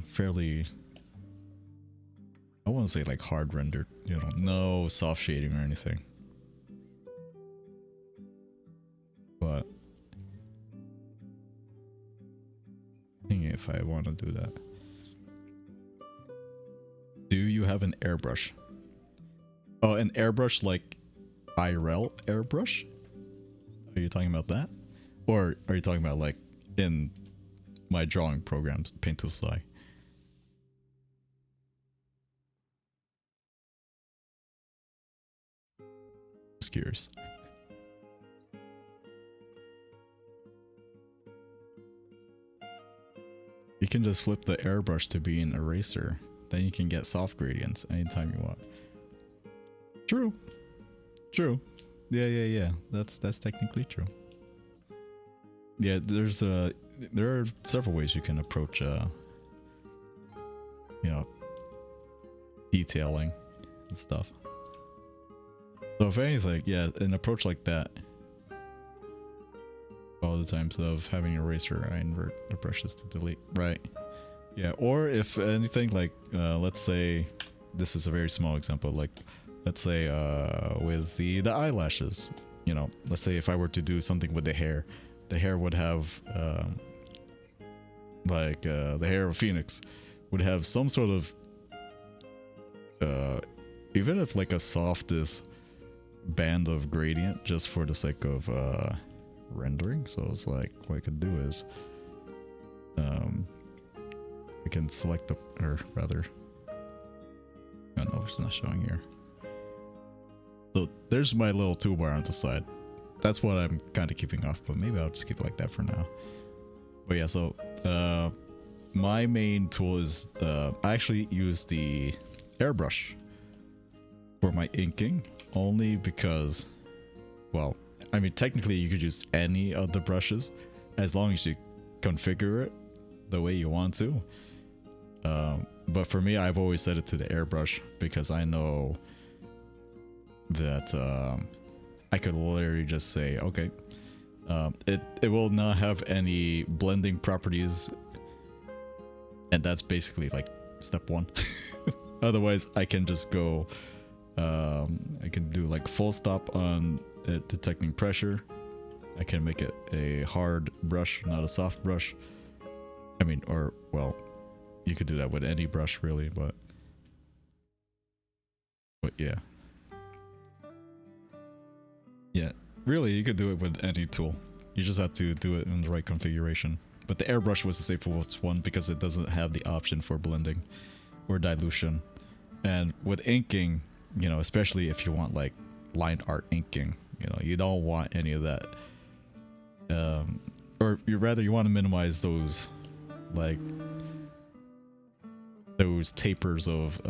fairly, I wouldn't say like hard rendered, you know, no soft shading or anything. But if I want to do that. Do you have an airbrush? Oh, an airbrush like IRL airbrush? Are you talking about that? Or are you talking about like in my drawing programs, Paint Tool Sly? Just curious. You can just flip the airbrush to be an eraser. Then you can get soft gradients anytime you want. True. True. Yeah. That's technically true. Yeah, there are several ways you can approach you know, detailing and stuff. So if anything, yeah, an approach like that, all the times of having an eraser, I invert the brushes to delete. Right. Yeah, or if anything, like let's say, this is a very small example, like let's say with the eyelashes, you know, let's say if I were to do something with the hair would have like the hair of Phoenix would have some sort of even if like a softest band of gradient just for the sake of rendering. So it's like what I could do is I can select the, or rather, I don't know if it's not showing here. So there's my little toolbar on the side. That's what I'm kind of keeping off, but maybe I'll just keep it like that for now. But yeah, so my main tool is I actually use the airbrush for my inking, only because, well, I mean, technically you could use any of the brushes as long as you configure it the way you want to. But for me, I've always set it to the airbrush because I know that I could literally just say, okay, it will not have any blending properties, and that's basically like step one. Otherwise, I can just go, I can do like full stop on it detecting pressure. I can make it a hard brush, not a soft brush. I mean, or, well, you could do that with any brush really, but yeah. Yeah, really, you could do it with any tool. You just have to do it in the right configuration. But the airbrush was the safest one because it doesn't have the option for blending or dilution. And with inking, you know, especially if you want like line art inking, you know, you don't want any of that. Or you want to minimize those, like, those tapers of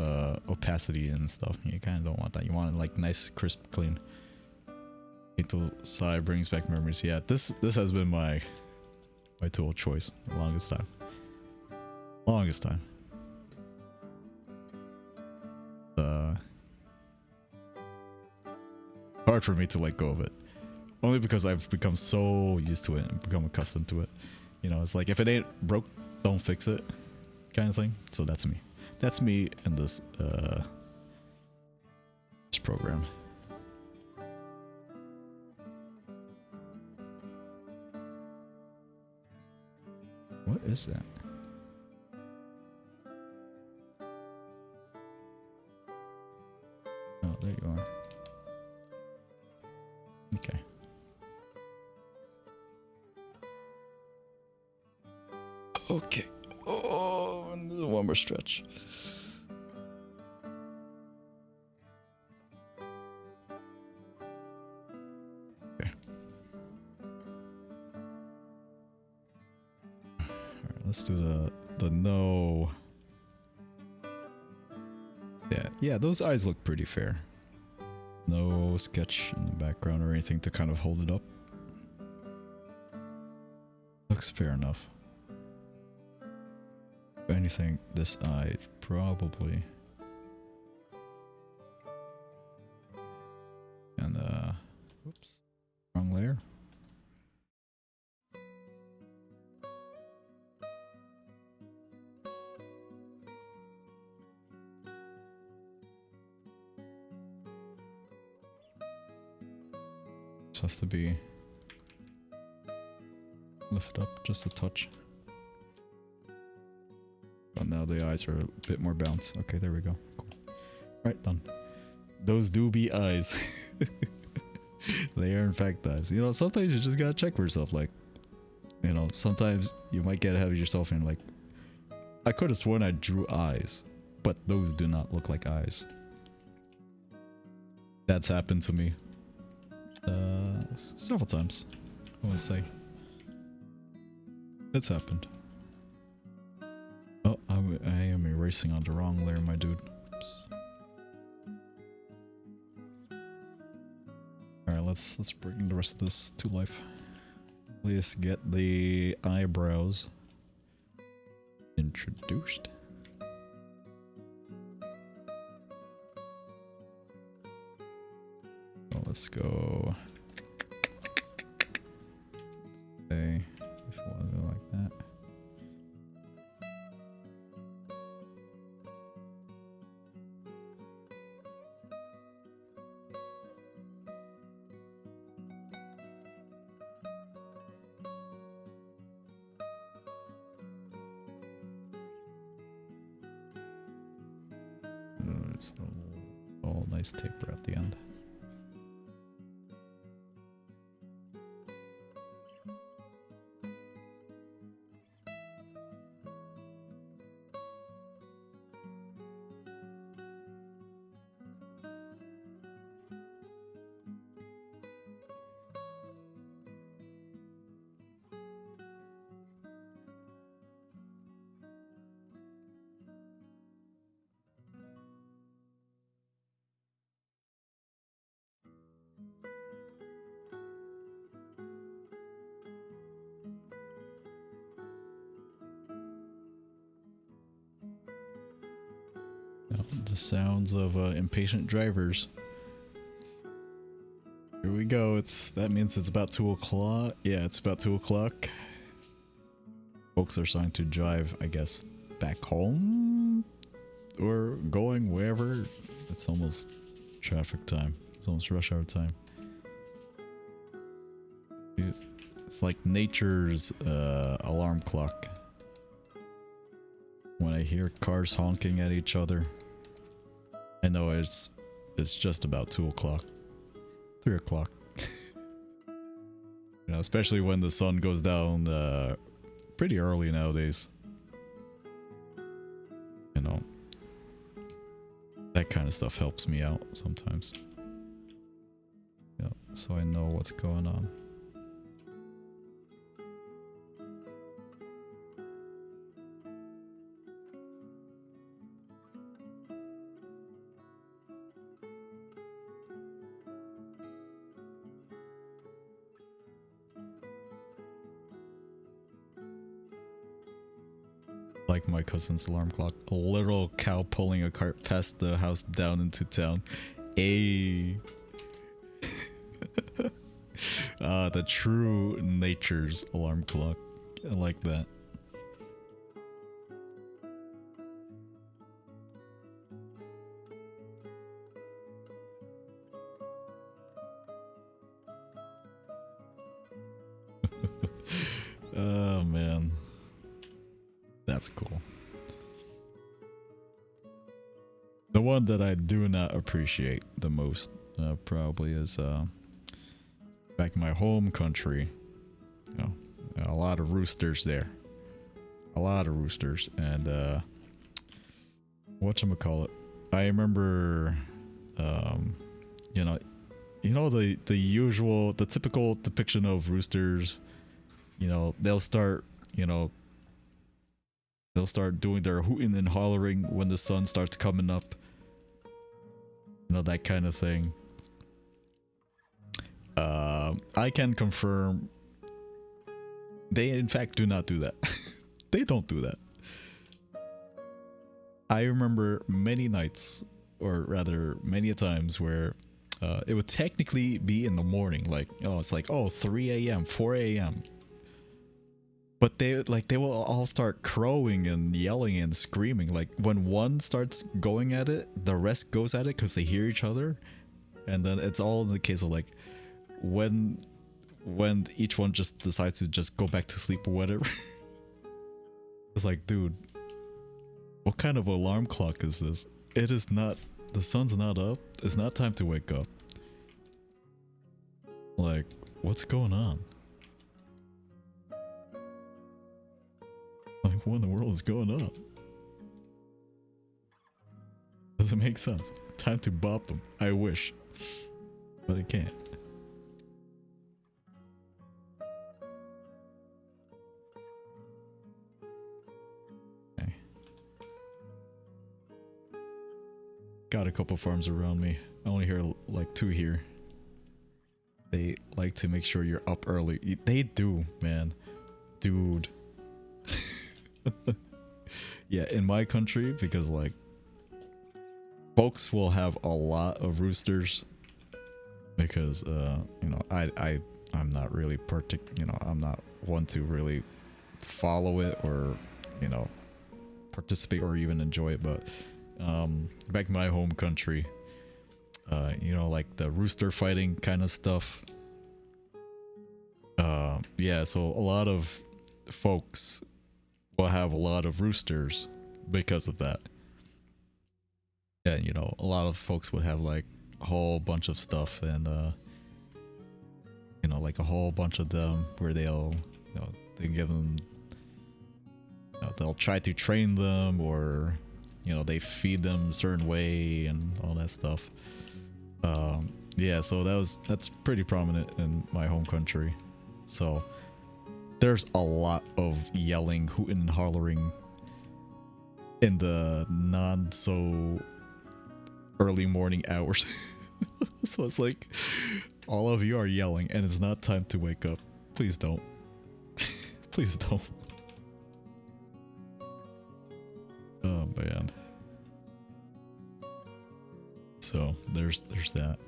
opacity and stuff. You kind of don't want that. You want it like nice, crisp, clean. Tool side brings back memories. Yeah, this has been my tool choice the longest time. Hard for me to let go of it, only because I've become so used to it and become accustomed to it. You know, it's like if it ain't broke, don't fix it, kind of thing. So that's me in this program. What is that? Oh, there you are. Okay. Okay. Oh, and there's one more stretch. Okay. Alright, let's do the no. Yeah, those eyes look pretty fair. No sketch in the background or anything to kind of hold it up. Looks fair enough. If anything, this eye probably. And whoops, wrong layer. This has to be lifted up just a touch. Oh, now the eyes are a bit more balanced. Okay, there we go. Cool. Right, done. Those do be eyes. They are in fact eyes. You know, sometimes you just gotta check for yourself. Like, you know, sometimes you might get ahead of yourself and like, I could have sworn I drew eyes, but those do not look like eyes. That's happened to me several times, I want to say. It's happened. Oh, I am erasing on the wrong layer, my dude. Alright, let's bring the rest of this to life. Let's get the eyebrows introduced. Well, let's go. Say, if you want to go like that. So, all nice taper at the end. The sounds of impatient drivers. Here we go. That means it's about 2 o'clock. Yeah, it's about 2 o'clock. Folks are starting to drive, I guess, back home or going wherever. It's almost traffic time. It's almost rush hour time. It's like nature's alarm clock. When I hear cars honking at each other, I know it's just about 2 o'clock, 3 o'clock. You know, especially when the sun goes down pretty early nowadays. You know, that kind of stuff helps me out sometimes. Yeah, so I know what's going on. Like my cousin's alarm clock. A literal cow pulling a cart past the house down into town. Ayy. The true nature's alarm clock. I like that. Oh man. That's cool. The one that I do not appreciate the most probably is back in my home country. You know, a lot of roosters there. A lot of roosters. And whatchamacallit. I remember you know the usual, the typical depiction of roosters. You know, they'll start doing their hooting and hollering when the sun starts coming up. You know, that kind of thing. I can confirm they in fact do not do that. They don't do that. I remember many nights, or rather many times, where it would technically be in the morning. Like, oh, it's like, oh, 3 a.m., 4 a.m. But they will all start crowing and yelling and screaming. Like when one starts going at it, the rest goes at it because they hear each other. And then it's all in the case of like when each one just decides to just go back to sleep or whatever. It's like, dude, What kind of alarm clock is this? It is not. The sun's not up. It's not time to wake up. Like, what's going on? Like, what in the world is going on? Doesn't make sense. Time to bop them. I wish. But I can't. Okay. Got a couple farms around me. I only hear like 2 here. They like to make sure you're up early. They do, man. Dude. Yeah, in my country, because like folks will have a lot of roosters because you know, I'm not really I'm not one to really follow it or, you know, participate or even enjoy it, but back in my home country, you know, like the rooster fighting kind of stuff. Yeah, so a lot of folks will have a lot of roosters because of that. Yeah, you know, a lot of folks would have like a whole bunch of stuff and you know, like a whole bunch of them where they'll, you know, they give them, you know, they'll try to train them, or, you know, they feed them a certain way and all that stuff. Yeah, so that's pretty prominent in my home country. So there's a lot of yelling, hooting and hollering in the not so early morning hours. So it's like all of you are yelling and it's not time to wake up. Please don't. Please don't. Oh man. So there's that.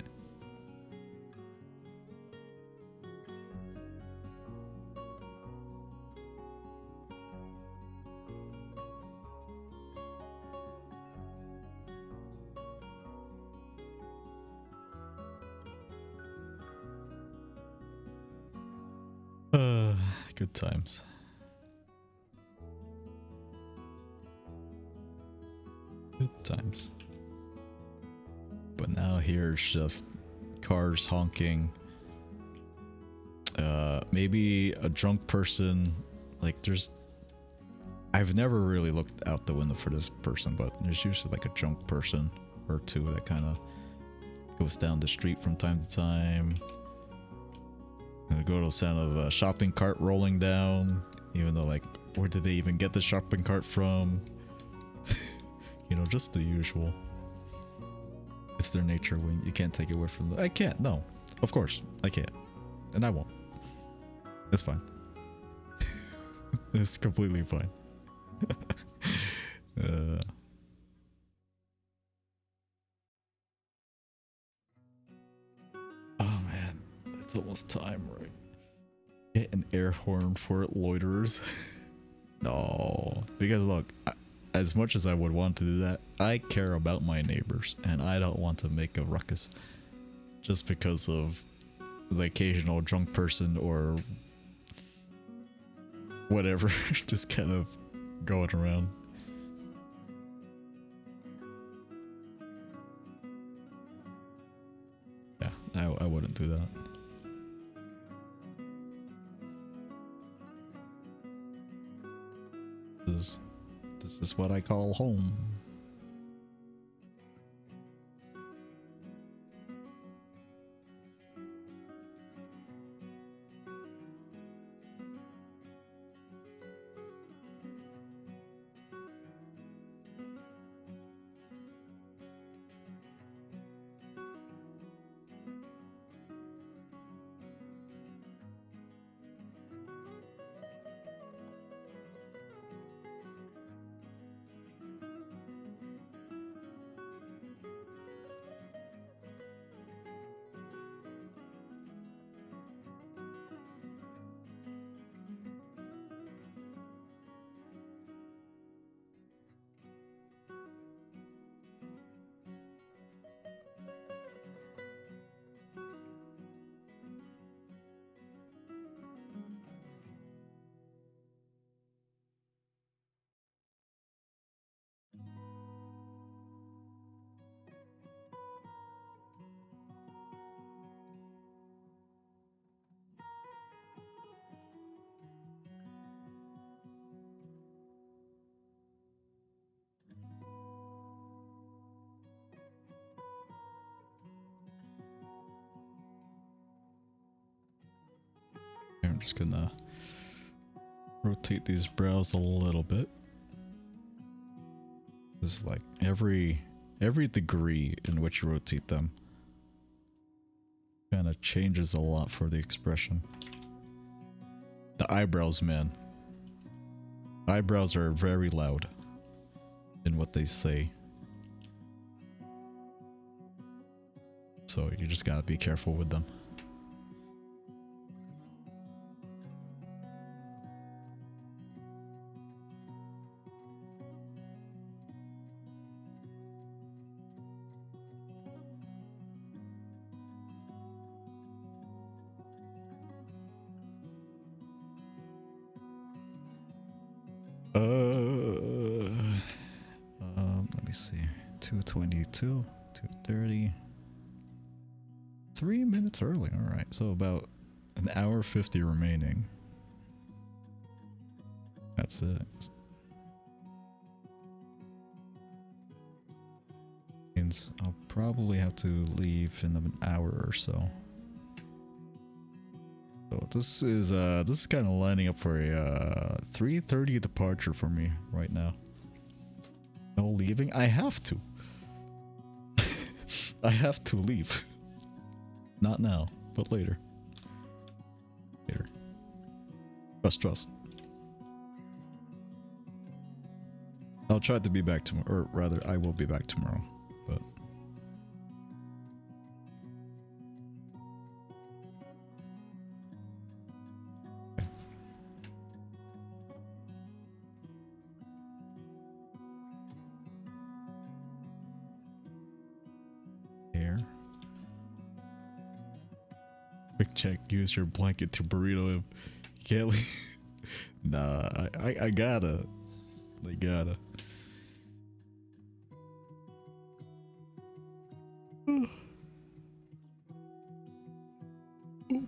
Good times. Good times. But now here's just cars honking. Maybe a drunk person. Like I've never really looked out the window for this person, but there's usually like a drunk person or two that kind of goes down the street from time to time. Gonna go to the sound of a shopping cart rolling down, even though, like, where did they even get the shopping cart from? You know, just the usual. It's their nature when you can't take it away from them. I can't, no. Of course, I can't. And I won't. It's fine. It's completely fine. Oh man, it's almost time, right? Get an air horn for loiterers. No, because look, as much as I would want to do that, I care about my neighbors and I don't want to make a ruckus just because of the occasional drunk person or whatever just kind of going around. Yeah, I wouldn't do that. This is what I call home. just gonna rotate these brows a little bit. It's like every degree in which you rotate them kind of changes a lot for the expression. The eyebrows, man. Eyebrows are very loud in what they say. So you just gotta be careful with them. Let me see. 2:22, 2:30. 3 minutes early. All right, so about an hour 50 remaining. That's it. Means I'll probably have to leave in an hour or so. So this is kind of lining up for a 3:30 departure for me right now. No leaving. I have to. I have to leave. Not now, but later. Later. Trust. I'll try to be back tomorrow, or rather, I will be back tomorrow. But here. Quick check. Use your blanket to burrito him. Can't leave. Nah, I gotta. I gotta. Oh,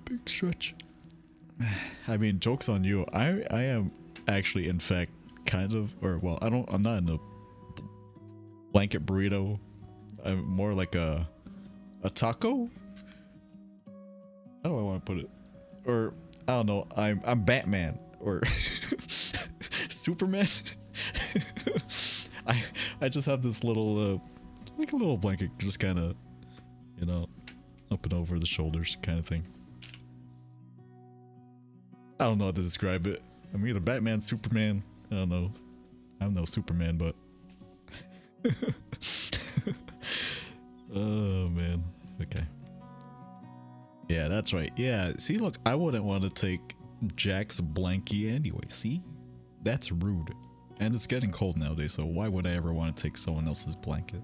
big stretch. I mean, joke's on you. I am actually, in fact, kind of, or well, I'm not in a blanket burrito. I'm more like a taco. How do I want to put it? Or I don't know. I'm Batman or Superman. I just have this little like a little blanket, just kind of, you know, up and over the shoulders kind of thing. I don't know how to describe it. I'm either Batman, Superman. I don't know. I'm no Superman, but oh man. Okay. Yeah, that's right. Yeah, see, look, I wouldn't want to take Jack's blankie anyway. See? That's rude. And it's getting cold nowadays, so why would I ever want to take someone else's blanket?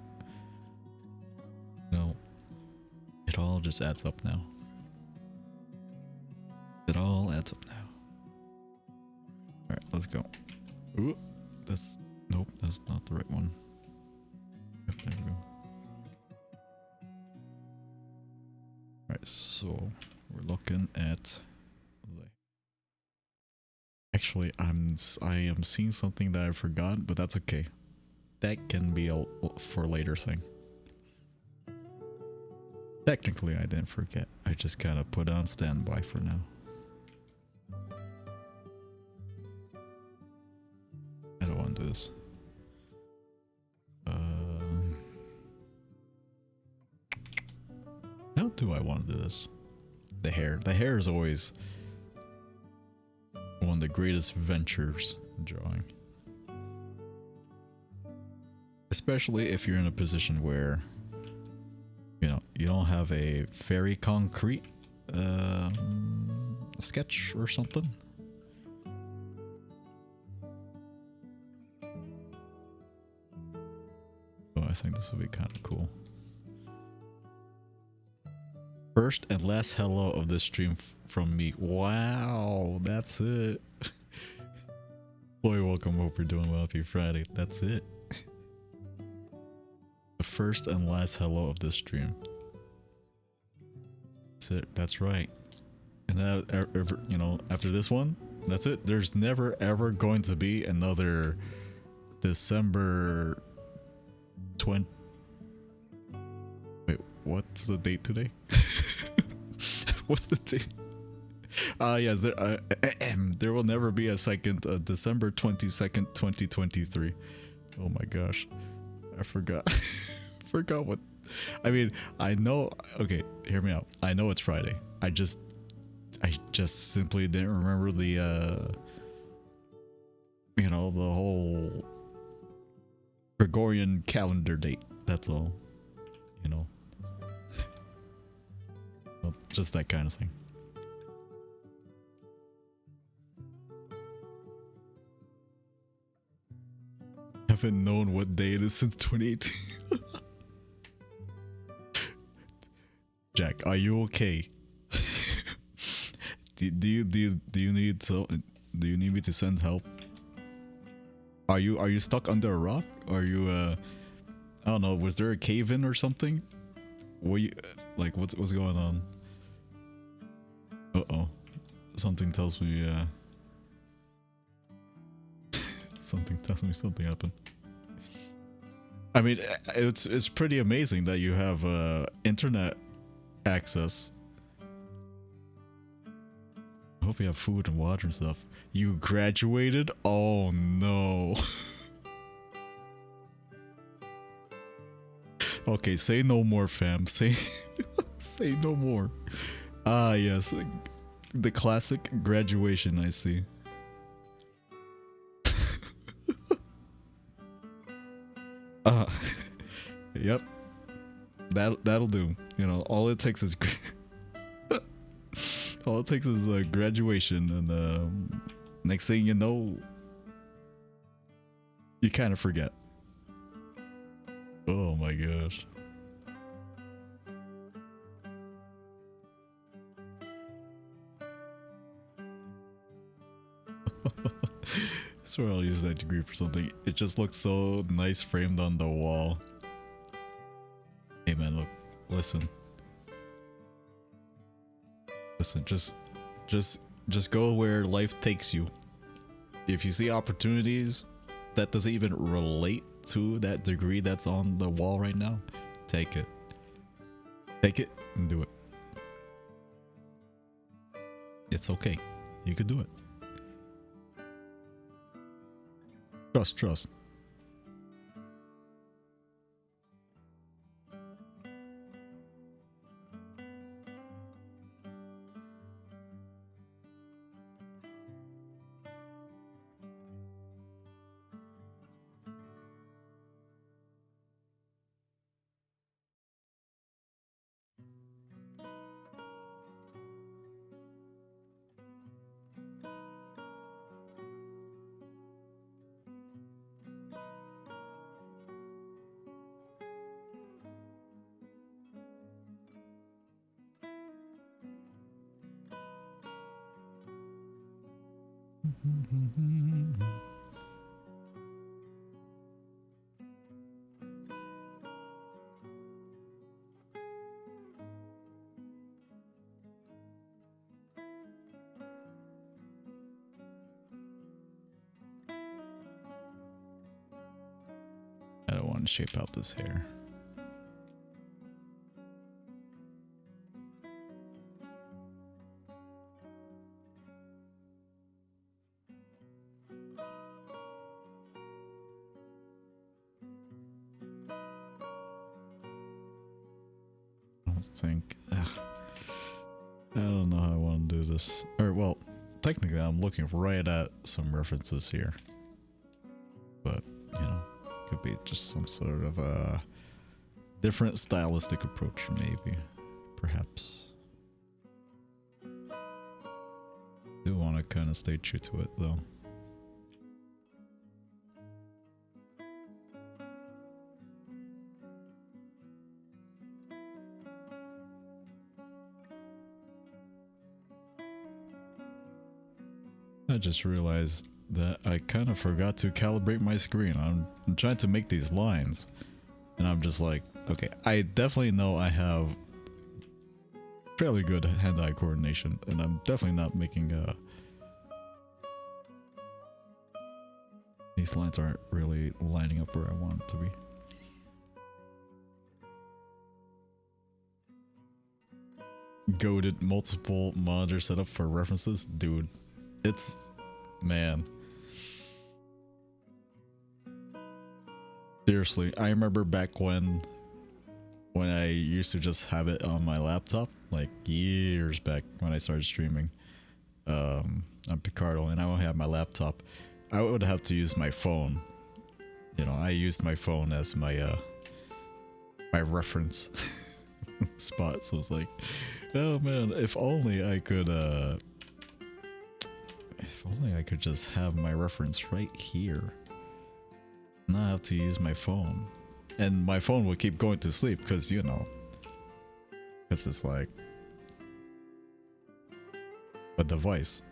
No. It all just adds up now. It all adds up now. Alright, let's go. Ooh, nope, that's not the right one. Yep, there we go. Alright, so we're looking at. Actually, I am seeing something that I forgot, but that's okay. That can be a for later thing. Technically, I didn't forget. I just kind of put it on standby for now. I don't want to do this. How do I want to do this? The hair. The hair is always one of the greatest ventures in drawing. Especially if you're in a position where, you know, you don't have a very concrete sketch or something. So I think this would be kind of cool. First and last hello of this stream from me. Wow, that's it. Boy, welcome. Hope you're doing well. Happy Friday. That's it. The first and last hello of this stream. That's it. That's right. And now, you know, after this one, that's it. There's never ever going to be another December 20. Wait, what's the date today? What's the date? Yes, there will never be a second December 22nd, 2023. Oh my gosh. I forgot. Forgot what. I mean, I know. Okay, hear me out. I know it's Friday. I just simply didn't remember the, you know, the whole Gregorian calendar date. That's all. You know. Well, just that kind of thing. Haven't known what day it is since 2018. Jack, are you okay? do you need do you need me to send help? Are you stuck under a rock? Are you I don't know, was there a cave in or something? Were you like what's going on? Uh-oh. Something tells me something tells me something happened. I mean, it's pretty amazing that you have internet access. I hope you have food and water and stuff. You graduated? Oh no. Okay, say no more, fam. Say say no more. Ah, yes. The classic graduation, I see. Yep. That'll do. You know, all it takes is all it takes is graduation, and next thing you know, you kind of forget. Oh my gosh. I swear I'll use that degree for something. It just looks so nice framed on the wall. Hey man, look, listen. Listen, just go where life takes you. If you see opportunities that doesn't even relate to that degree that's on the wall right now, take it. Take it and do it. It's okay. You could do it. Trust. I don't want to shape out this hair. Think I don't know how I want to do this, or well, technically I'm looking right at some references here, but you know, could be just some sort of a different stylistic approach, maybe, perhaps. Do want to kind of stay true to it though. I just realized that I kind of forgot to calibrate my screen. I'm trying to make these lines, and I'm just like, okay, I definitely know I have fairly good hand-eye coordination, and I'm definitely not making these lines aren't really lining up where I want it to be. goated multiple monitor setup for references, dude. It's, man. Seriously, I remember back when I used to just have it on my laptop, like years back when I started streaming on Picardo, and I don't have my laptop. I would have to use my phone. You know, I used my phone as my my reference spot. So it's like, oh man, if only I could just have my reference right here. Not have to use my phone. And my phone will keep going to sleep because, you know, because it's like a device.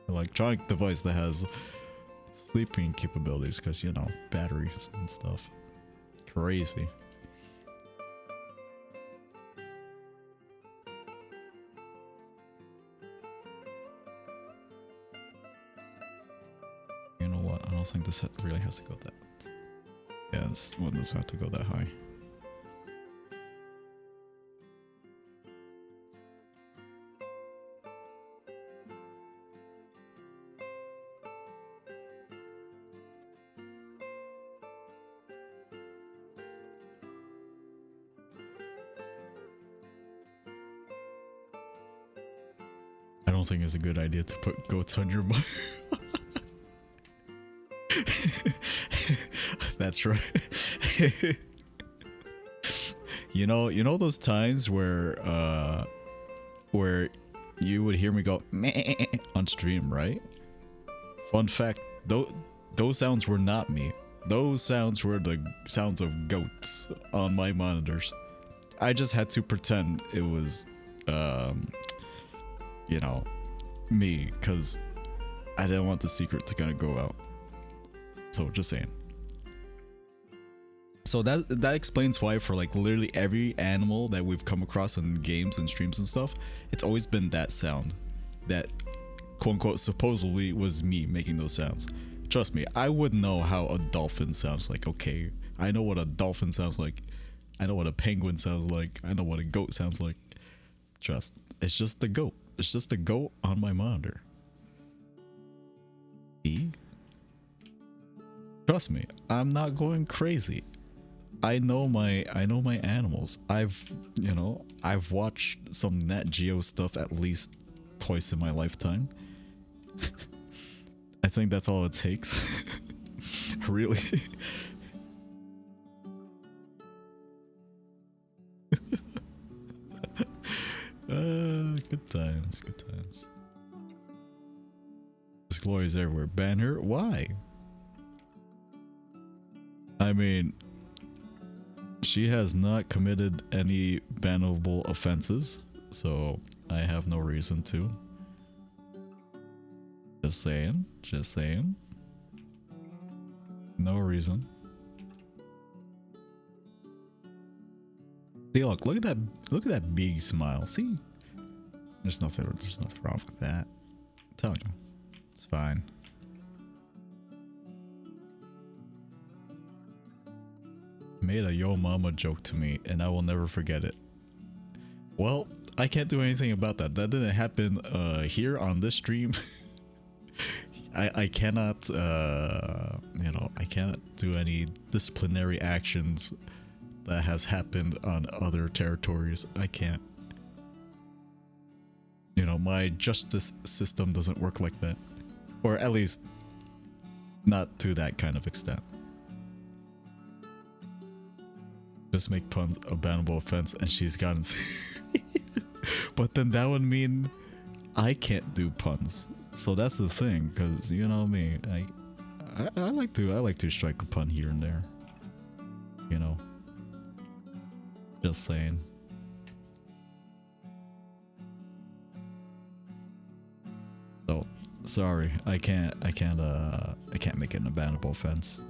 Electronic device that has sleeping capabilities because, you know, batteries and stuff. Crazy. You know what? I don't think this really has to go that. Yeah, this one doesn't have to go that high. I don't think it's a good idea to put goats on your mic. That's right. you know those times where you would hear me go meh on stream, right? Fun fact, those sounds were not me. Those sounds were the sounds of goats on my monitors. I just had to pretend it was you know, me, because I didn't want the secret to kind of go out. So just saying. So that explains why for like literally every animal that we've come across in games and streams and stuff, it's always been that sound that quote unquote supposedly was me making those sounds. Trust me, I would know how a dolphin sounds like. Okay, I know what a dolphin sounds like. I know what a penguin sounds like. I know what a goat sounds like. It's just the goat. It's just the goat on my monitor. See? Trust me, I'm not going crazy. I know my animals. I've watched some Nat Geo stuff at least twice in my lifetime. I think that's all it takes. Really. Good times, good times. This glory is everywhere. Ban her? Why? I mean, she has not committed any bannable offenses, so I have no reason to. Just saying, just saying. No reason. See, look at that big smile. See, there's nothing wrong with that. I'm telling you, it's fine. Made a yo mama joke to me and I will never forget it. Well, I can't do anything about that. That didn't happen here on this stream. I cannot I can't do any disciplinary actions that has happened on other territories. I can't. You know, my justice system doesn't work like that. Or at least not to that kind of extent. Just make puns a bannable offense and she's gotten but then that would mean I can't do puns. So that's the thing, because you know me, I like to strike a pun here and there. You know. Just saying. So sorry, I can't make it an bannable offense.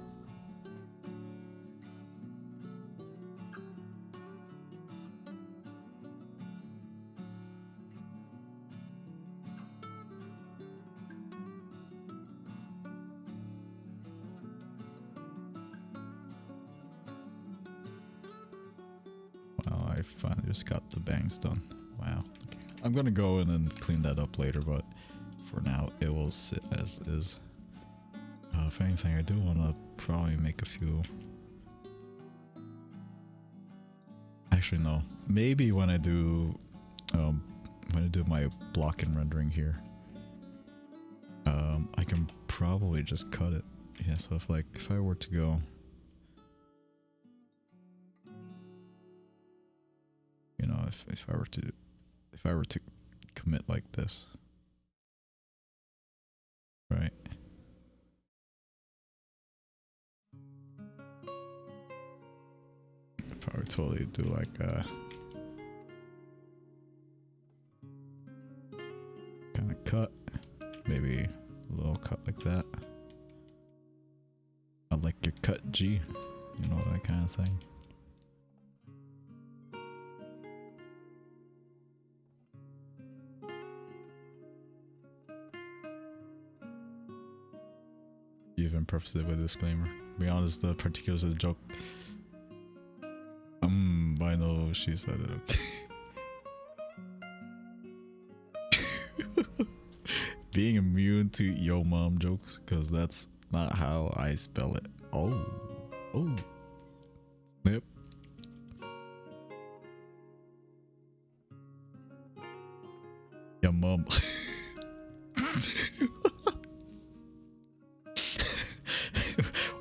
Wow, I finally just got the bangs done. Wow. Okay. I'm gonna go in and clean that up later, but for now it will sit as is. If anything, I do want to probably make a few. Actually, no. Maybe when I do my block and rendering here, I can probably just cut it. Yeah. So if I were to go, you know, if I were to commit like this, right? Probably totally do like kind of cut, maybe a little cut like that. I like your cut G, you know, that kind of thing. You even prefaced it with a disclaimer. To be honest, the particulars of the joke. I know she said it. Okay. Being immune to yo mom jokes, because that's not how I spell it. Oh. Yep. Your mom.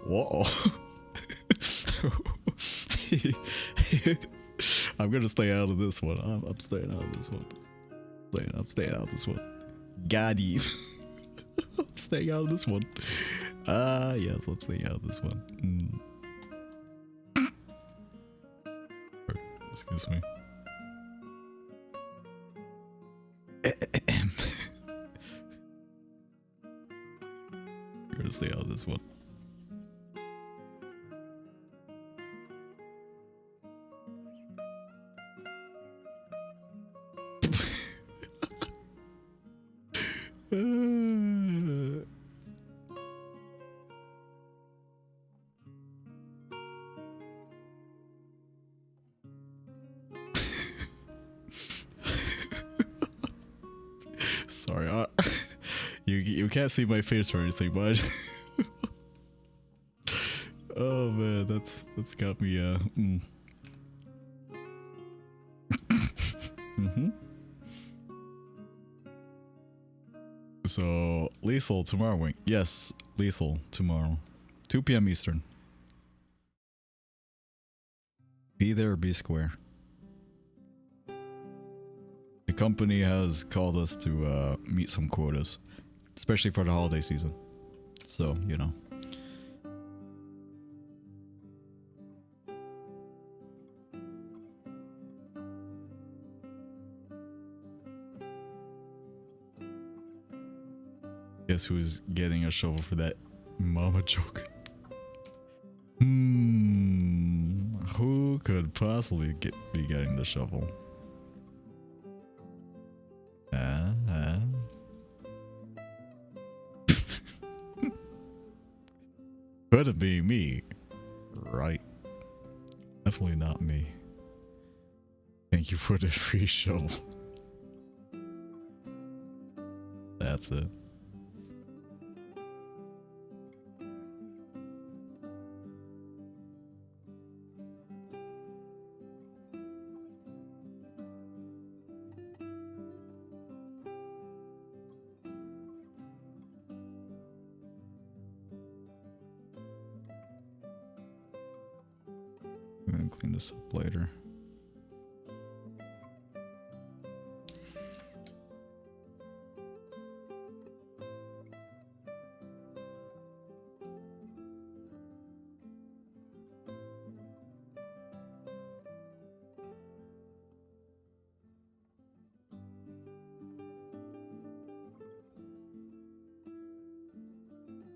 Whoa. I'm gonna stay out of this one. I'm staying out of this one. I'm staying out of this one. God, I'm staying out of this one. Yes, I'm staying out of this one. Excuse me. I'm gonna stay out of this one. Sorry, you can't see my face or anything, but oh man, that's got me So lethal tomorrow, Wink. Yes, lethal tomorrow, 2 p.m. Eastern. Be there or be square. The company has called us to meet some quotas, especially for the holiday season. So, you know. Guess who's getting a shovel for that mama joke? Who could possibly be getting the shovel? Could it be me? Right. Definitely not me. Thank you for the free shovel. That's it. I'm gonna clean this up later.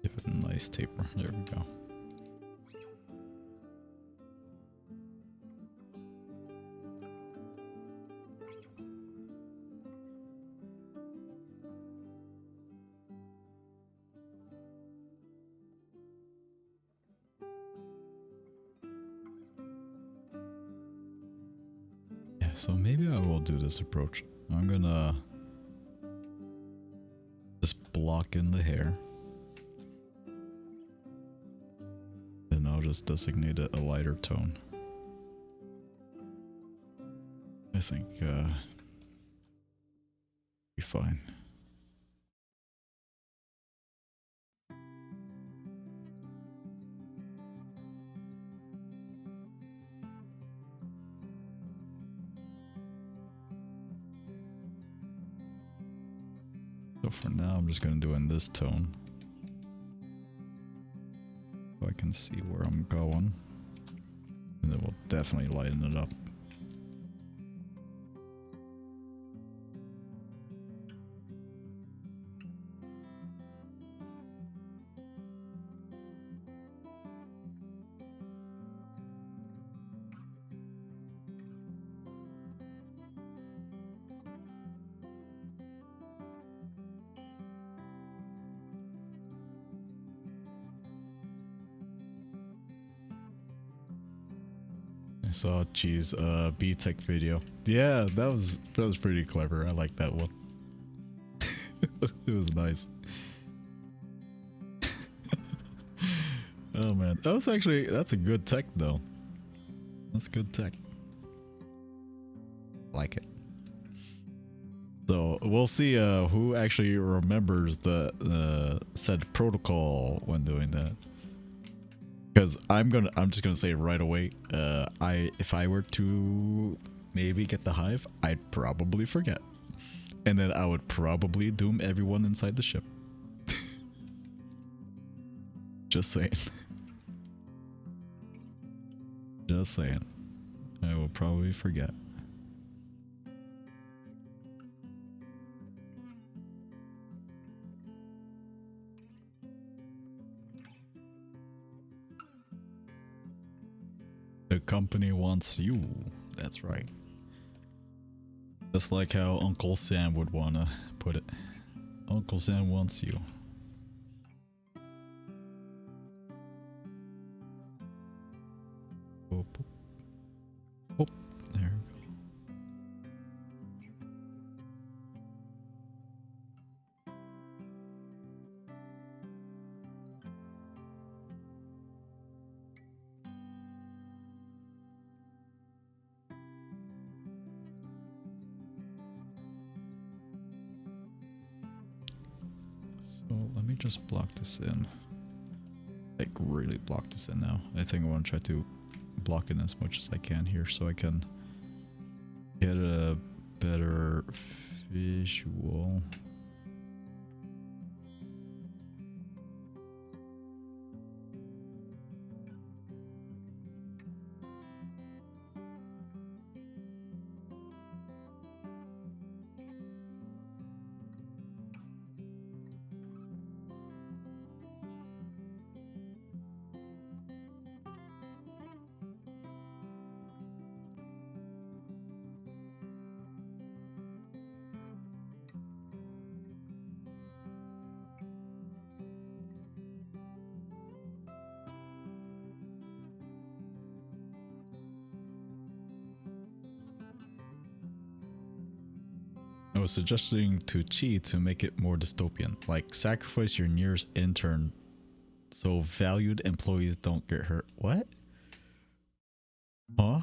Give it a nice taper. There we go. So maybe I will do this approach. I'm gonna just block in the hair. Then I'll just designate it a lighter tone. I think be fine. So for now, I'm just gonna do in this tone, so I can see where I'm going, and then we'll definitely lighten it up. I saw G's B-Tech video. Yeah, that was pretty clever. I like that one. It was nice. Oh man, that's a good tech though. That's good tech. Like it. So we'll see who actually remembers the said protocol when doing that. Because I'm just gonna say right away, if I were to maybe get the hive, I'd probably forget, and then I would probably doom everyone inside the ship. Just saying. Just saying. I will probably forget. The company wants you. That's right. Just like how Uncle Sam would wanna put it. Uncle Sam wants you. Oh, oh, there we go. So let me just block this in. Like really block this in now. I think I want to try to block in as much as I can here so I can get a better visual. I was suggesting to Chi to make it more dystopian, like sacrifice your nearest intern so valued employees don't get hurt. What? Huh?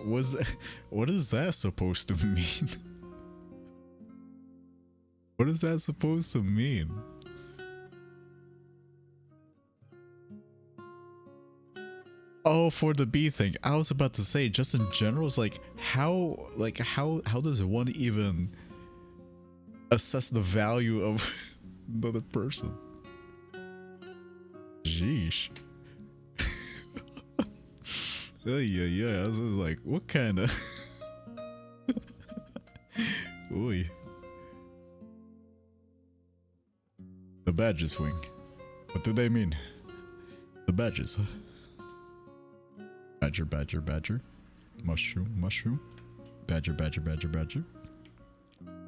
Was that, what is that supposed to mean? What is that supposed to mean? Oh, for the B thing. I was about to say, just in general, it's like how does one even assess the value of another person? Jeesh. Yeah. I was like, what kind of? Oy. The badges wing. What do they mean? The badges, huh? Badger. Mushroom. Badger.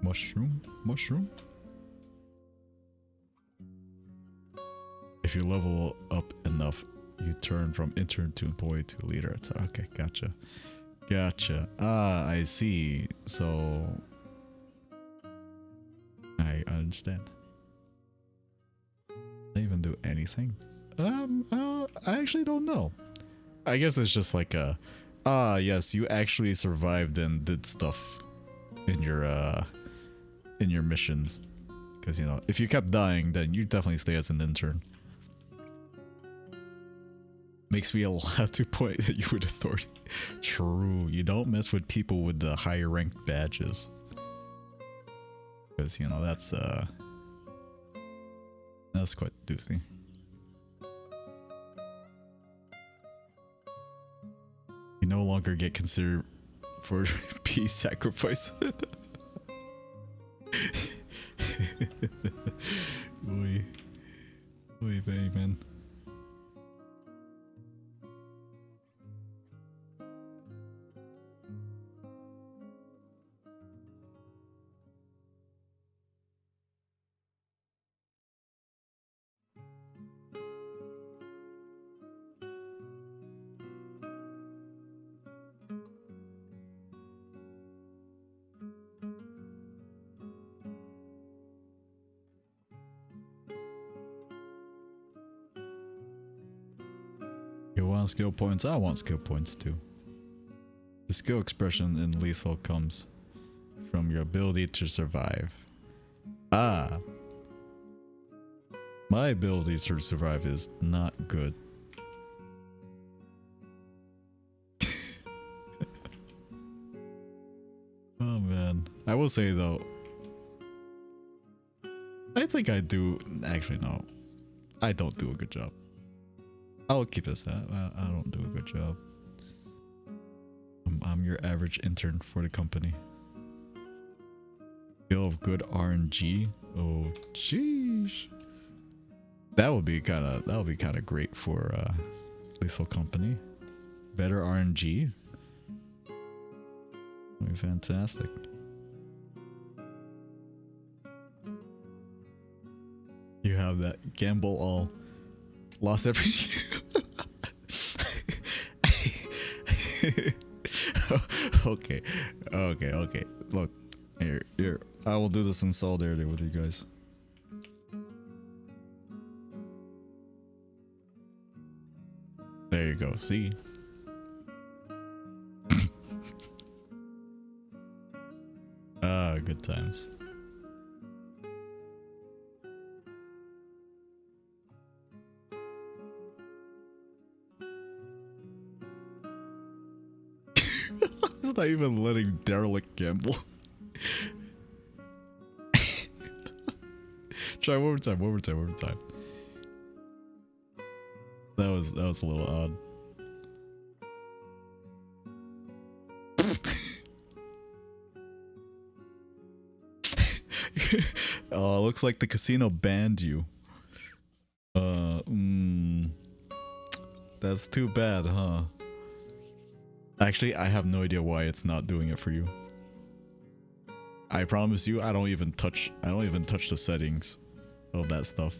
Mushroom. If you level up enough, you turn from intern to employee to leader. Okay, gotcha. Gotcha. Ah, I see. So I understand. Did I even do anything? I actually don't know. I guess it's just like a, yes, you actually survived and did stuff in your missions. Because, you know, if you kept dying, then you definitely stay as an intern. Makes me allowed to point at you with authority. True, you don't mess with people with the higher ranked badges. Because, you know, that's quite doozy. You no longer get considered for peace sacrifice. Oy. Oy vey, man. You want skill points? I want skill points too. The skill expression in lethal comes from your ability to survive. Ah. My ability to survive is not good. Oh man. I will say though, I think I do. Actually, no. I don't do a good job. I'll keep this at. I don't do a good job. I'm your average intern for the company. Skill of good RNG. Oh, jeez. That would be kind of great for Lethal Company. Better RNG. Would be fantastic. You have that gamble all lost everything. Okay. Look, here. I will do this in solidarity with you guys. There you go. See. Good times. It's not even letting derelict gamble. Try one more time. That was a little odd. Oh, looks like the casino banned you. That's too bad, huh? Actually, I have no idea why it's not doing it for you. I promise you, I don't even touch the settings of that stuff.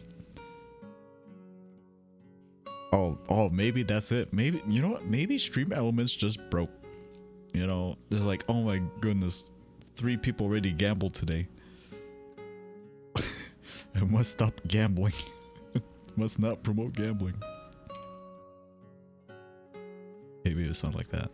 Oh, maybe that's it. Maybe, you know what? Maybe Stream Elements just broke. You know, there's like, oh my goodness, 3 people already gambled today. I must stop gambling. Must not promote gambling. Maybe it sounds like that.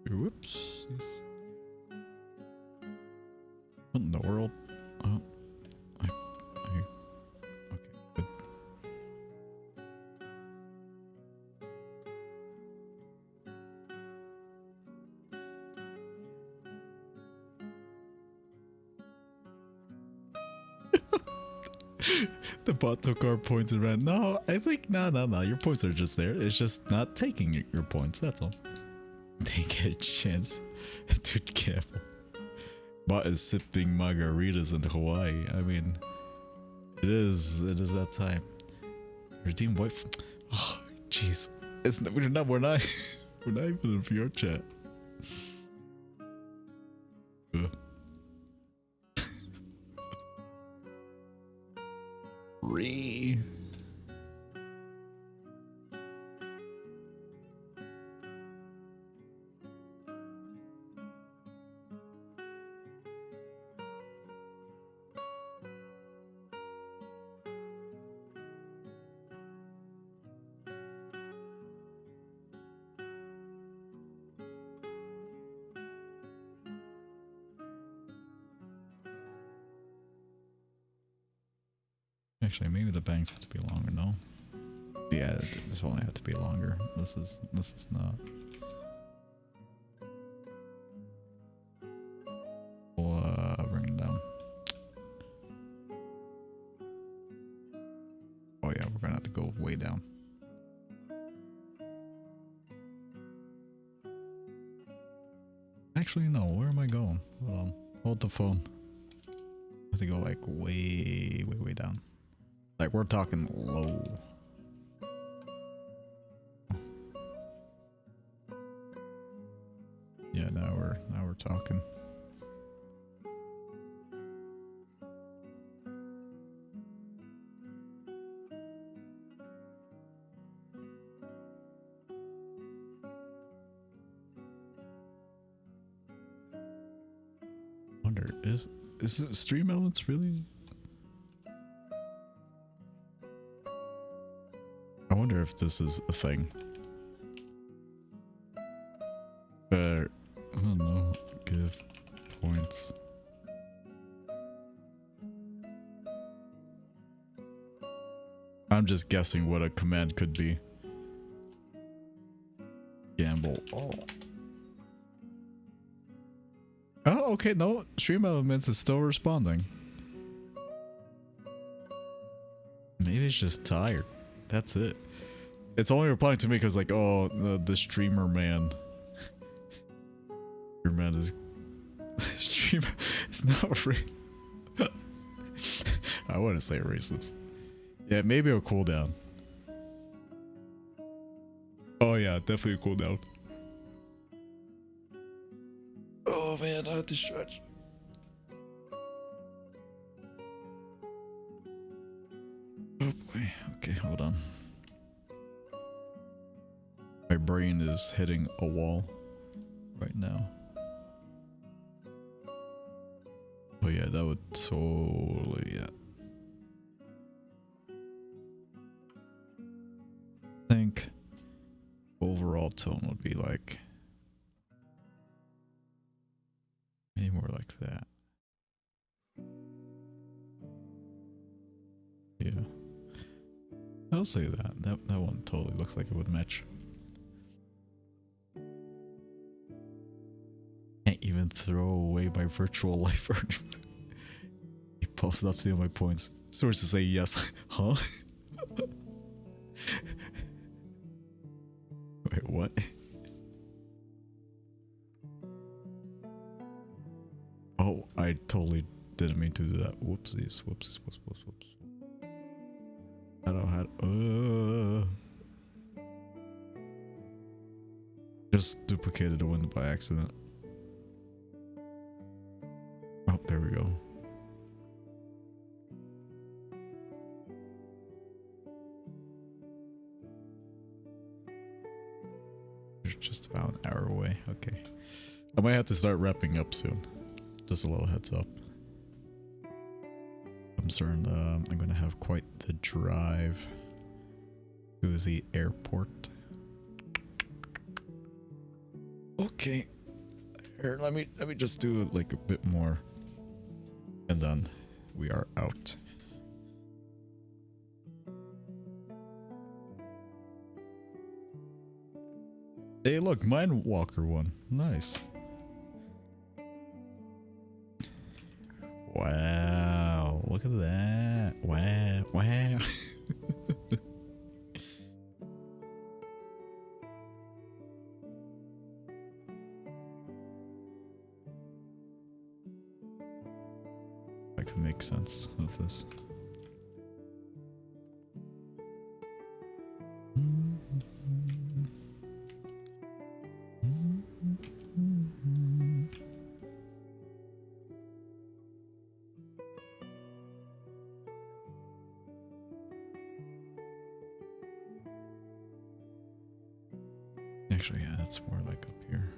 Whoops. What in the world? Oh, okay, good. The bot took our points and ran. No, I think no. Your points are just there. It's just not taking your points. That's all. They get a chance to gamble. Bot is sipping margaritas in Hawaii. I mean, it is that time. Redeem wife. Oh, Jeez, it's we're not we're not we're not even in VR chat. Ugh. Re. Actually, maybe the bangs have to be longer. No. Yeah, this will only have to be longer. This is not. We'll bring it down. Oh yeah, we're gonna have to go way down. Actually, no. Where am I going? Hold on. Hold the phone. I have to go like way down. Like we're talking low. Yeah, now we're talking. Wonder is it Stream Elements really? I wonder if this is a thing. I don't know. Give points. I'm just guessing what a command could be. Gamble. Oh. Oh, okay. No, Stream Elements is still responding. Maybe it's just tired. That's it. It's only replying to me because, like, oh, the streamer man. Streamer man is streamer. It's not real. I wouldn't say racist. Yeah, maybe a cooldown. Oh yeah, definitely a cooldown. Oh man, I have to stretch. Oh boy. Okay, hold on. My brain is hitting a wall right now. Oh yeah, that would totally, yeah. I think overall tone would be like maybe more like that. Yeah, I'll say that. That one totally looks like it would match. Can't even throw away my virtual life earnings. He posted up stealing my points. Source to say yes. Huh? Wait, what? Oh, I totally didn't mean to do that. Whoopsies. Whoops. I don't know how to, just duplicated the window by accident. Oh, there we go. You're just about an hour away. Okay. I might have to start wrapping up soon. Just a little heads up. I'm certain I'm going to have quite the drive to the airport. Okay. Here, let me just do like a bit more. And then we are out. Hey, look, Mindwalker won. Nice. Wow, look at that. Wow. I can make sense of this. Actually, yeah, that's more like up here.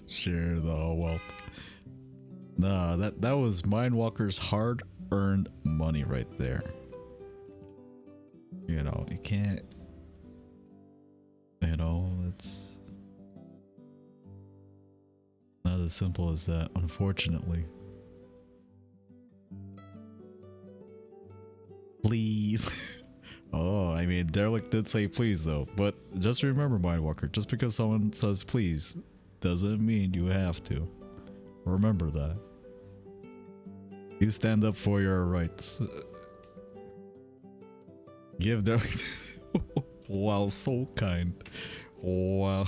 Share the wealth. Nah, that was Mindwalker's hard-earned money right there. You know, you can't. You know, it's not as simple as that, unfortunately. Please. Oh, I mean, Derelict did say please though, but just remember, Mindwalker, just because someone says please doesn't mean you have to. Remember that. You stand up for your rights. Give Derelict. Wow, so kind. Wow.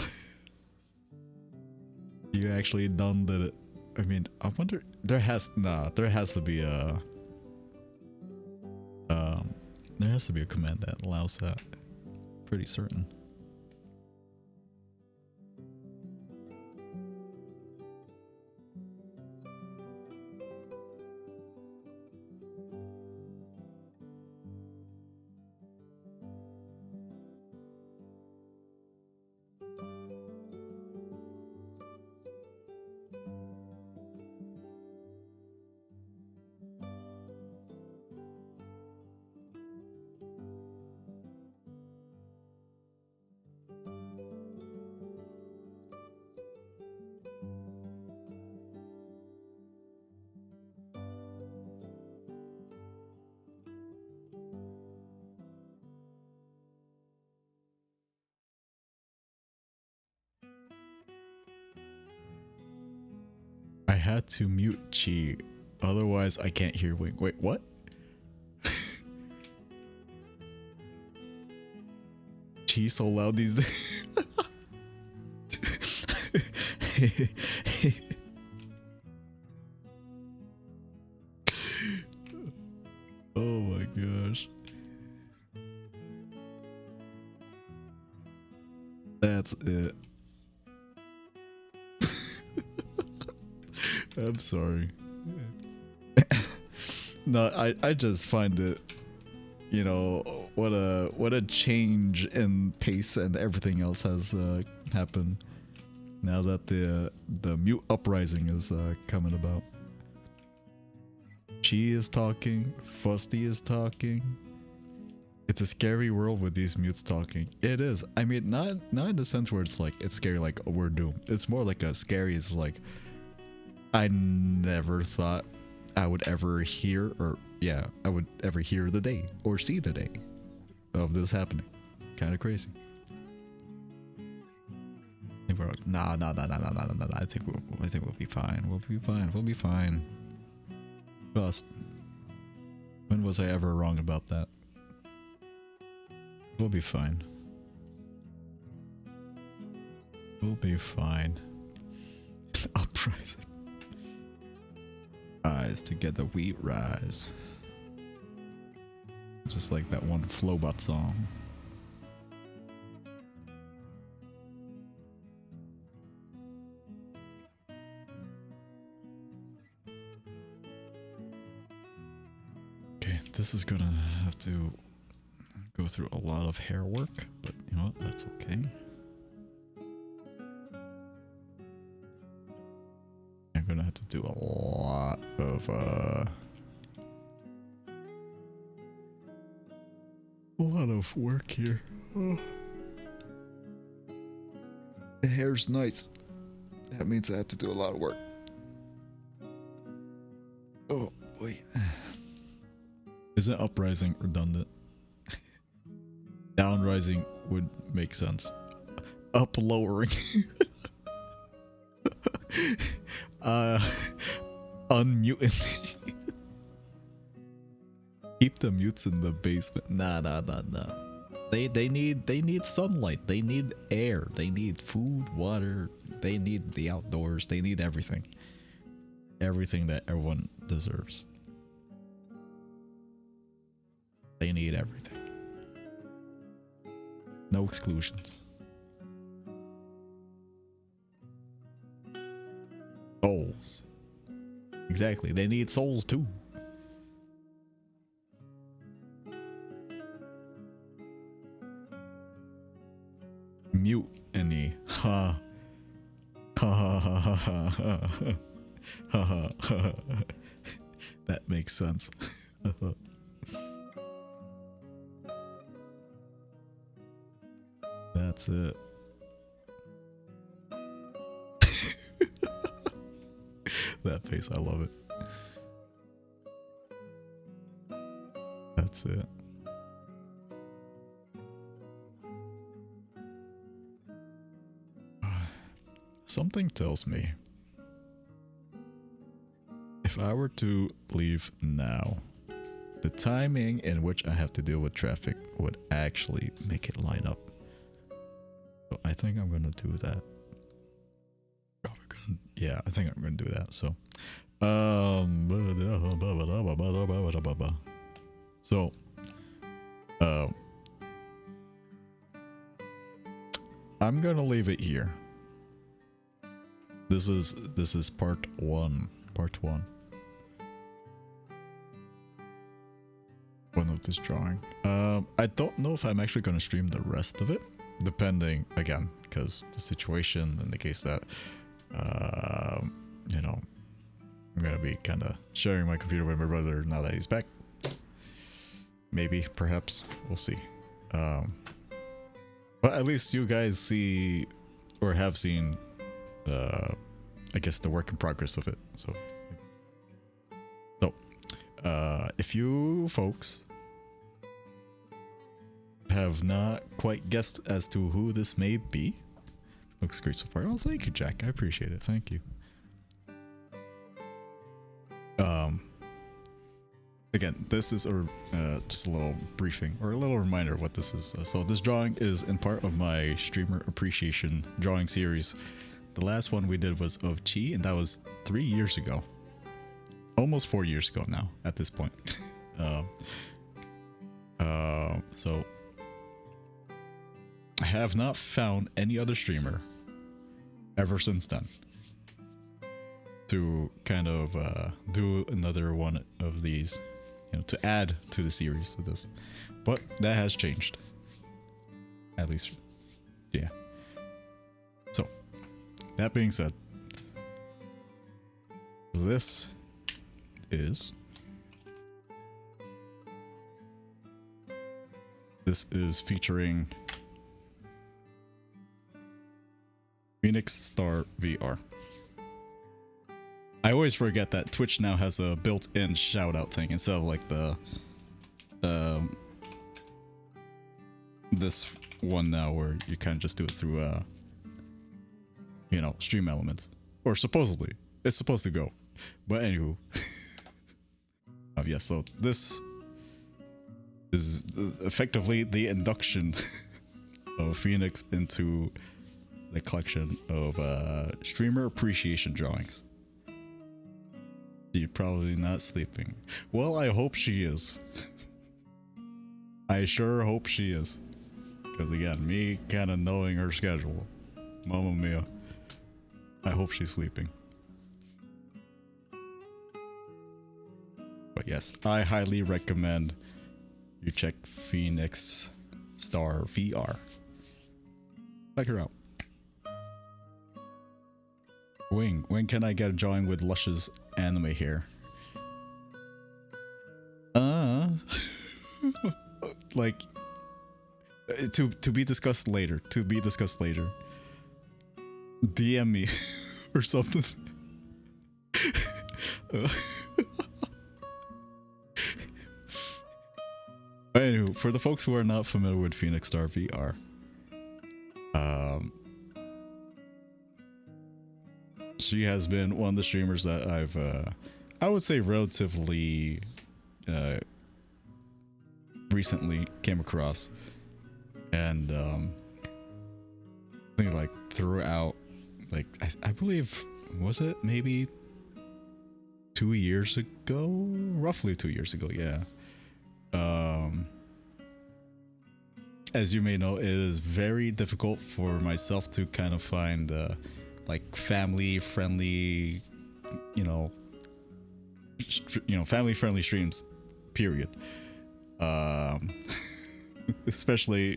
You actually done it. I mean, I wonder, there has to be a there has to be a command that allows that. Pretty certain. I had to mute Chi, otherwise I can't hear Wing. Wait, what? Chi so loud these days. Oh my gosh. That's it. I'm sorry. No, I just find it, you know, what a change in pace and everything else has happened now that the mute uprising is coming about. She is talking, Fusty is talking. It's a scary world with these mutes talking. It is. I mean, not in the sense where it's like it's scary like, oh, we're doomed. It's more like a scary is like, I never thought I would ever hear, or yeah, I would ever hear the day or see the day of this happening. Kind of crazy. I think we're like, nah. I think we'll be fine. We'll be fine. Trust. When was I ever wrong about that? We'll be fine. We'll be fine. Uprising. Rise to get the wheat rise. Just like that one Flowbot song. Okay, this is gonna have to go through a lot of hair work, but you know what, that's okay. I'm gonna have to do a lot of A lot of work here. Oh. The hair's nice. That means I have to do a lot of work. Oh, boy. Isn't uprising redundant? Downrising would make sense. Up lowering. Unmuting. Keep the mutes in the basement. Nah. They need sunlight. They need air. They need food, water. They need the outdoors. They need everything. Everything that everyone deserves. They need everything. No exclusions. Souls. Exactly. They need souls too. Mutiny. Ha. Ha ha ha ha ha ha ha. That makes sense. That's it. That face, I love it. That's it. Something tells me if I were to leave now, the timing in which I have to deal with traffic would actually make it line up. So I think I'm gonna do that. Yeah, I think I'm gonna do that. So, I'm gonna leave it here. This is part one. One of this drawing. I don't know if I'm actually gonna stream the rest of it, depending again, because the situation in the case that you know, I'm gonna be kind of sharing my computer with my brother now that he's back. Maybe, perhaps, we'll see. But at least you guys see or have seen, I guess, the work in progress of it. So, if you folks have not quite guessed as to who this may be, looks great so far. Oh, thank you, Jack. I appreciate it. Thank you. Again, this is just a little briefing or a little reminder of what this is. So this drawing is in part of my streamer appreciation drawing series. The last one we did was of Chi, and that was 3 years ago. Almost 4 years ago now, at this point. So I have not found any other streamer ever since then to kind of do another one of these, you know, to add to the series of this. But that has changed. At least, yeah. So, that being said, this is featuring Phoenix Star VR. I always forget that Twitch now has a built-in shout-out thing instead of like the this one now where you kind of just do it through you know, stream elements, or supposedly it's supposed to go. But anywho, yeah. So this is effectively the induction of Phoenix into the collection of streamer appreciation drawings. You're probably not sleeping. Well, I hope she is. I sure hope she is. Because again, me kind of knowing her schedule. Mamma mia. I hope she's sleeping. But yes, I highly recommend you check Phoenix Star VR. Check her out. Wing, when can I get a drawing with Lush's anime hair? Like, To be discussed later. To be discussed later. DM me or something. Anywho, for the folks who are not familiar with Phoenix Star VR, she has been one of the streamers that I've, I would say, relatively recently came across, and I think like throughout, like I believe, was it maybe 2 years ago, roughly 2 years ago, yeah. As you may know, it is very difficult for myself to kind of find like family friendly, family friendly streams, period. Especially,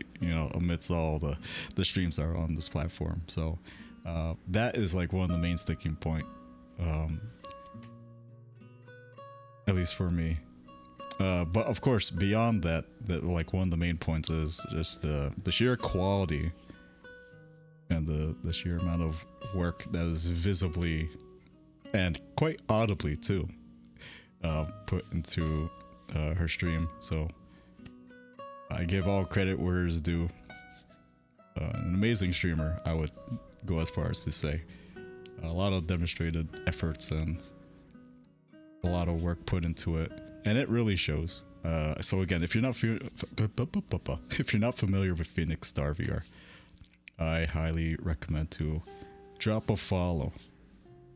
amidst all the streams that are on this platform. So that is like one of the main sticking point, at least for me. But of course, beyond that, like one of the main points is just the sheer quality and the sheer amount of work that is visibly and quite audibly too put into her stream. So I give all credit where it's due. An amazing streamer, I would go as far as to say. A lot of demonstrated efforts and a lot of work put into it. And it really shows. So again, if you're not familiar with Phoenix Star VR, I highly recommend to drop a follow,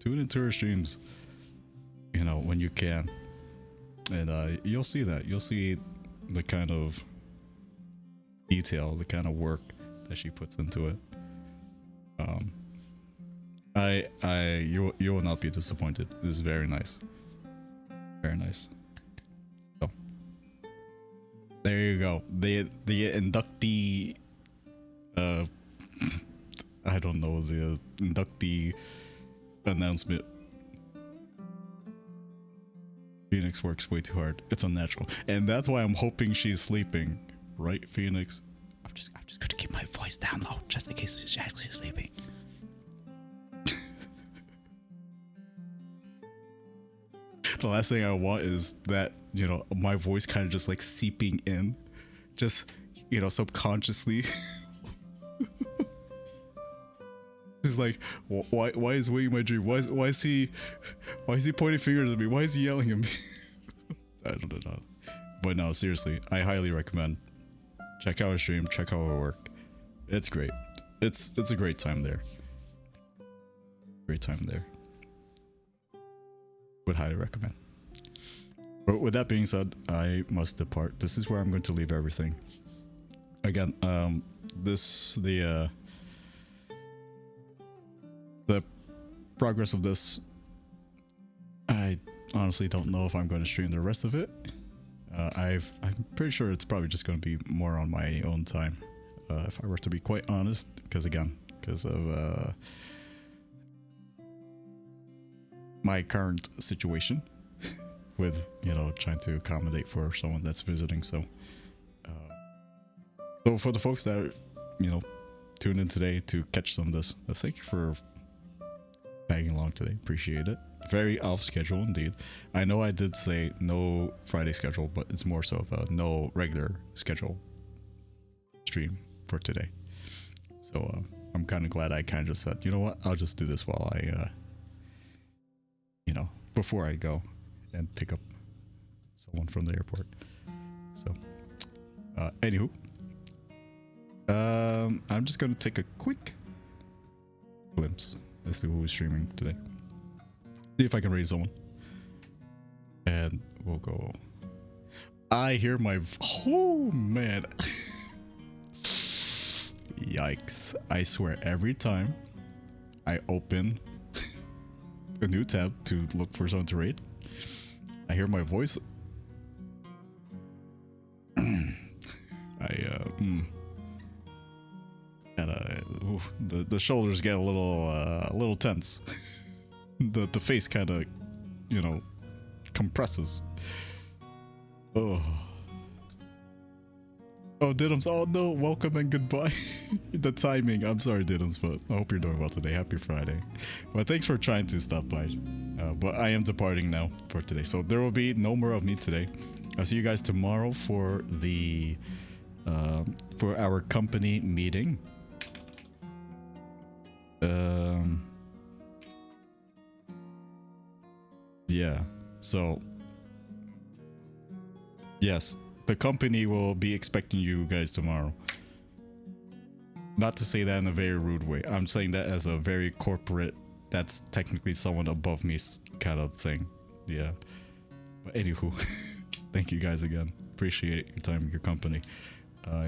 tune into her streams, when you can, and you'll see that. You'll see the kind of detail, the kind of work that she puts into it. You will not be disappointed. It's very nice, very nice. There you go. The inductee, I don't know, the inductee announcement. Phoenix works way too hard. It's unnatural, and that's why I'm hoping she's sleeping, right, Phoenix? I'm just gonna keep my voice down low, just in case she's actually sleeping. The last thing I want is that, my voice kind of just like seeping in, just, subconsciously. He's like, why is Wayne my dream? Why is he pointing fingers at me? Why is he yelling at me? I don't know. But no, seriously, I highly recommend. Check out her stream, check out her work. It's great. It's a great time there. Great time there. Would highly recommend. But with that being said, I must depart. This is where I'm going to leave everything. Again, the progress of this, I honestly don't know if I'm going to stream the rest of it. I'm pretty sure it's probably just going to be more on my own time, if I were to be quite honest, because of my current situation with, trying to accommodate for someone that's visiting. So for the folks that are, tuned in today to catch some of this, thank you for tagging along today. Appreciate it. Very off schedule indeed. I know I did say no Friday schedule, but it's more so of a no regular schedule stream for today. So I'm kind of glad I kind of just said, you know what, I'll just do this while I before I go and pick up someone from the airport. So anywho, I'm just gonna take a quick glimpse as to who is streaming today, see if I can raise someone, and we'll go. I hear my oh man. Yikes. I swear, every time I open a new tab to look for someone to raid, I hear my voice. The shoulders get a little tense. The face kind of, compresses. Oh. Oh, Diddums. Oh no, welcome and goodbye. The timing. I'm sorry, Diddums, but I hope you're doing well today. Happy Friday. Well, thanks for trying to stop by. But I am departing now for today. So there will be no more of me today. I'll see you guys tomorrow for the for our company meeting. Yeah. So yes, the company will be expecting you guys tomorrow. Not to say that in a very rude way. I'm saying that as a very corporate, that's technically someone above me kind of thing. Yeah. But anywho, thank you guys again. Appreciate your time, your company.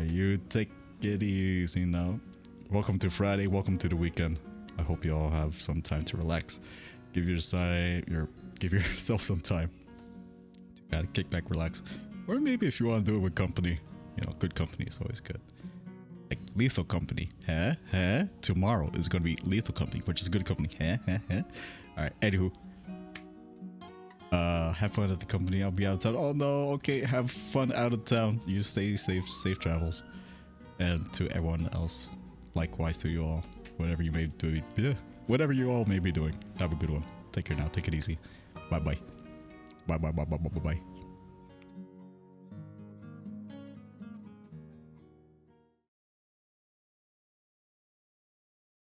You take it easy now. Welcome to Friday. Welcome to the weekend. I hope you all have some time to relax. Give yourself some time to kind of kick back, relax. Or maybe if you want to do it with company, you know, good company is always good. Like Lethal Company, tomorrow is going to be Lethal Company, which is a good company, All right, anywho, have fun at the company. I'll be out of town. Oh no, okay, have fun out of town. You stay safe travels, and to everyone else, likewise to you all, whatever you may do, whatever you all may be doing. Have a good one. Take care now. Take it easy. Bye bye. Bye.